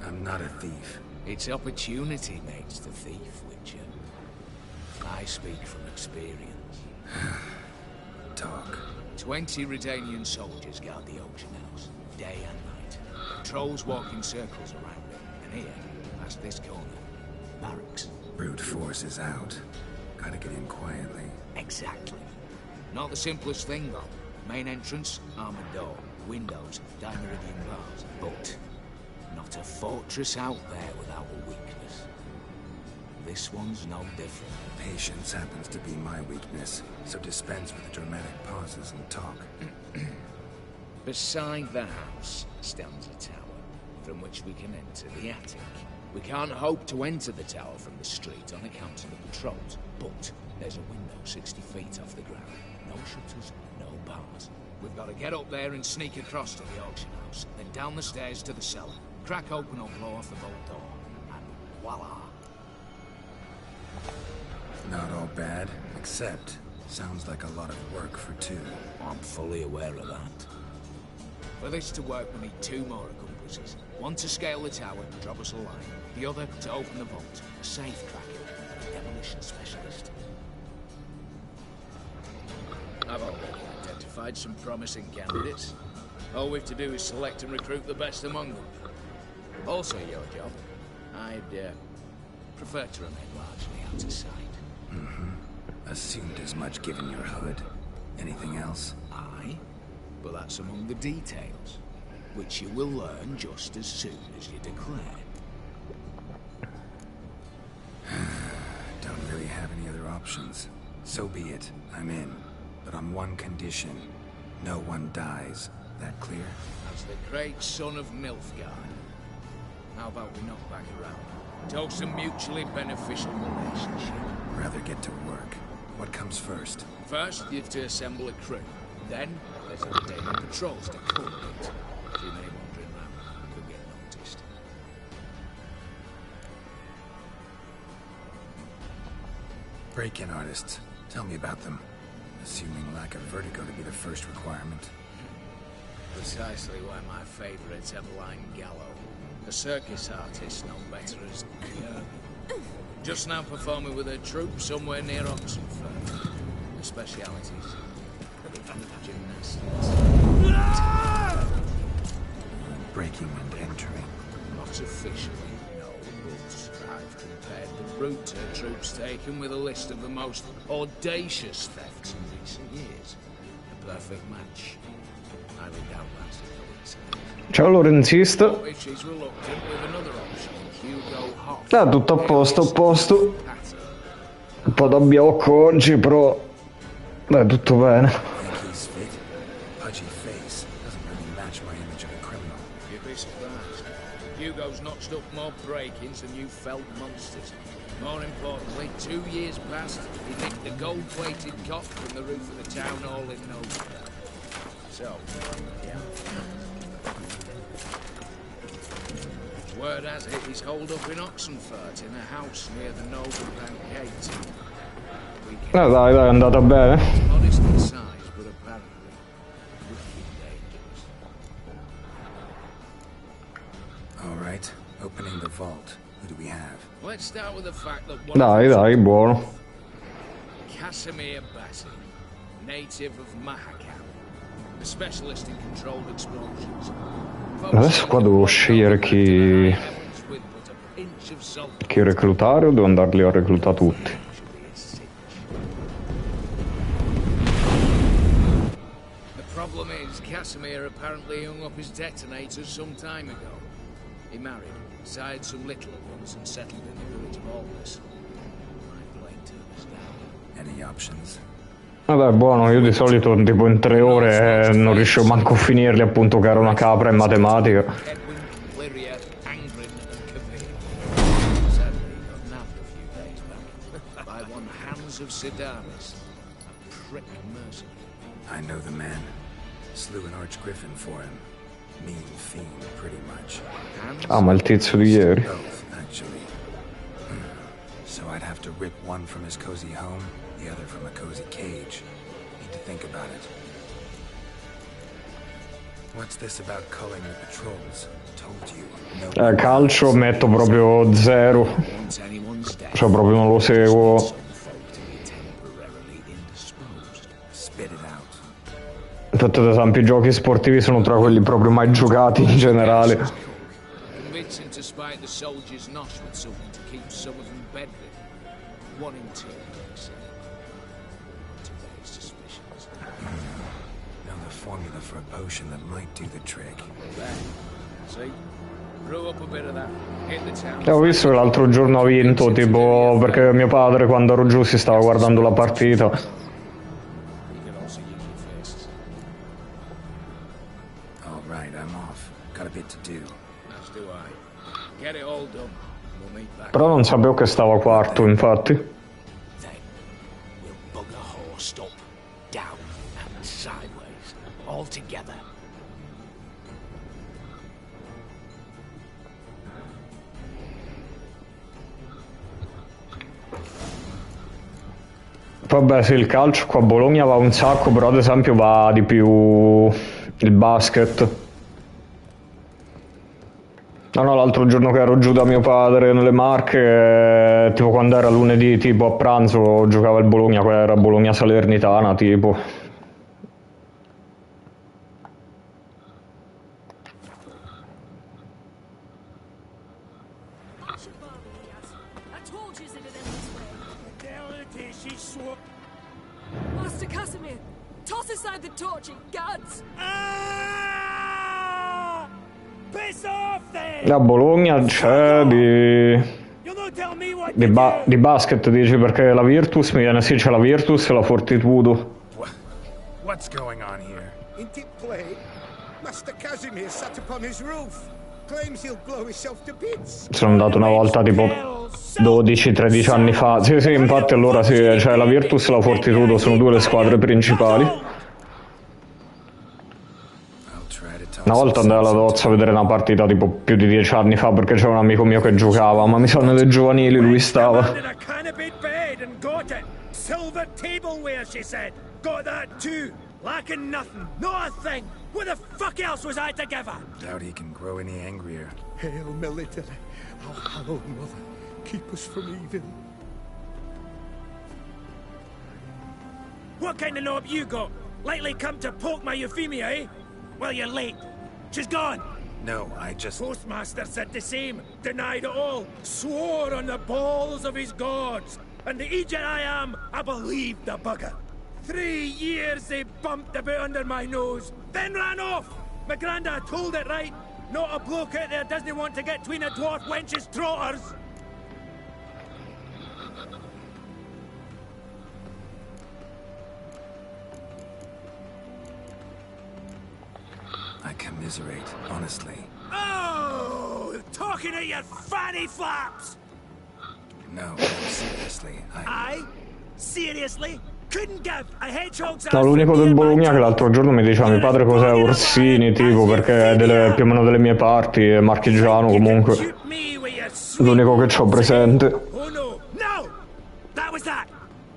I'm not a thief. It's opportunity makes the thief, Witcher. I speak from experience. Talk. 20 Redanian soldiers guard the auction house, day and night. Trolls walk in circles around it, and here, past this corner, barracks. Brute force is out. Gotta get in quietly. Exactly. Not the simplest thing, though. Main entrance, armored door, windows, Dimeridian bars, but not a fortress out there without a weakness. This one's no different. Patience happens to be my weakness, so dispense with the dramatic pauses and talk. Beside the house stands a tower, from which we can enter the attic. We can't hope to enter the tower from the street on account of the patrols, but there's a window 60 feet off the ground. No shutters, no bars. We've got to get up there and sneak across to the auction house, then down the stairs to the cellar, crack open or blow off the vault door, and voila! Not all bad, except sounds like a lot of work for two. I'm fully aware of that. For this to work, we need two more accomplices. One to scale the tower and drop us a line. The other to open the vault, a safe cracker, a demolition specialist. I've already identified some promising candidates. All we've to do is select and recruit the best among them. Also your job. I'd prefer to remain largely out of sight. Assumed as much given your hood. Anything else? Aye, but that's among the details, which you will learn just as soon as you declare. Don't really have any other options. So be it. I'm in. But on one condition. No one dies. That clear? As the great son of Nilfgaard. How about we knock back around? Toast a mutually beneficial relationship. Rather get to work. What comes first? First, you've to assemble a crew. Then, there's a day of patrols to coordinate. Too many wandering around could get noticed. Break-in artists. Tell me about them. Assuming lack of vertigo to be the first requirement. Precisely why my favorite's Eveline Gallo. A circus artist known better as Cure. Just now performing with her troupe somewhere near Oxenford. Her specialities: gymnastics. Breaking and entering. Not officially, no, but I've compared the route her troops taken with a list of the most audacious thefts in recent years. A perfect match. I doubt that's a coincidence. Ciao Lorenzista. If she's reluctant with another option, Hugo Hoff. Tutto a posto, a posto. Un po' da biocco oggi, però dai, tutto bene. Think he's fit? Pudgy face doesn't really match my image of a criminal. You'd be surprised. Hugo's notched up more break-ins than you felled monsters. More importantly, 2 years past, he nicked the gold-plated cop from the roof of the town hall in Novigrad. So, yeah. Word has it he's holed up in Oxenfurt in a house near the Novigrad gate. Dai, è andata bene. Modest in size, but apparently wicked dangerous. All right, opening the vault. Who do we have? Let's start with the fact that Dai, buono. Casimir Bassi, native of Mahakam, a specialist in controlled explosions. Adesso qua devo scegliere chi reclutare o devo andarli a reclutare tutti? The problem is, Casimir apparently hung up his detonators some time ago. He married, sired some littler ones, and settled in the village of Aldous. My blade turns down. Any options? Vabbè, buono, io di solito tipo in 3 ore non riuscivo manco a finirli, appunto, che era una capra in matematica. Lyria, Angrin, and Kavir. Sadly, he got nabbed a few days back by one Hans of Sidaris, a prick mercenary. I know the man. Slew an archgriffin for him. Mean fiend, pretty much. Ah, ma il tizio di ieri. Both, actually. So I'd have to rip one from his cozy home, the other from a cozy cage. Need to think about it. What's this about culling the patrols? Told you. No. Calcio metto proprio 0. Cioè proprio non lo seguo. Fatto ad esempio i giochi sportivi sono tra quelli proprio mai giocati in generale. Convincing to spite the soldiers' nosh with something to keep some of them bedridden. 1 in 2, they say. Too many suspicions. Now the formula for a potion that might do the trick. There. See? Brew up a bit of that. Hit the town. Ho visto che l'altro giorno ha vinto, tipo, perché mio padre quando ero giù si stava guardando la partita. Però non sapevo che stava quarto, infatti. Vabbè, sì, il calcio qua a Bologna va un sacco, però ad esempio va di più il basket. No, l'altro giorno che ero giù da mio padre nelle Marche, tipo quando era lunedì, tipo a pranzo, giocava il Bologna, quella era Bologna Salernitana, tipo. Master Casimir, toss aside the torch, you gads! A Bologna c'è di basket, dici, perché la Virtus mi viene, sì, c'è la Virtus e la Fortitudo. What's going on here? Ain't it plain? Master Casimir sat upon his roof. Claims he'll blow himself to bits. Sono andato una volta tipo 12-13 anni fa. Sì, infatti allora sì, c'è la Virtus e la Fortitudo, sono 2 le squadre principali. Una volta andai alla Dozza a vedere una partita tipo più di 10 anni fa perché c'era un amico mio che giocava, ma mi sa nelle giovanili lui stava. Silver tableware, she said. Got that too. Lacking nothing. Not a thing. What the fuck else was I to give her? Doubt he can grow any angrier. Hail military. Our hallowed mother. Keep us from evil. What kind of knob you got? Likely come to poke my Euphemia, eh? Well, you're late. She's gone. No, I just... Postmaster said the same. Denied it all. Swore on the balls of his gods. And the Egypt I am, I believed the bugger. 3 years they bumped a bit under my nose, then ran off. My grandad told it right. Not a bloke out there doesn't want to get between a dwarf wench's trotters. I commiserate, honestly. Oh, talking to your fanny flaps! No, seriously, I? Seriously? Couldn't give a hedgehog's No, l'unico del Bologna che l'altro giorno mi diceva mio padre cos'è Orsini, tipo, perché è più o meno delle mie parti, è marchigiano comunque. L'unico che c'ho presente. Oh no, no! That was that!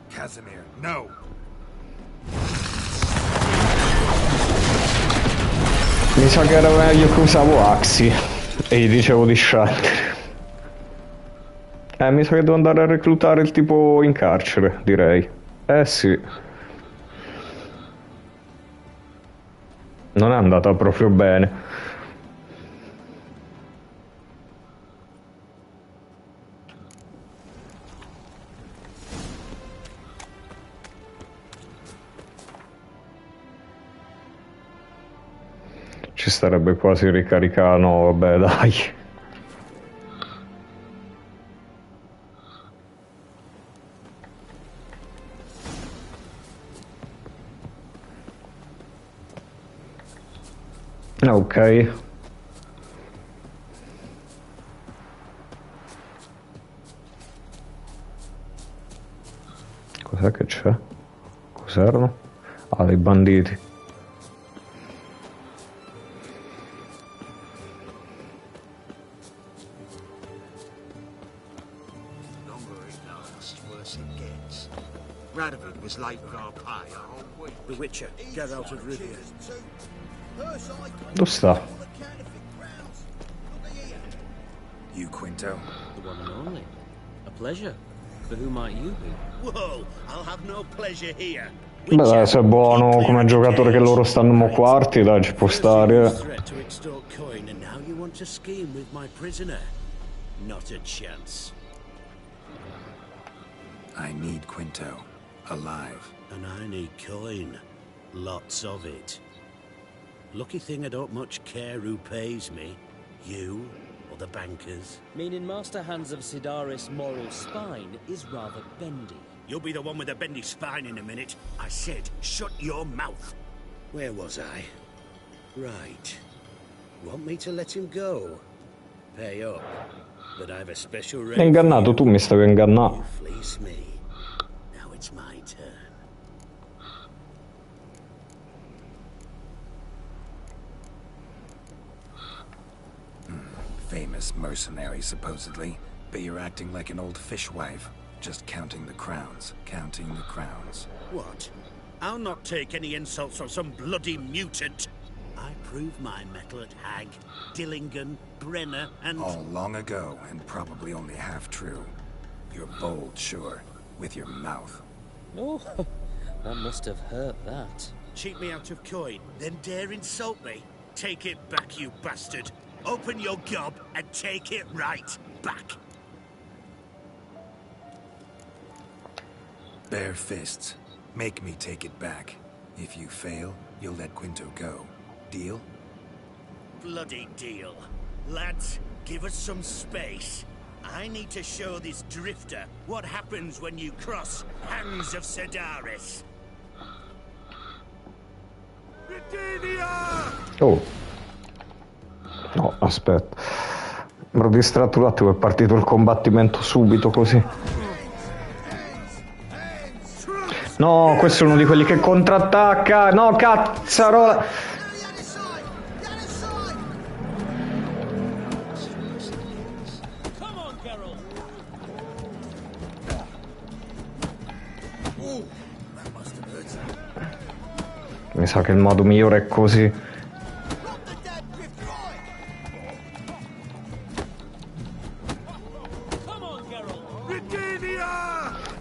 Casimir, no! Mi sa che era meglio che usavo Axi e gli dicevo di scendere. Mi sa che devo andare a reclutare il tipo in carcere, direi. Sì. Non è andata proprio bene. Ci starebbe quasi ricaricano, vabbè dai. Ok. Cos'è che c'è? Cos'erano? Ah, dei banditi. Radovid was late with our pay. The Witcher, Geralt of Rivia. Dove sta? You, Quinto? The one and only. A pleasure. But who might you be? Whoa, I'll have no pleasure here. Beh dai, se è buono come giocatore che loro stanno quarti, dai, ci può stare. Threat to extort coin, and now you want to scheme with my prisoner? Not a chance. I need Quinto. Alive. And I need coin. Lots of it. Lucky thing I don't much care who pays me. You or the bankers. Meaning Master Hans of Sidaris' moral spine is rather bendy. You'll be the one with the bendy spine in a minute. I said, shut your mouth. Where was I? Right. Want me to let him go? Pay up. But I've a special rate. È ingannato, tu mi stavi ingannando. Fleece me. Now it's my turn. Famous mercenary, supposedly. But you're acting like an old fishwife. Just counting the crowns. Counting the crowns. What? I'll not take any insults from some bloody mutant. I proved my mettle at Hag, Dillingen, Brenner, and... All long ago, and probably only half true. You're bold, sure. With your mouth. Oh, that must have hurt that. Cheat me out of coin, then dare insult me? Take it back, you bastard. Open your gob and take it right back. Bare fists. Make me take it back. If you fail, you'll let Quinto go. Deal? Bloody deal. Lads, give us some space. I need to show this drifter what happens when you cross Hans of Sidaris. Oh. No, aspetta. Mi ero distratto un attimo, è partito il combattimento subito così. No, questo è uno di quelli che contrattacca. No, cazzarola. Mi sa che il modo migliore è così.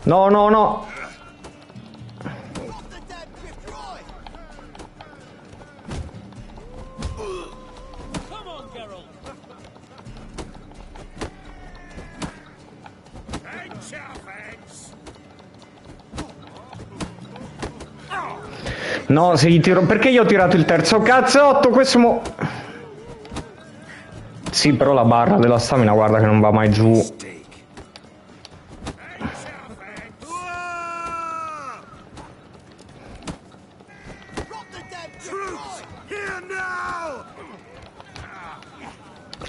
No, no, no. No, se gli tiro... Perché io ho tirato il terzo cazzotto? Questo mo... Sì, però la barra della stamina guarda che non va mai giù.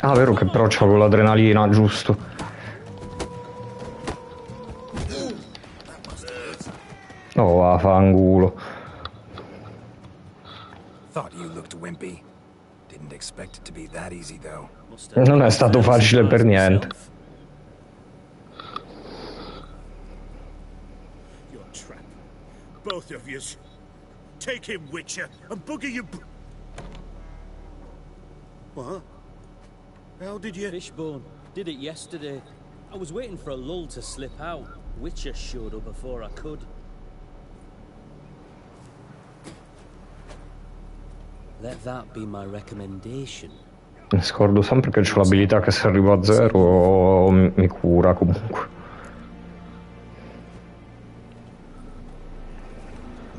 Ah, vero che però c'avevo l'adrenalina, giusto. Oh, vaffanculo. Thought you looked wimpy. Didn't expect it to be that easy, though. Non è stato facile per niente. Your trap. Both of yous. Take him, Witcher, and bugger your... What? How did you... Fishbone. Did it yesterday. I was waiting for a lull to slip out. Witcher showed up before I could. Let that be my recommendation. Mi scordo sempre che c'ho l'abilità che se arrivo a 0 mi cura comunque.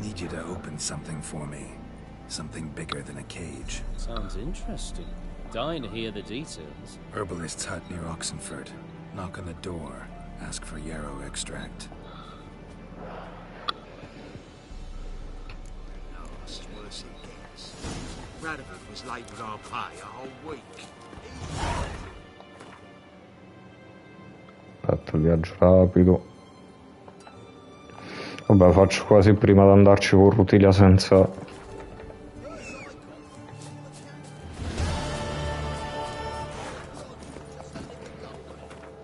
Need you to open something for me. Something bigger than a cage. Sounds interesting. Dying to hear the details. Herbalist's hut near Oxenford. Knock on the door. Ask for yarrow extract. Radovid was late with our pay a whole week. Aspetta, il viaggio rapido. Vabbè, faccio quasi prima di andarci con Rutilia senza...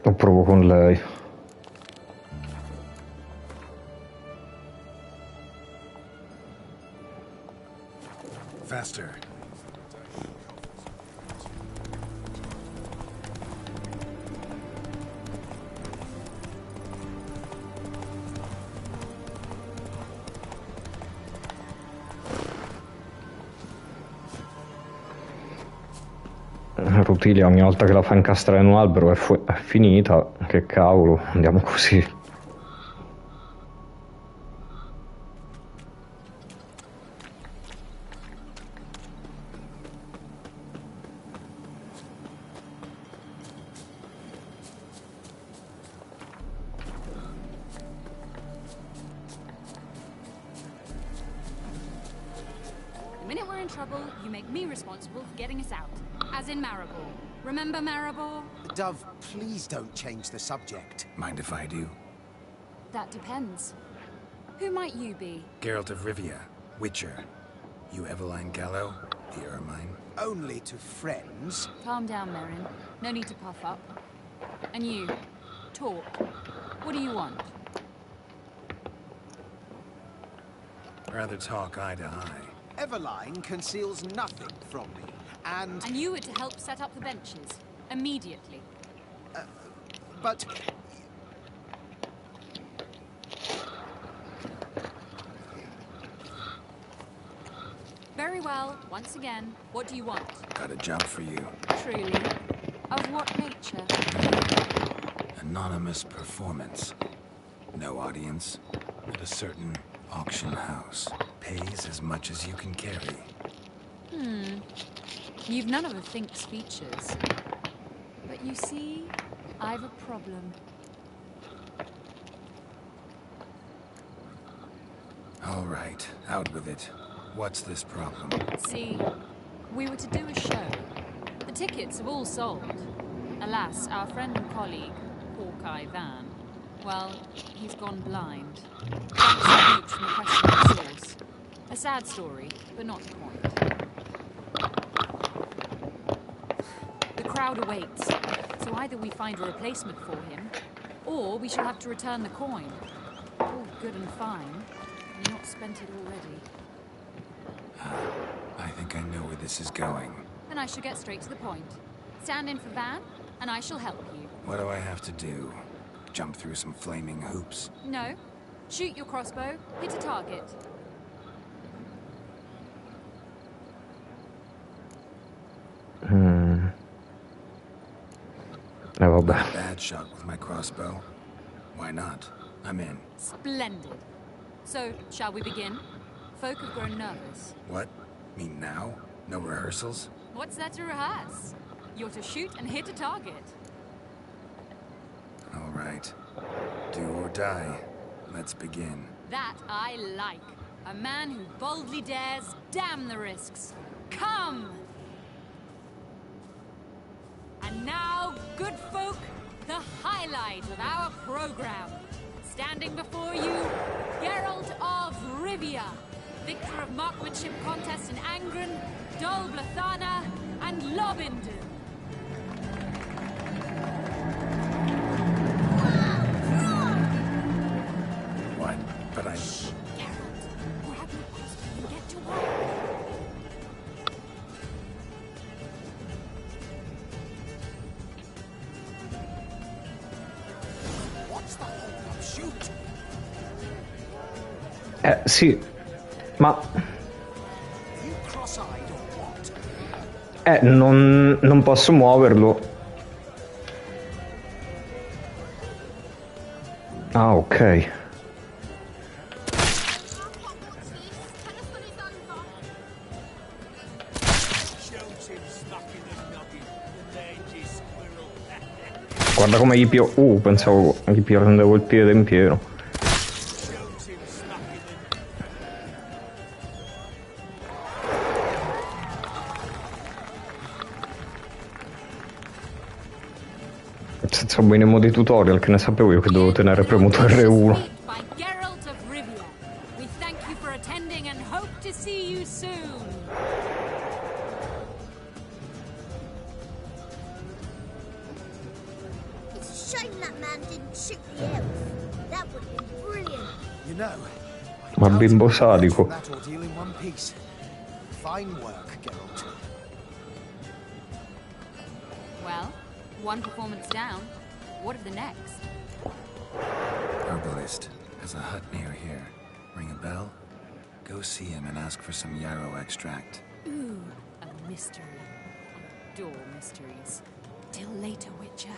O provo con lei. Faster. Rutilia ogni volta che la fa incastrare in un albero è finita. Che cavolo, andiamo così. The minute we're in trouble, you make me responsible for getting us out. As in Maribor. Remember Maribor? Dove, please don't change the subject. Mind if I do? That depends. Who might you be? Geralt of Rivia, Witcher. You Eveline Gallo, the Ermine. Only to friends. Calm down, Merrin. No need to puff up. And you, talk. What do you want? Rather talk eye to eye. Eveline conceals nothing from me, and... And you were to help set up the benches. Immediately. But... Very well. Once again, what do you want? Got a job for you. Truly? Of what nature? Anonymous performance. No audience. At a certain auction house. Pays as much as you can carry. You've none of a Think's features. But you see, I've a problem. All right, out with it. What's this problem? See, we were to do a show. The tickets have all sold. Alas, our friend and colleague, Hawkeye Van, well, he's gone blind. Thanks to Luke from the questionable source. A sad story, but not the point. The crowd awaits, so either we find a replacement for him, or we shall have to return the coin. All good and fine, and not spent it already. I think I know where this is going. Then I shall get straight to the point. Stand in for Van, and I shall help you. What do I have to do? Jump through some flaming hoops? No. Shoot your crossbow, hit a target. Vabbè. Bad shot with my crossbow. Why not? I'm in. Splendid. So, shall we begin? Folk have grown nervous. What? Me now? No rehearsals? What's there to rehearse? You're to shoot and hit a target. All right. Do or die. Let's begin. That I like. A man who boldly dares, damn the risks. Come! And now, good folk, the highlight of our program. Standing before you, Geralt of Rivia, victor of marksmanship contest in Angren, Dol Blathana, and Lobindu. What? But I... Geralt, grab your crossbow and get to work. What's the hold up? Shoot! Sì, ma... You cross-eyed or what? Non posso muoverlo. Ah, ok. Guarda come gli pio... pensavo gli prendevo il piede in pieno. Senza un minimo di tutorial, che ne sapevo io che dovevo tenere premuto R1. By Geralt of Rivia. We thank you for attending and hope to see you soon. It's a shame that man didn't shoot the elf. That would have been brilliant. You know, Ma bimbo sadico. that ordeal in one piece. Fine work, Geralt. Well, one performance down. What of the next? Herbalist has a hut near here. Ring a bell? Go see him and ask for some yarrow extract. Ooh, a mystery. I adore mysteries. Till later, Witcher.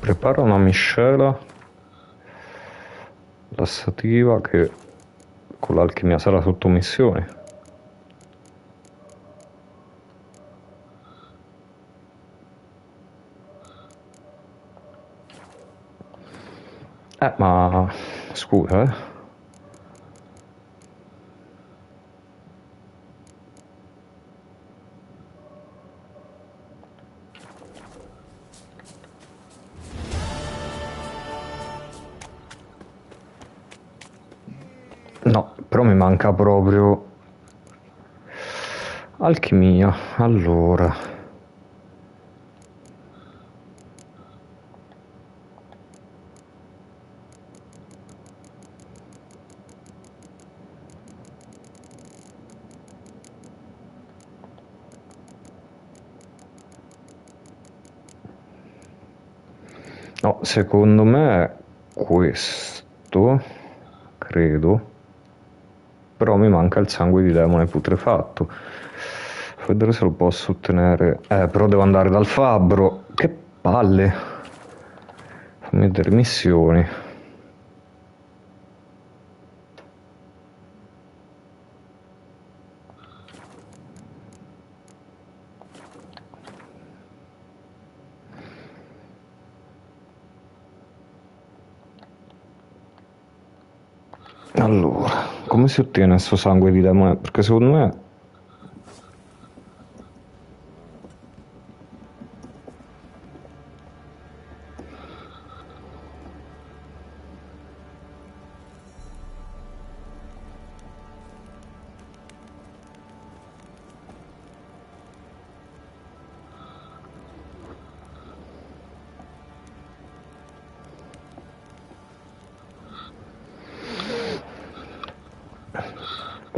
Prepara una miscela lassativa che con l'alchimia sarà sottomissione. Ma scusa, No, però mi manca proprio alchimia. Allora, no, secondo me è questo, credo. Però mi manca il sangue di demone putrefatto. Vedere se lo posso ottenere. Però devo andare dal fabbro. Che palle. Fammi vedere missioni. Allora, come si ottiene questo sangue di demone? Perché secondo me...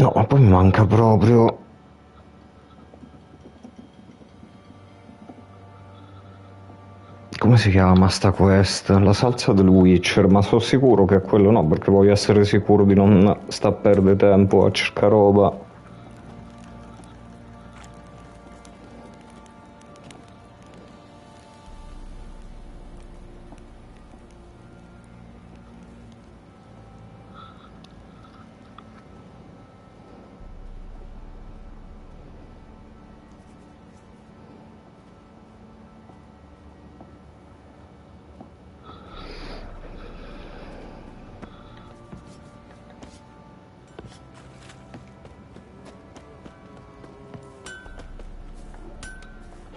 No, ma poi mi manca proprio... Come si chiama sta quest? La salsa del Witcher, ma sono sicuro che è quello no, perché voglio essere sicuro di non sta a perdere tempo a cercare roba.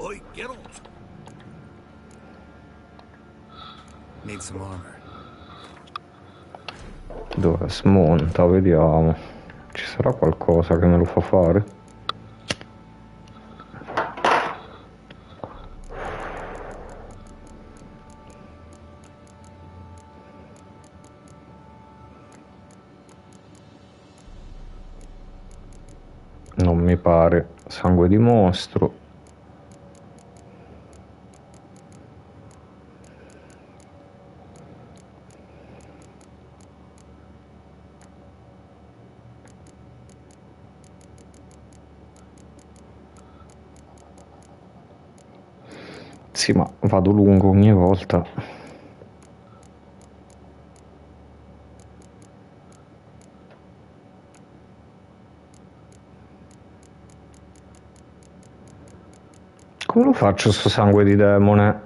Oi, Geralt. Need some armor. Dove smonta, vediamo. Ci sarà qualcosa che me lo fa fare? Non mi pare. Sangue di mostro. Sì, ma vado lungo ogni volta. Come lo faccio sto sangue di demone?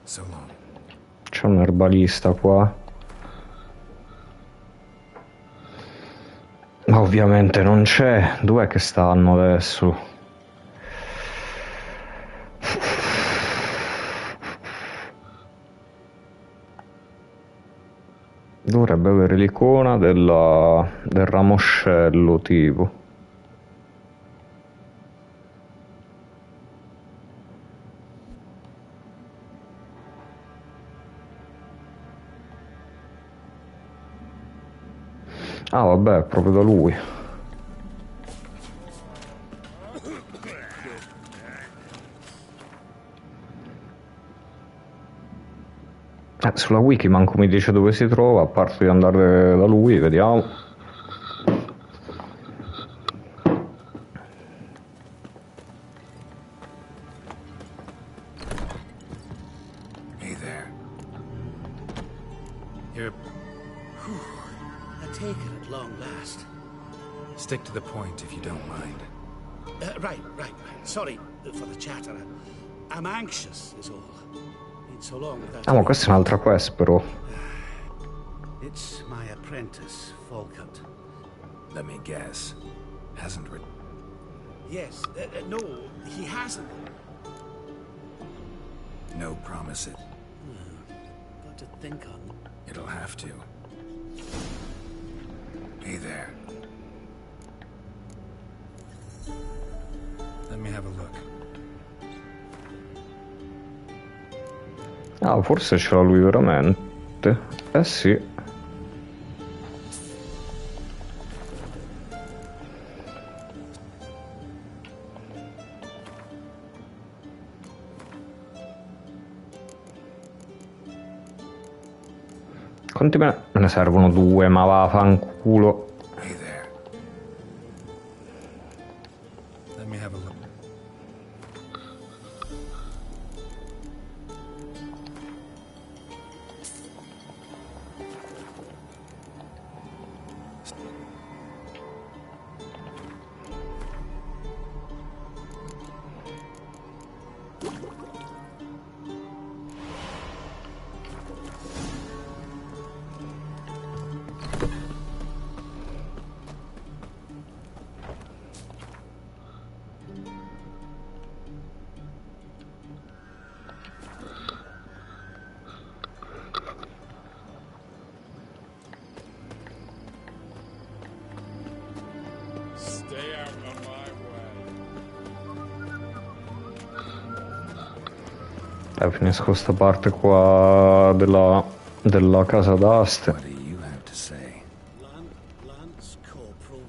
C'è un erbalista qua. Ma ovviamente non c'è. Dov'è che stanno adesso? Dovrebbe avere l'icona del ramoscello tipo. Ah vabbè, è proprio da lui. Sulla wiki manco mi dice dove si trova, a parte di andare da lui, vediamo. Hey there. You're... A taker at long last. Stick to the point if you don't mind. Right. Sorry for the chatter. I'm anxious, is all. Been so long without... Ah, ma questa è un'altra quest però. It's my apprentice, Falkut. Let me guess. Hasn't re... Yes, no, he hasn't. No promise it. Got to think on. It'll have to. Hey there. Let me have a look. Ah, forse ce l'ha lui veramente. Eh sì. Quanti me ne servono? 2, ma vaffanculo. Hey there. Let me have a look. Stay out of my way. Finisco sta parte qua della casa d'aste. What do you have to say? Lance Corporal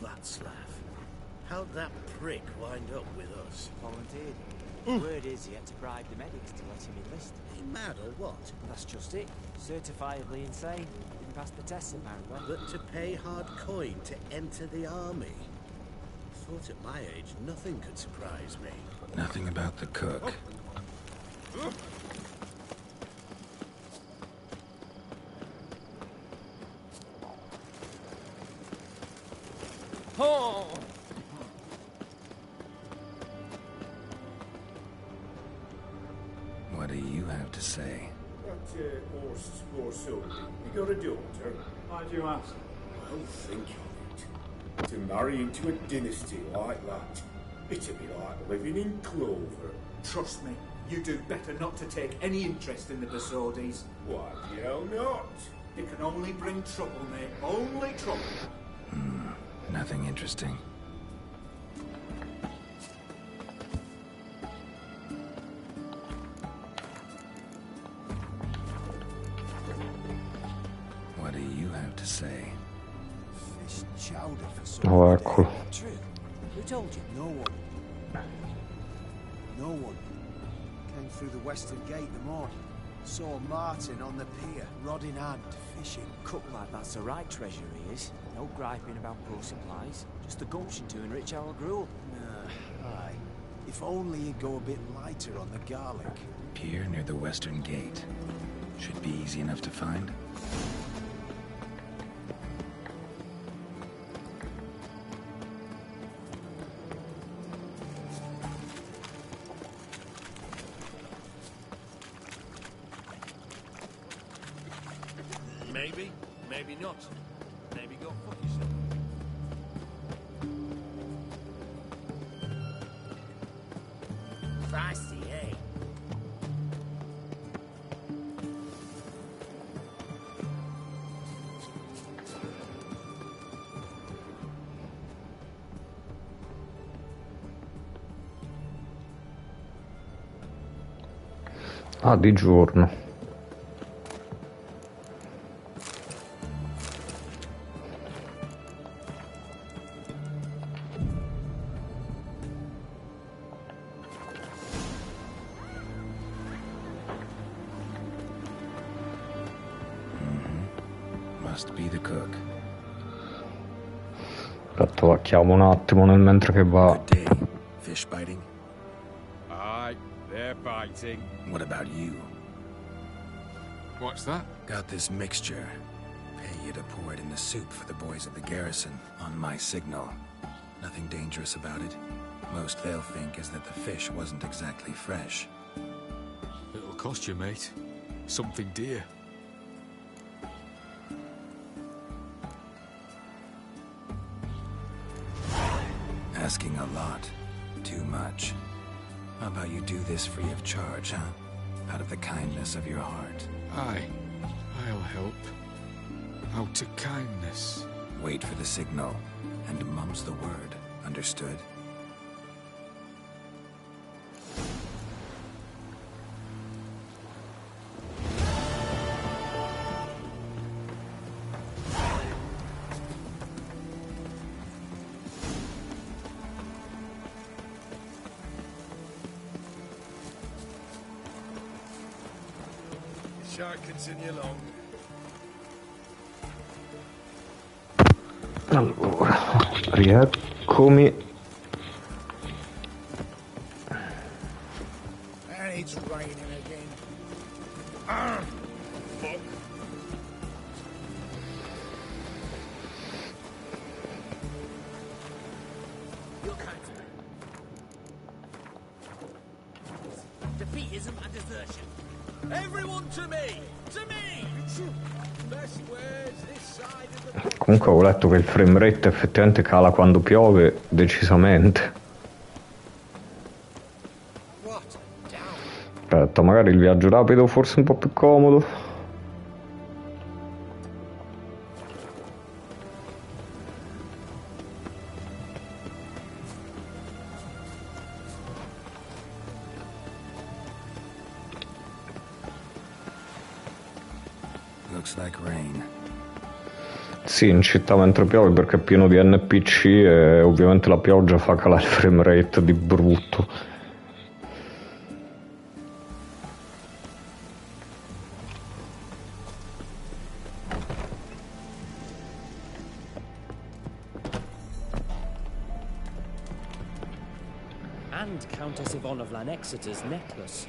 Václav. How'd that prick wind up with us? Volunteered. Word is he had to bribe the medics to let him enlist. He mad or what? That's just it. Certifiably insane. Didn't pass the tests apparently. But to pay hard coin to enter the army? Thought at my age nothing could surprise me. Nothing about the cook. Oh! What do you have to say? That horse or so. You got a daughter? Why do you ask? Well, think of it. To marry into a dynasty like that, it'd be like living in clover. Trust me, you do better not to take any interest in the Besodis. Why the hell not? It can only bring trouble, mate. Only trouble. Nothing interesting. What do you have to say? Fish chowder for some Oh, eccolo. True. Who told you? No one. No one. Came through the western gate the morning. Saw Martin on the pier, rod in hand, fishing. Cook like that's the right treasure he is. No griping about poor supplies. Just the gumption to enrich our gruel. Aye. If only he'd go a bit lighter on the garlic. Pier near the western gate. Should be easy enough to find. Maybe, maybe not. Maybe go fuck yourself. Feisty, eh? Ah, di giorno. Must be the cook. Aspetta, vacchiamo un attimo nel mentre che va. Fish biting? Aye, they're biting. What about you? What's that? Got this mixture. Pay you to pour it in the soup for the boys at the garrison, on my signal. Nothing dangerous about it. Most they'll think is that the fish wasn't exactly fresh. It'll cost you, mate. Something dear. Asking a lot. Too much. How about you do this free of charge, huh? Out of the kindness of your heart. Aye, I'll help. Out of kindness. Wait for the signal, and mum's the word. Understood? Shall I continue along? Allora, rieccomi. And it's raining again. Fuck. Your kind. Defeatism and desertion. Everyone to me! To me! Best wares this side of the... Comunque ho letto che il frame rate effettivamente cala quando piove, decisamente. Aspetta, magari il viaggio rapido forse un po' più comodo. Looks like rain. Sì, in città mentre piove perché è pieno di NPC e ovviamente la pioggia fa calare il frame rate di brutto. And Countess Yvonne of Lanexeter's necklace.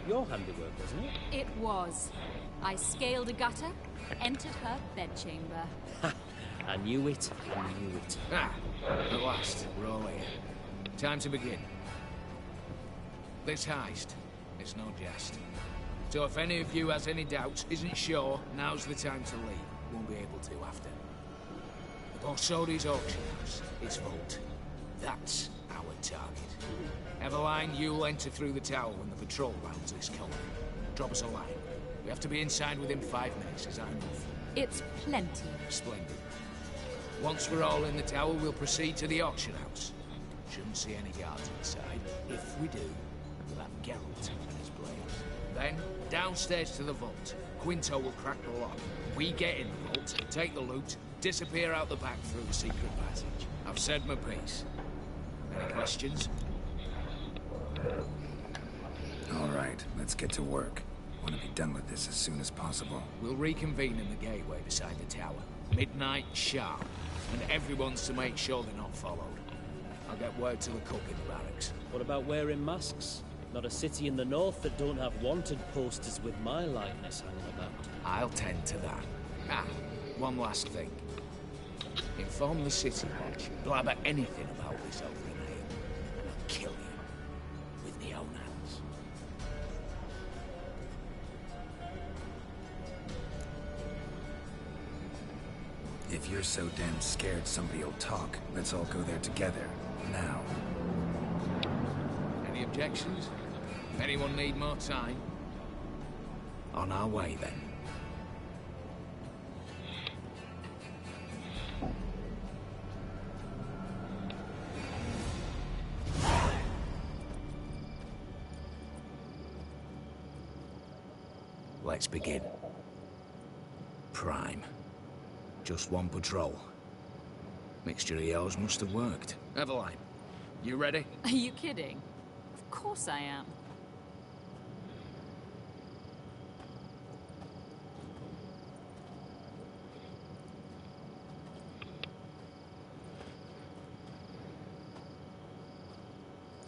Your handiwork, wasn't it? It was. I scaled a gutter, entered her bedchamber. I knew it. I knew it. Ah, at last, we're all here. Time to begin. This heist, it's no jest. So if any of you has any doubts, isn't sure, now's the time to leave. Won't be able to after. Borsodi's auction house. Its vault. That's our target. Eveline, you'll enter through the tower when the patrol rounds this corner. Drop us a line. We have to be inside within 5 minutes as I move. It's plenty. Splendid. Once we're all in the tower, we'll proceed to the auction house. Shouldn't see any guards inside. If we do, we'll have Geralt and his blades. Then, downstairs to the vault. Quinto will crack the lock. We get in the vault, take the loot, disappear out the back through the secret passage. I've said my piece. Any questions? All right, let's get to work. Want to be done with this as soon as possible. We'll reconvene in the gateway beside the tower. Midnight sharp. And everyone's to make sure they're not followed. I'll get word to the cook in the barracks. What about wearing masks? Not a city in the north that don't have wanted posters with my likeness hanging about. I'll tend to that. Ah, one last thing. Inform the city watch. Blabber anything about this over in here. And I'll kill you. With my own hands. If you're so damn scared somebody'll talk, let's all go there together. Now. Any objections? Anyone need more time? On our way, then. Let's begin. Prime. Just one patrol. Mixture of yours must have worked. Eveline, you ready? Are you kidding? Of course I am.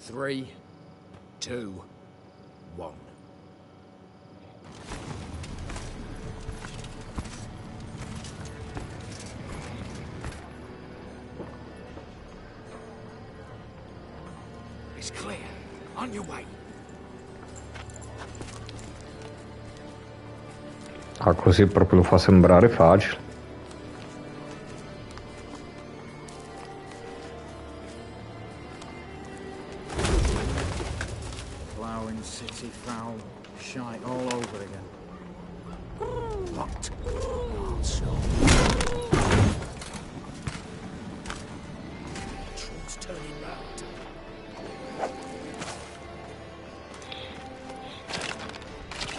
Three, 2, 1. It's clear. On your way. Ah, così proprio lo fa sembrare facile. Ploughing city foul, shite all over again. Locked. Also. Truth's turning round.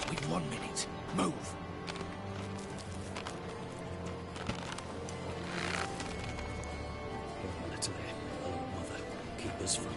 With 1 minute. Move. Natalie, oh mother, keep us from.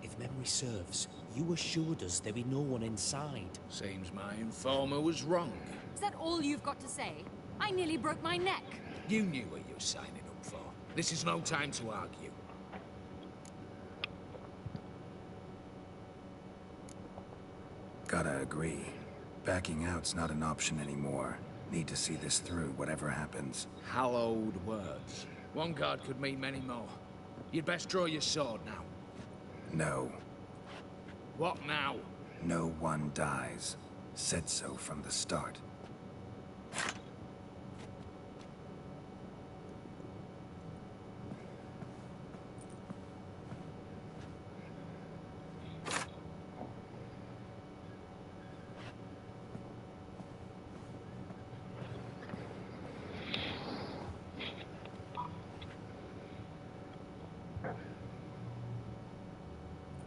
If memory serves, you assured us there be no one inside. Seems my informer was wrong. Is that all you've got to say? I nearly broke my neck. You knew what you were signing up for. This is no time to argue. Gotta agree. Backing out's not an option anymore. Need to see this through, whatever happens. Hallowed words. One guard could mean many more. You'd best draw your sword now. No. What now? No one dies. Said so from the start.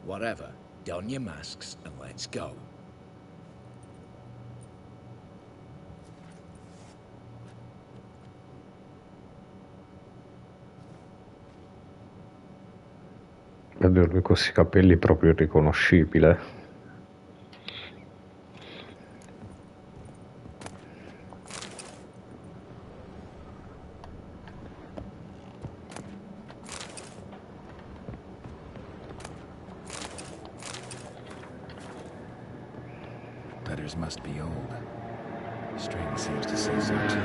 Whatever. Don your masks and let's go. Oddio, lui con questi capelli proprio irriconoscibile. Letters must be old. String seems to say so too.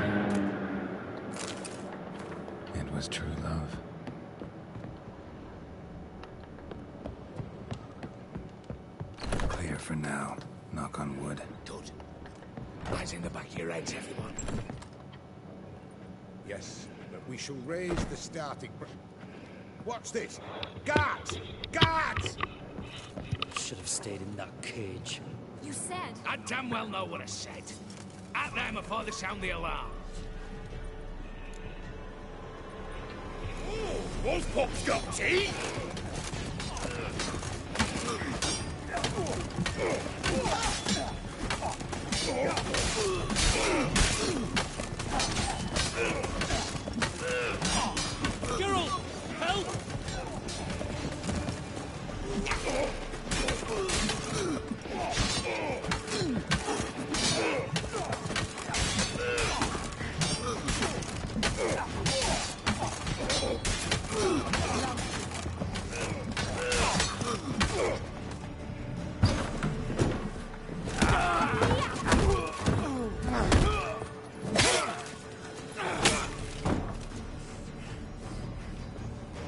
It was true love. Clear for now. Knock on wood. Good. Eyes in the back of your heads, everyone. Yes, but we shall raise the starting... What's this? Guards! Guards! Should have stayed in that cage. You said... I damn well know what I said. At them before they sound the alarm. Ooh, those pups got teeth! Geralt, help!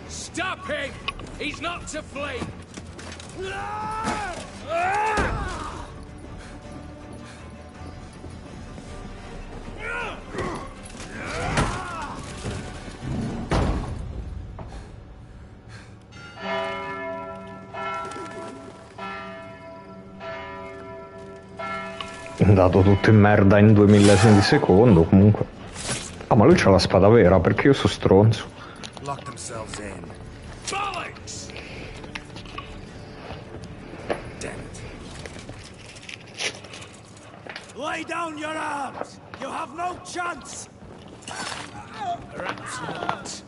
Stop him! He's not to flee! È andato tutto in merda in 2 millesimi di secondo, comunque. Ah, ma lui c'ha la spada vera, perché io sono stronzo. Lock themselves in. Bollocks! Damn it. Lay down your arms! You have no chance! Perhaps not.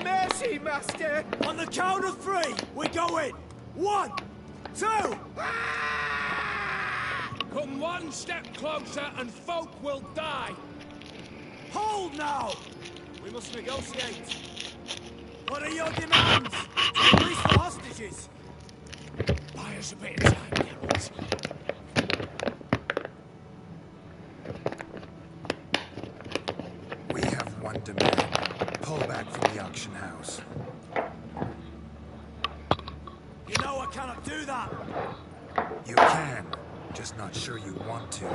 Mercy, Master! On the count of 3, we go in! 1, 2! Come one step closer and folk will die! Hold now! We must negotiate. What are your demands? To release the hostages? Buy us a bit of time, Geralt. We have one demand. Pull back from the auction house. You know I cannot do that! You can. Just not sure you want to.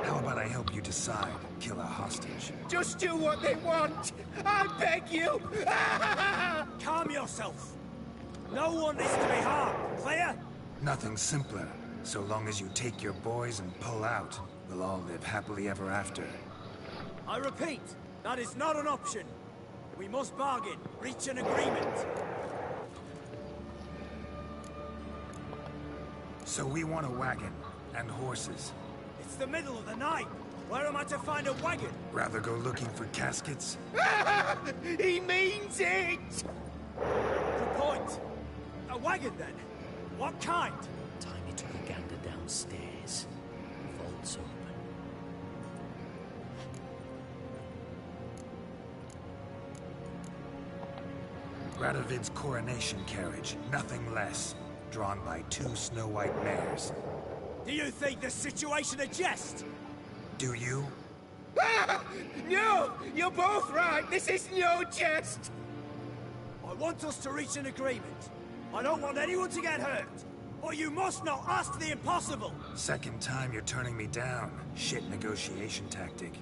How about I help you decide? Kill a hostage. Just do what they want! I beg you! Calm yourself! No one is to be harmed, clear? Nothing simpler. So long as you take your boys and pull out, we'll all live happily ever after. I repeat, that is not an option. We must bargain, reach an agreement. So we want a wagon. And horses. It's the middle of the night. Where am I to find a wagon? Rather go looking for caskets? He means it! Good point. A wagon, then? What kind? Time you took a gander downstairs. Vault's open. Radovid's coronation carriage, nothing less. Drawn by 2 snow-white mares. Do you think the situation a jest? Do you? No! You're both right! This is no jest! I want us to reach an agreement. I don't want anyone to get hurt. But you must not ask the impossible! Second time you're turning me down. Shit negotiation tactic.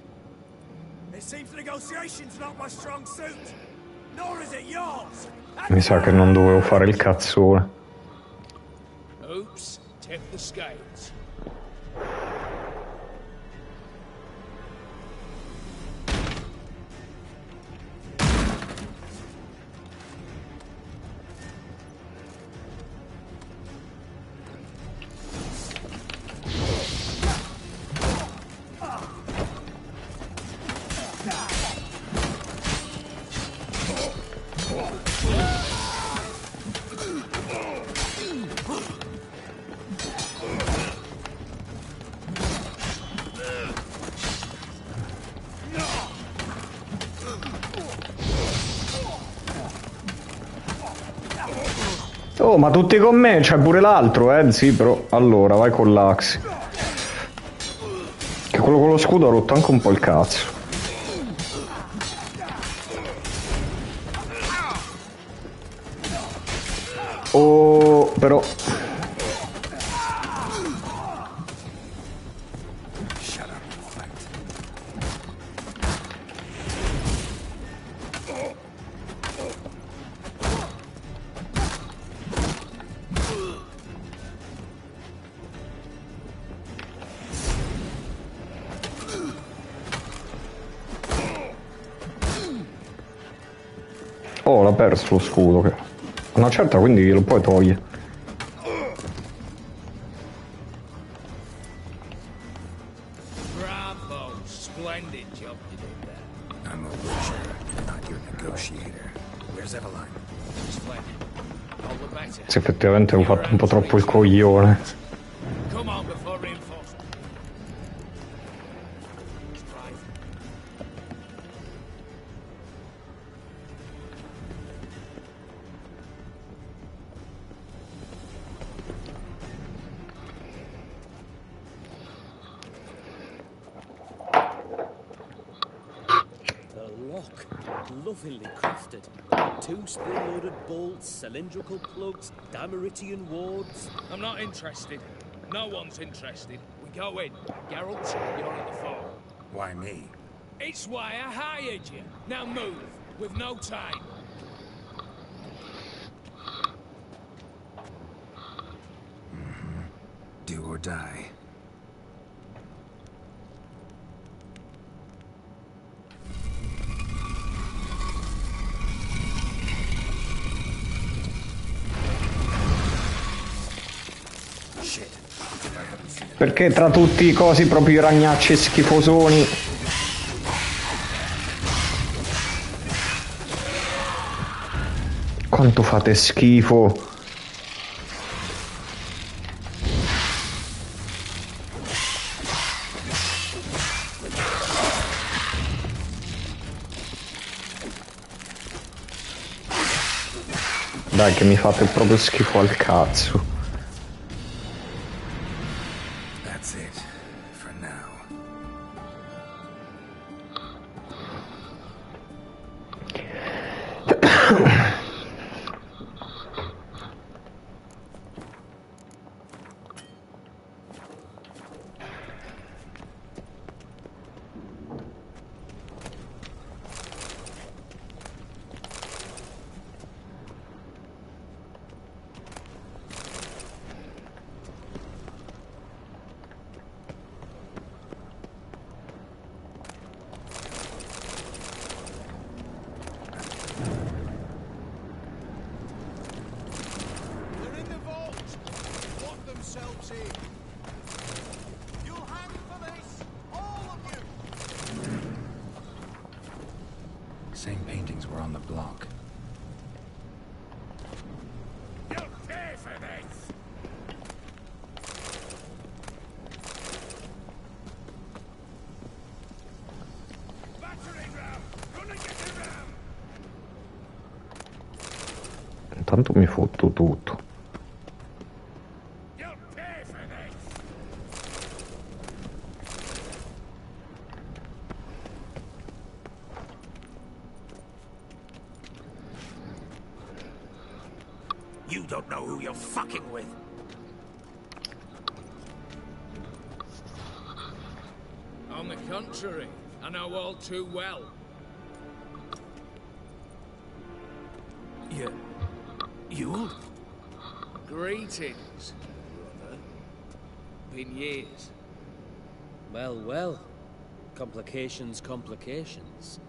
It seems negotiation's not my strong suit. Nor is it yours! Mi sa che non dovevo fare il cazzone. Oops, tip the scales. Oh, ma tutti con me, c'è pure l'altro, sì, però. Allora, vai con l'Axi. Che quello con lo scudo ha rotto anche un po' il cazzo. Oh, però... Oh, l'ha perso lo scudo. Che... Una certa, quindi lo puoi togliere. Bravo, splendid job you did there. I'm a witcher, not your negotiator. Where's Eveline? Splendid. All the better. Se effettivamente ho fatto un po' troppo il coglione. Come on before reinforcement. Lovingly crafted. 2 spring-loaded bolts, cylindrical plugs, Dameritian wards. I'm not interested. No one's interested. We go in. Geralt, you're at the fore. Why me? It's why I hired you. Now move. We've no time. Do or die. Perché tra tutti i cosi proprio i ragnacci schifosoni. Quanto fate schifo. Dai che mi fate proprio schifo al cazzo. That's it, for now. Same paintings were on the block. You'll pay for this! Battering ram! Gonna get a ram! Intanto mi fotto tutto. You'll pay for this! You don't know who you're fucking with. On the contrary, I know all too well. You? Greetings, brother. Been years. Well, well. Complications, complications.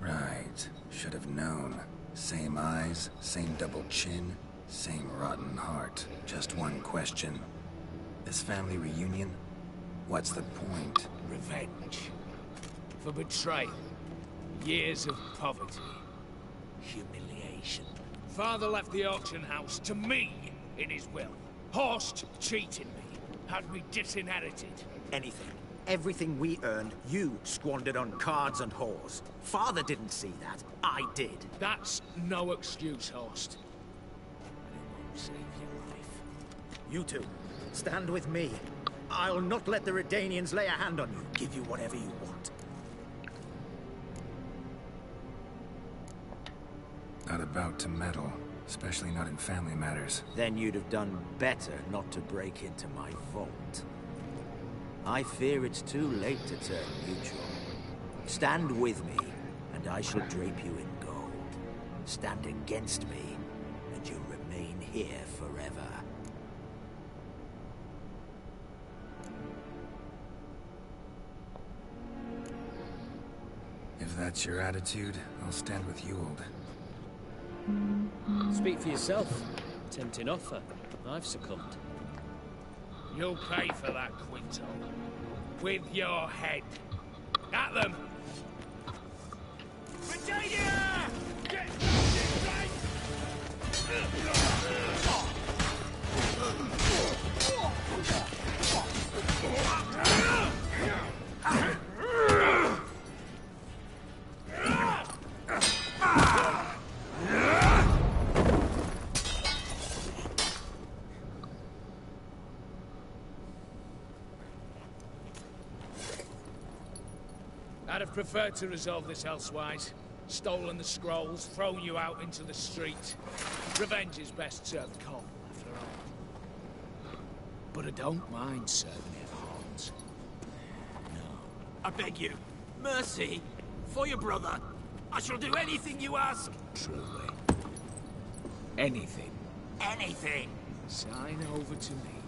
Right. Should have known. Same eyes, same double chin, same rotten heart. Just one question. This family reunion? What's the point? Revenge. For betrayal. Years of poverty. Humiliation. Father left the auction house to me in his will. Horst cheated me. Had me disinherited. Anything. Everything we earned, you squandered on cards and whores. Father didn't see that. I did. That's no excuse, Horst. And it won't save your life. You two, stand with me. I'll not let the Redanians lay a hand on you. Give you whatever you want. Not about to meddle, especially not in family matters. Then you'd have done better not to break into my vault. I fear it's too late to turn neutral. Stand with me, and I shall drape you in gold. Stand against me, and you'll remain here forever. If that's your attitude, I'll stand with Ewald. Speak for yourself. Tempting offer. I've succumbed. You'll pay for that, Quinto. With your head. At them! Virginia! Get right! I'd have preferred to resolve this elsewise. Stolen the scrolls, thrown you out into the street. Revenge is best served cold, after all. But I don't mind serving it hot. I beg you, mercy, for your brother. I shall do anything you ask. Truly. Anything. Anything. Sign over to me.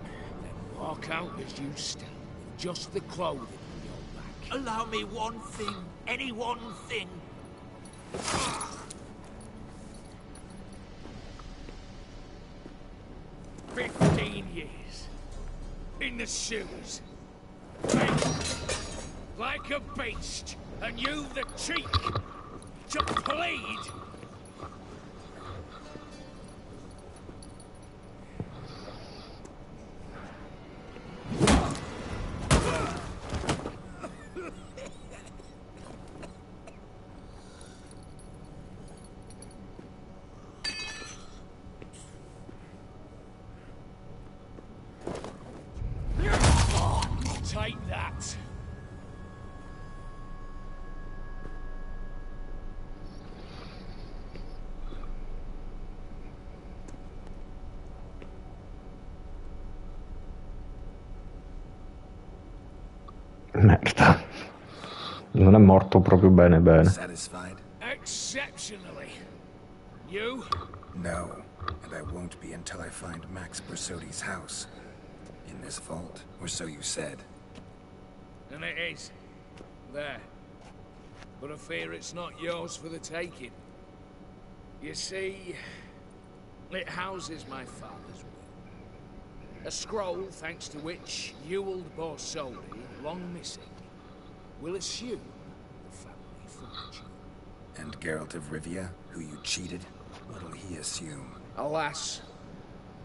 Then walk out as you stand. Just the clothing on your back. Allow me one thing. Any one thing. 15 years. In the sewers. Like a beast. And you the cheek to plead. Take that. Merda. Non è morto proprio bene bene. Satisfied? Exceptionally. You? No, and I won't be until I find Max Bersodi's house. In this vault, or so you said. And it is. There. But I fear it's not yours for the taking. You see, it houses my father's will. A scroll thanks to which Ewald Borsodi, long missing, will assume the family fortune. And Geralt of Rivia, who you cheated, what'll he assume? Alas,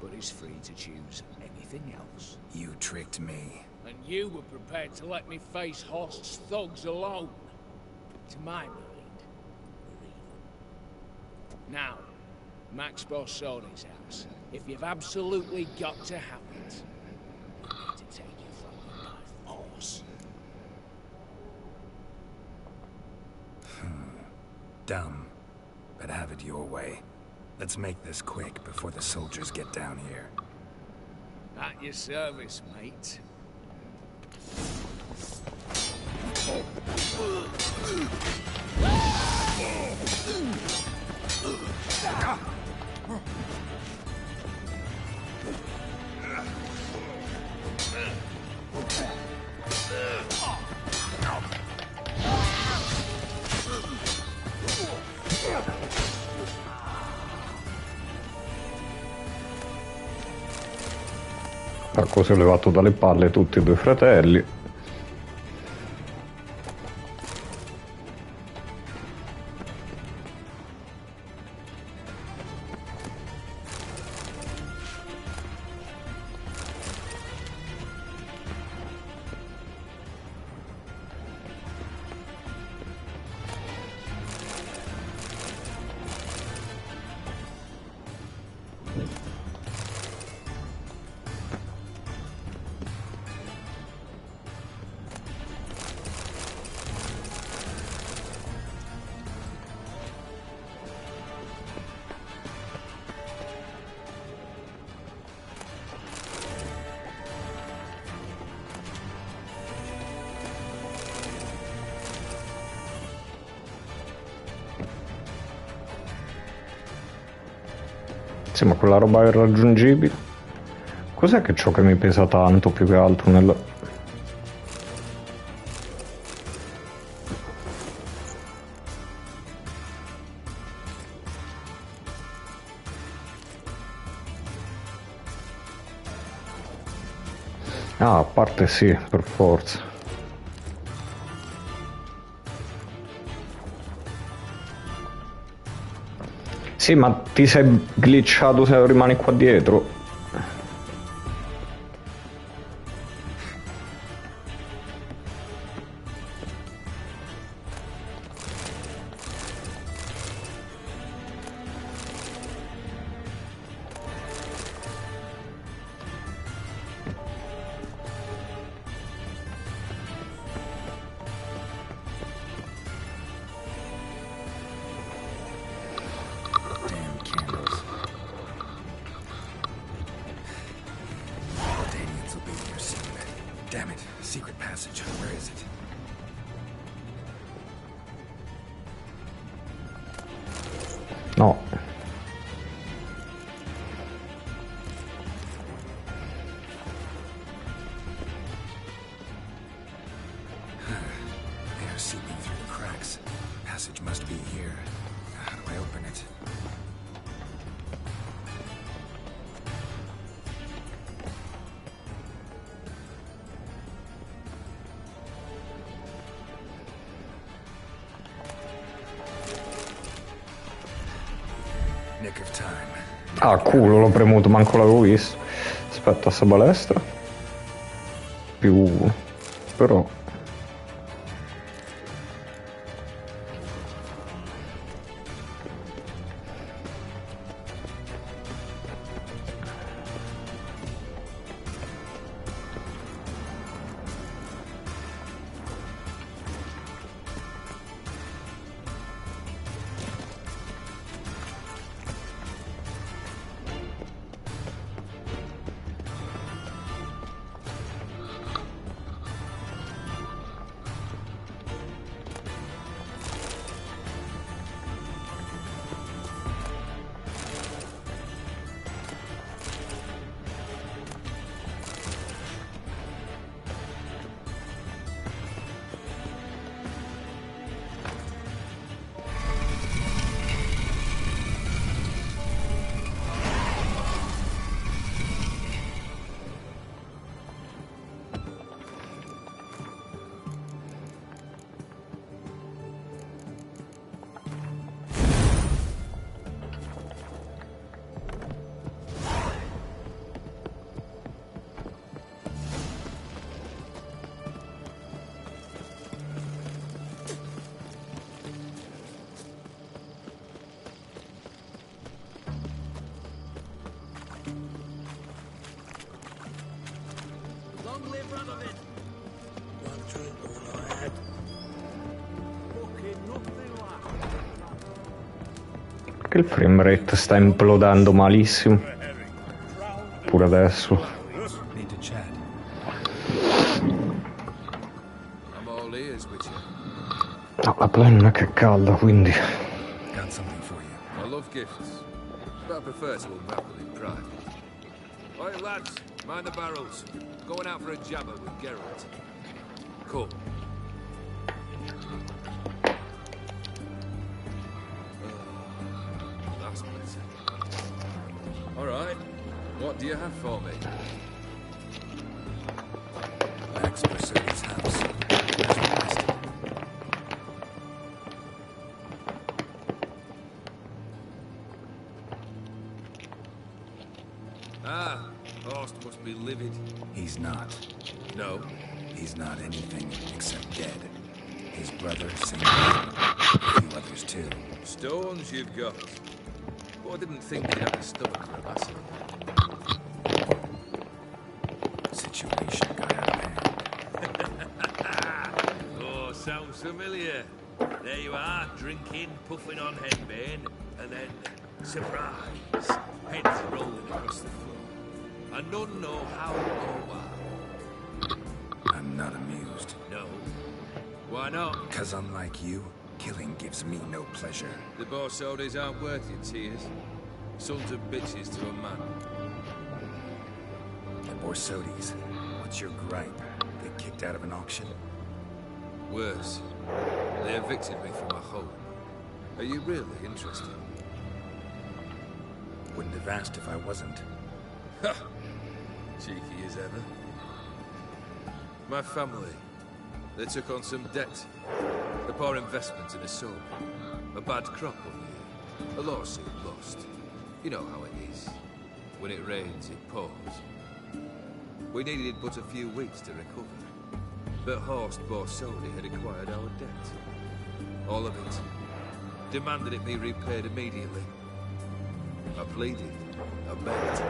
but he's free to choose anything else. You tricked me. And you were prepared to let me face Horst's thugs alone. To my mind, now, Max Borsodi's house. If you've absolutely got to have it, I need to take you from me by force. Dumb, but have it your way. Let's make this quick before the soldiers get down here. At your service, mate. Ecco, si è levato dalle palle tutti e due fratelli. Sì, ma quella roba è irraggiungibile. Cos'è che ciò che mi pesa tanto più che altro nel... Ah, a parte sì, per forza. Sì, ma ti sei glitchato se rimani qua dietro. Damn it, secret passage. Where is it? No. They are seeping through the cracks. Passage must be here. How do I open it? Nick of time. Ah, culo, l'ho premuto, manco l'avevo visto. Aspetta, sta balestra. Più uno. Però... Long live Radovid! One drink all I had. Fucking nothing like. Che il frame rate sta implodendo malissimo. Pure adesso. Need to chat. I'm all ears with you. No, la plane non è che è calda, quindi... Got something for you. I love gifts, but I prefer to unravel in private. Right, lads, mind the barrels. Going out for a jabber with Geralt. Cool. That's better. All right, what do you have for me? Max Berserk's house. As requested. Ah, Horst must be livid. He's not. No? He's not anything except dead. His brother, Saint Ian, a few others too. Stones you've got. But I didn't think you had the stomach for a massacre. Situation got out of hand. Oh, sounds familiar. There you are, drinking, puffing on henbane, and then, surprise, heads rolling across the floor. And none know how or why. I'm not amused. No. Why not? 'Cause unlike you, killing gives me no pleasure. The Borsodis aren't worth your tears. Sons of bitches to a man. The Borsodis. What's your gripe? Get kicked out of an auction? Worse. They evicted me from my home. Are you really interested? Wouldn't have asked if I wasn't. Ha! Cheeky as ever. My family, they took on some debt. A poor investment in a soap. A bad crop one year. A lawsuit lost. You know how it is. When it rains, it pours. We needed but a few weeks to recover. But Horst Borsodi had acquired our debt. All of it. Demanded it be repaid immediately. I pleaded. I begged.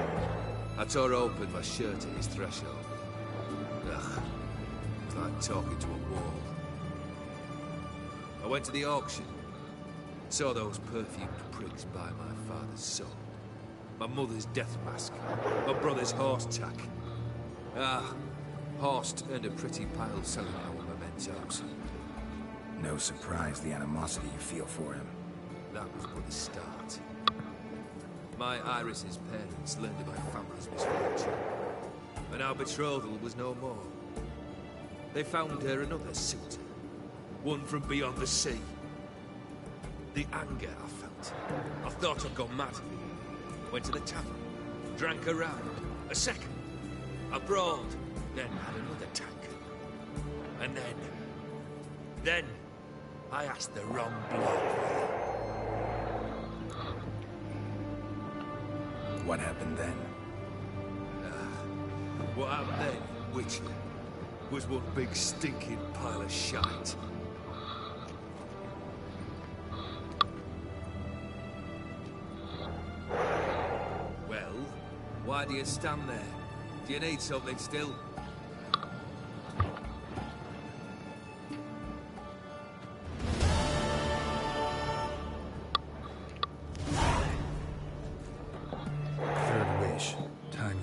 I tore open my shirt at his threshold. Ugh. It's like talking to a wall. I went to the auction. Saw those perfumed prigs buy my father's soul. My mother's death mask. My brother's horse tack. Ah, Horst earned a pretty pile selling our mementos. No surprise the animosity you feel for him. That was but the start. My Iris's parents learned of my family's misfortune, and our betrothal was no more. They found her another suitor, one from beyond the sea. The anger I felt, I thought I'd gone mad. Went to the tavern, drank a round, a second. I brawled, then had another tankard. And then I asked the wrong bloke. What happened then? What happened then, Witcher, was one big stinking pile of shite. Well, why do you stand there? Do you need something still?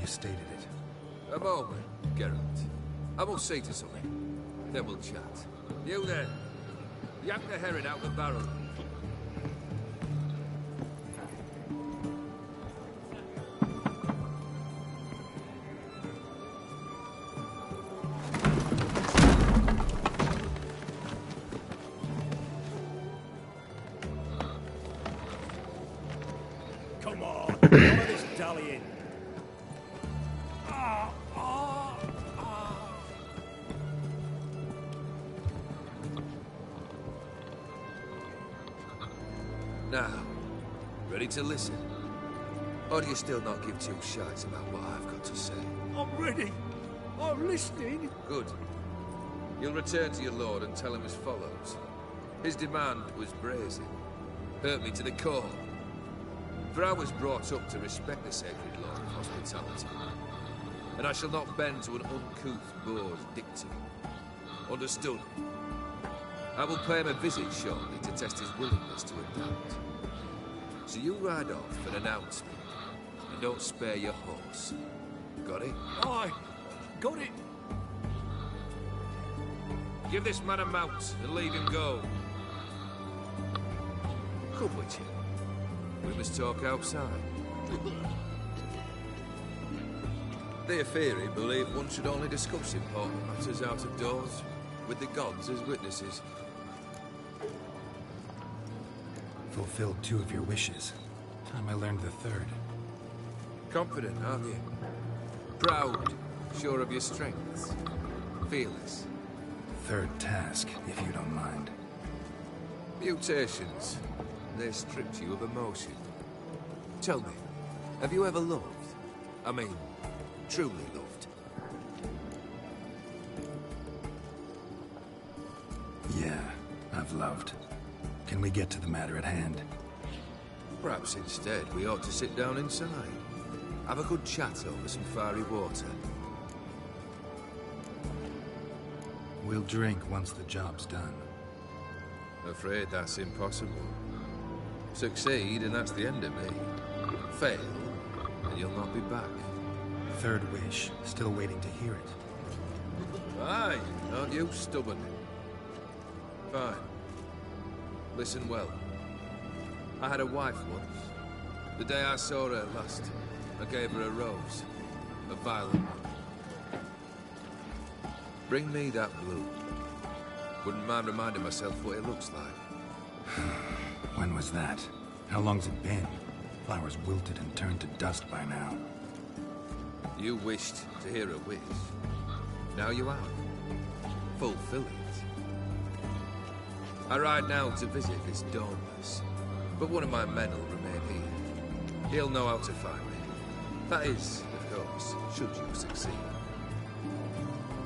Stated it. A moment, Geralt. I will see to something. Then we'll chat. You there. Yank the herring out the barrel. Come on, none of this dallying. Now, ready to listen? Or do you still not give two shites about what I've got to say? I'm ready. I'm listening. Good. You'll return to your lord and tell him as follows. His demand was brazen. Hurt me to the core. For I was brought up to respect the sacred law of hospitality. And I shall not bend to an uncouth boor's dictum. Understood? I will pay him a visit shortly to test his willingness to adapt. So you ride off and announce me, and don't spare your horse. Got it? Aye, got it. Give this man a mount and leave him go. Come with you. We must talk outside. The Aetheri believe one should only discuss important matters out of doors, with the gods as witnesses. Fulfilled 2 of your wishes. Time I learned the 3rd. Confident, aren't you? Proud, sure of your strengths. Fearless. 3rd task, if you don't mind. Mutations. They stripped you of emotion. Tell me, have you ever loved? I mean, truly loved? Yeah, I've loved. Can we get to the matter at hand? Perhaps instead we ought to sit down inside. Have a good chat over some fiery water. We'll drink once the job's done. Afraid that's impossible. Succeed and that's the end of me. Fail, and you'll not be back. 3rd wish. Still waiting to hear it. Aye, aren't you stubborn? Fine. Listen well. I had a wife once. The day I saw her last, I gave her a rose. A violet one. Bring me that blue. Wouldn't mind reminding myself what it looks like. When was that? How long's it been? Flowers wilted and turned to dust by now. You wished to hear a wish. Now you have. Fulfill it. I ride now to visit this Dauntless, but one of my men will remain here. He'll know how to find me. That is, of course, should you succeed.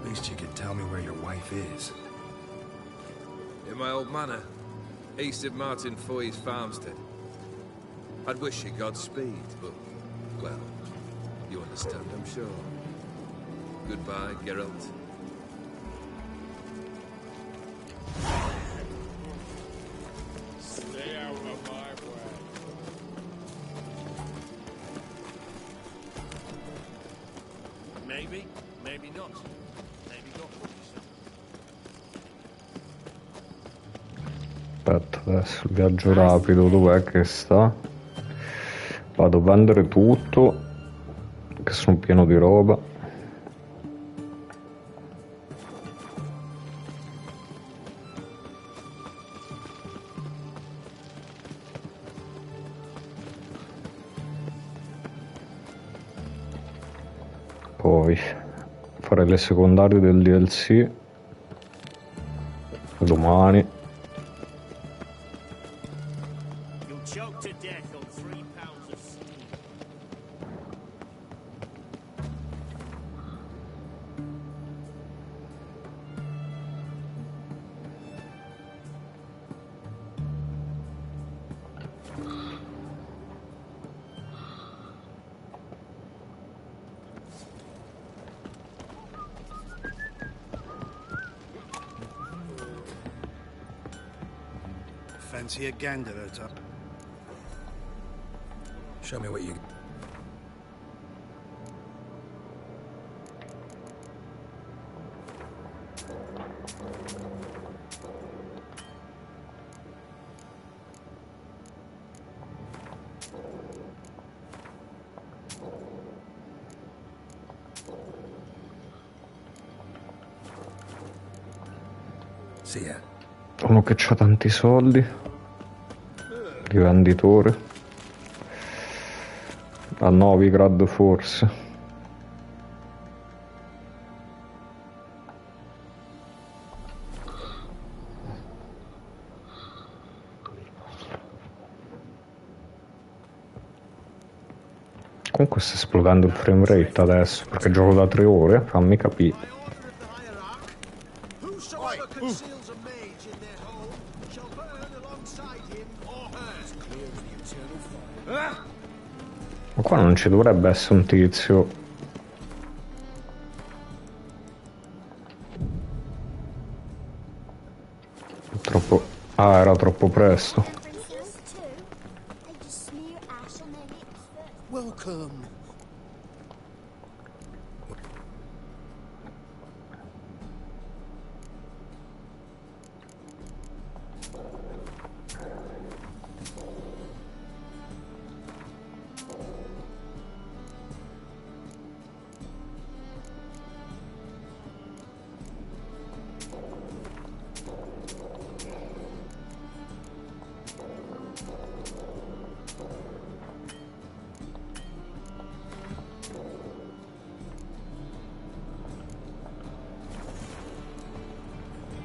At least you could tell me where your wife is. In my old manor, east of Martin Foy's farmstead. I'd wish you Godspeed, but, well, you understand, I'm sure. Goodbye, Geralt. Stay out of my way. Maybe, maybe not. Maybe not. Aspetta, adesso il viaggio rapido dov'è che sta? Vado a vendere tutto, che sono pieno di roba. Poi fare le secondarie del DLC domani. You'll choke to death on 3 pounds of steam. Fancy a gander at up. Show me what you... Sì, Uno che c'ha tanti soldi. Rivenditore. A Novigrad forse. Comunque sta esplodendo il frame rate adesso perché gioco da 3 ore, fammi capire. Whosoever conceals a mage in their home shall burn alongside him or her. Clear of the eternal fire. Ma qua non ci dovrebbe essere un tizio. Troppo... Ah, era troppo presto. Welcome.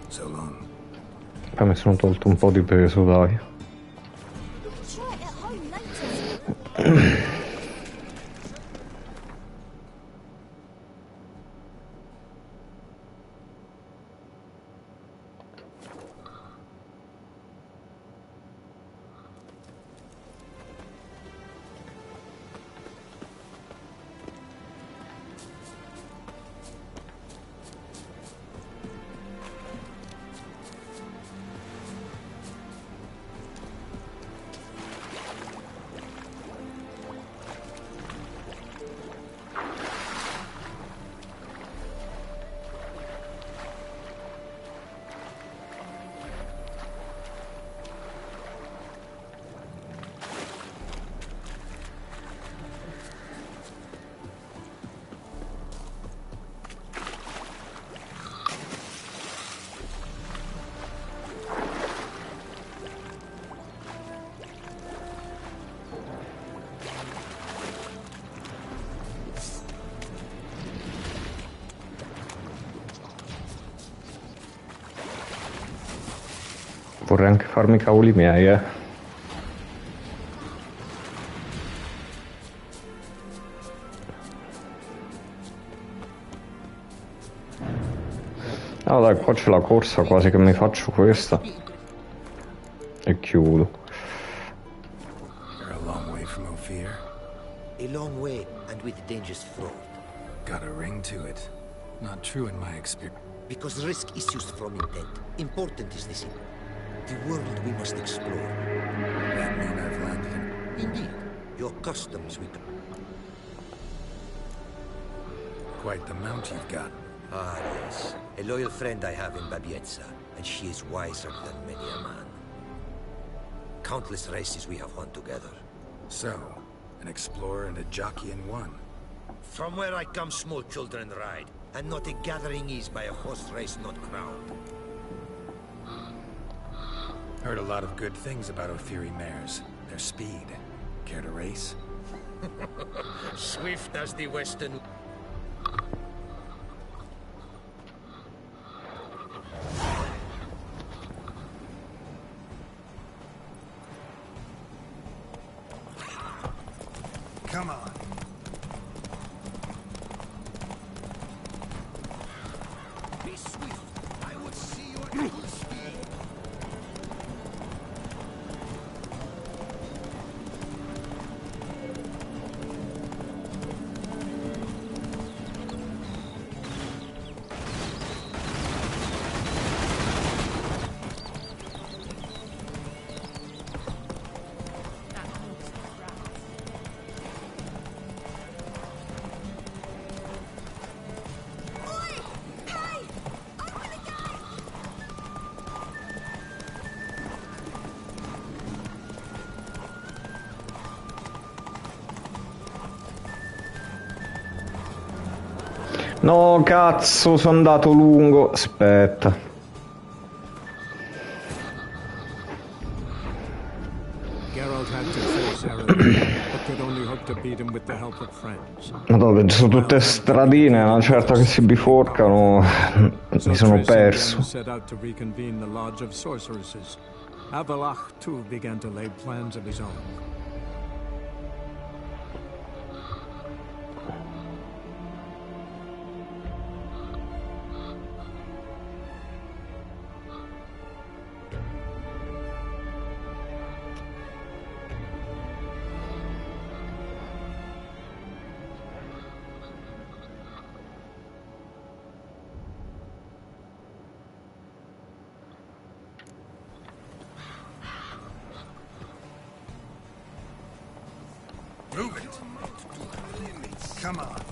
So long. Poi mi sono tolto un po' di peso, dai. vorrei anche farmi i cavoli miei, Ah dai, qua c'è la corsa, quasi che mi faccio questa. E chiudo. You're a long way from Ophir. A long way, and with dangerous fraught. Got a ring to it. Not true in my experience. Because risk issues from intent. Important is this. The world we must explore. That mean I've landed in... Indeed. Your customs with... Quite the mount you've got. Ah, yes. A loyal friend I have in Babietza, and she is wiser than many a man. Countless races we have run together. So, an explorer and a jockey in one. From where I come, small children ride, and not a gathering is by a horse race not crowned. Heard a lot of good things about Ophiri mares. Their speed. Care to race? Swift as the western... Come on. Be swift. I would see you at full speed. No, cazzo, sono andato lungo. Aspetta. Geralt had to face Aragorn, but could only hope to beat him with the help of friends. Madonna, sono tutte stradine, una certa che si biforcano. Mi sono perso. Set out to reconvene the Lodge of Sorceresses. Avalach too began to lay plans of his own. Move it! Come on.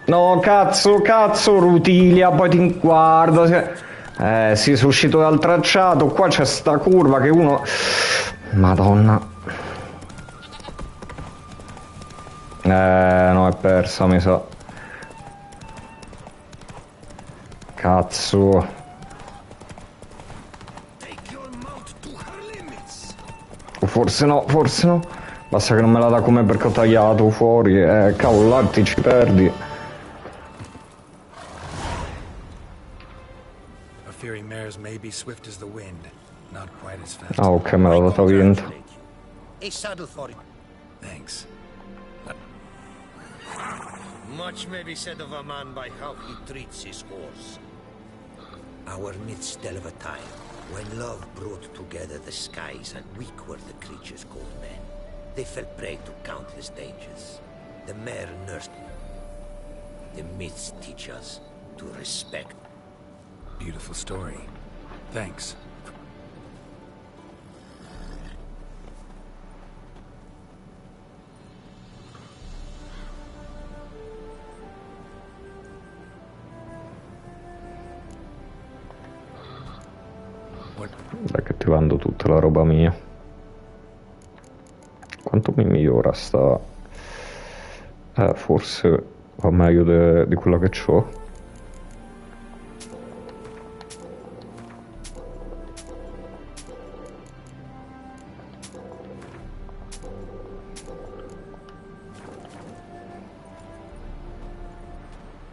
No, cazzo, Rutilia, poi ti guarda. Sì, sono uscito dal tracciato. Qua c'è sta curva che uno... Madonna. No, è persa, mi sa. Cazzo. Forse no. Basta che non me la dà come perché ho tagliato fuori. Cavolo, là ti ci perdi. Ophiri mares may be swift as the wind, not quite as fast. Ah, ok, me l'ha data vinta. A saddle for it. Thanks. Much may be said of a man by how he treats his horse. Our myths tell of a time when love brought together the skies and weak were the creatures called men. They fell prey to countless dangers. The mare nursed them. The myths teach us to respect. Beautiful story. Thanks. Dai che ti vendo tutta la roba mia. Quanto mi migliora sta... forse va meglio di quella che c'ho.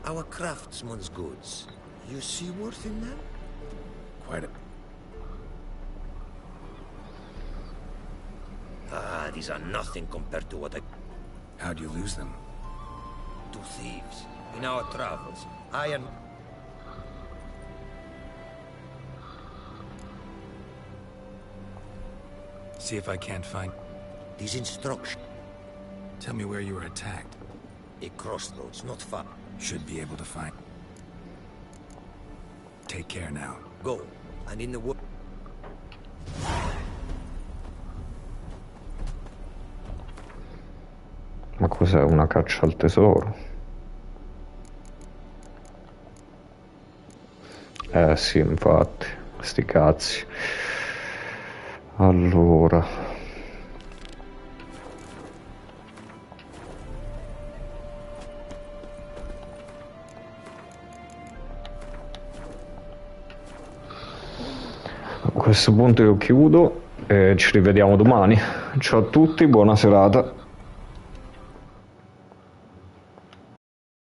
Our craftsman's goods. You see worth in them? Quite a... Ah, these are nothing compared to what I... How'd you lose them? To thieves. In our travels, I and... See if I can't find... These instructions. Tell me where you were attacked. A crossroads, not far. Should be able to find... Take care now. Go, and in the wood... Ma cos'è, una caccia al tesoro? Sì, infatti, sti cazzi. Allora... A questo punto io chiudo e ci rivediamo domani. Ciao a tutti, buona serata.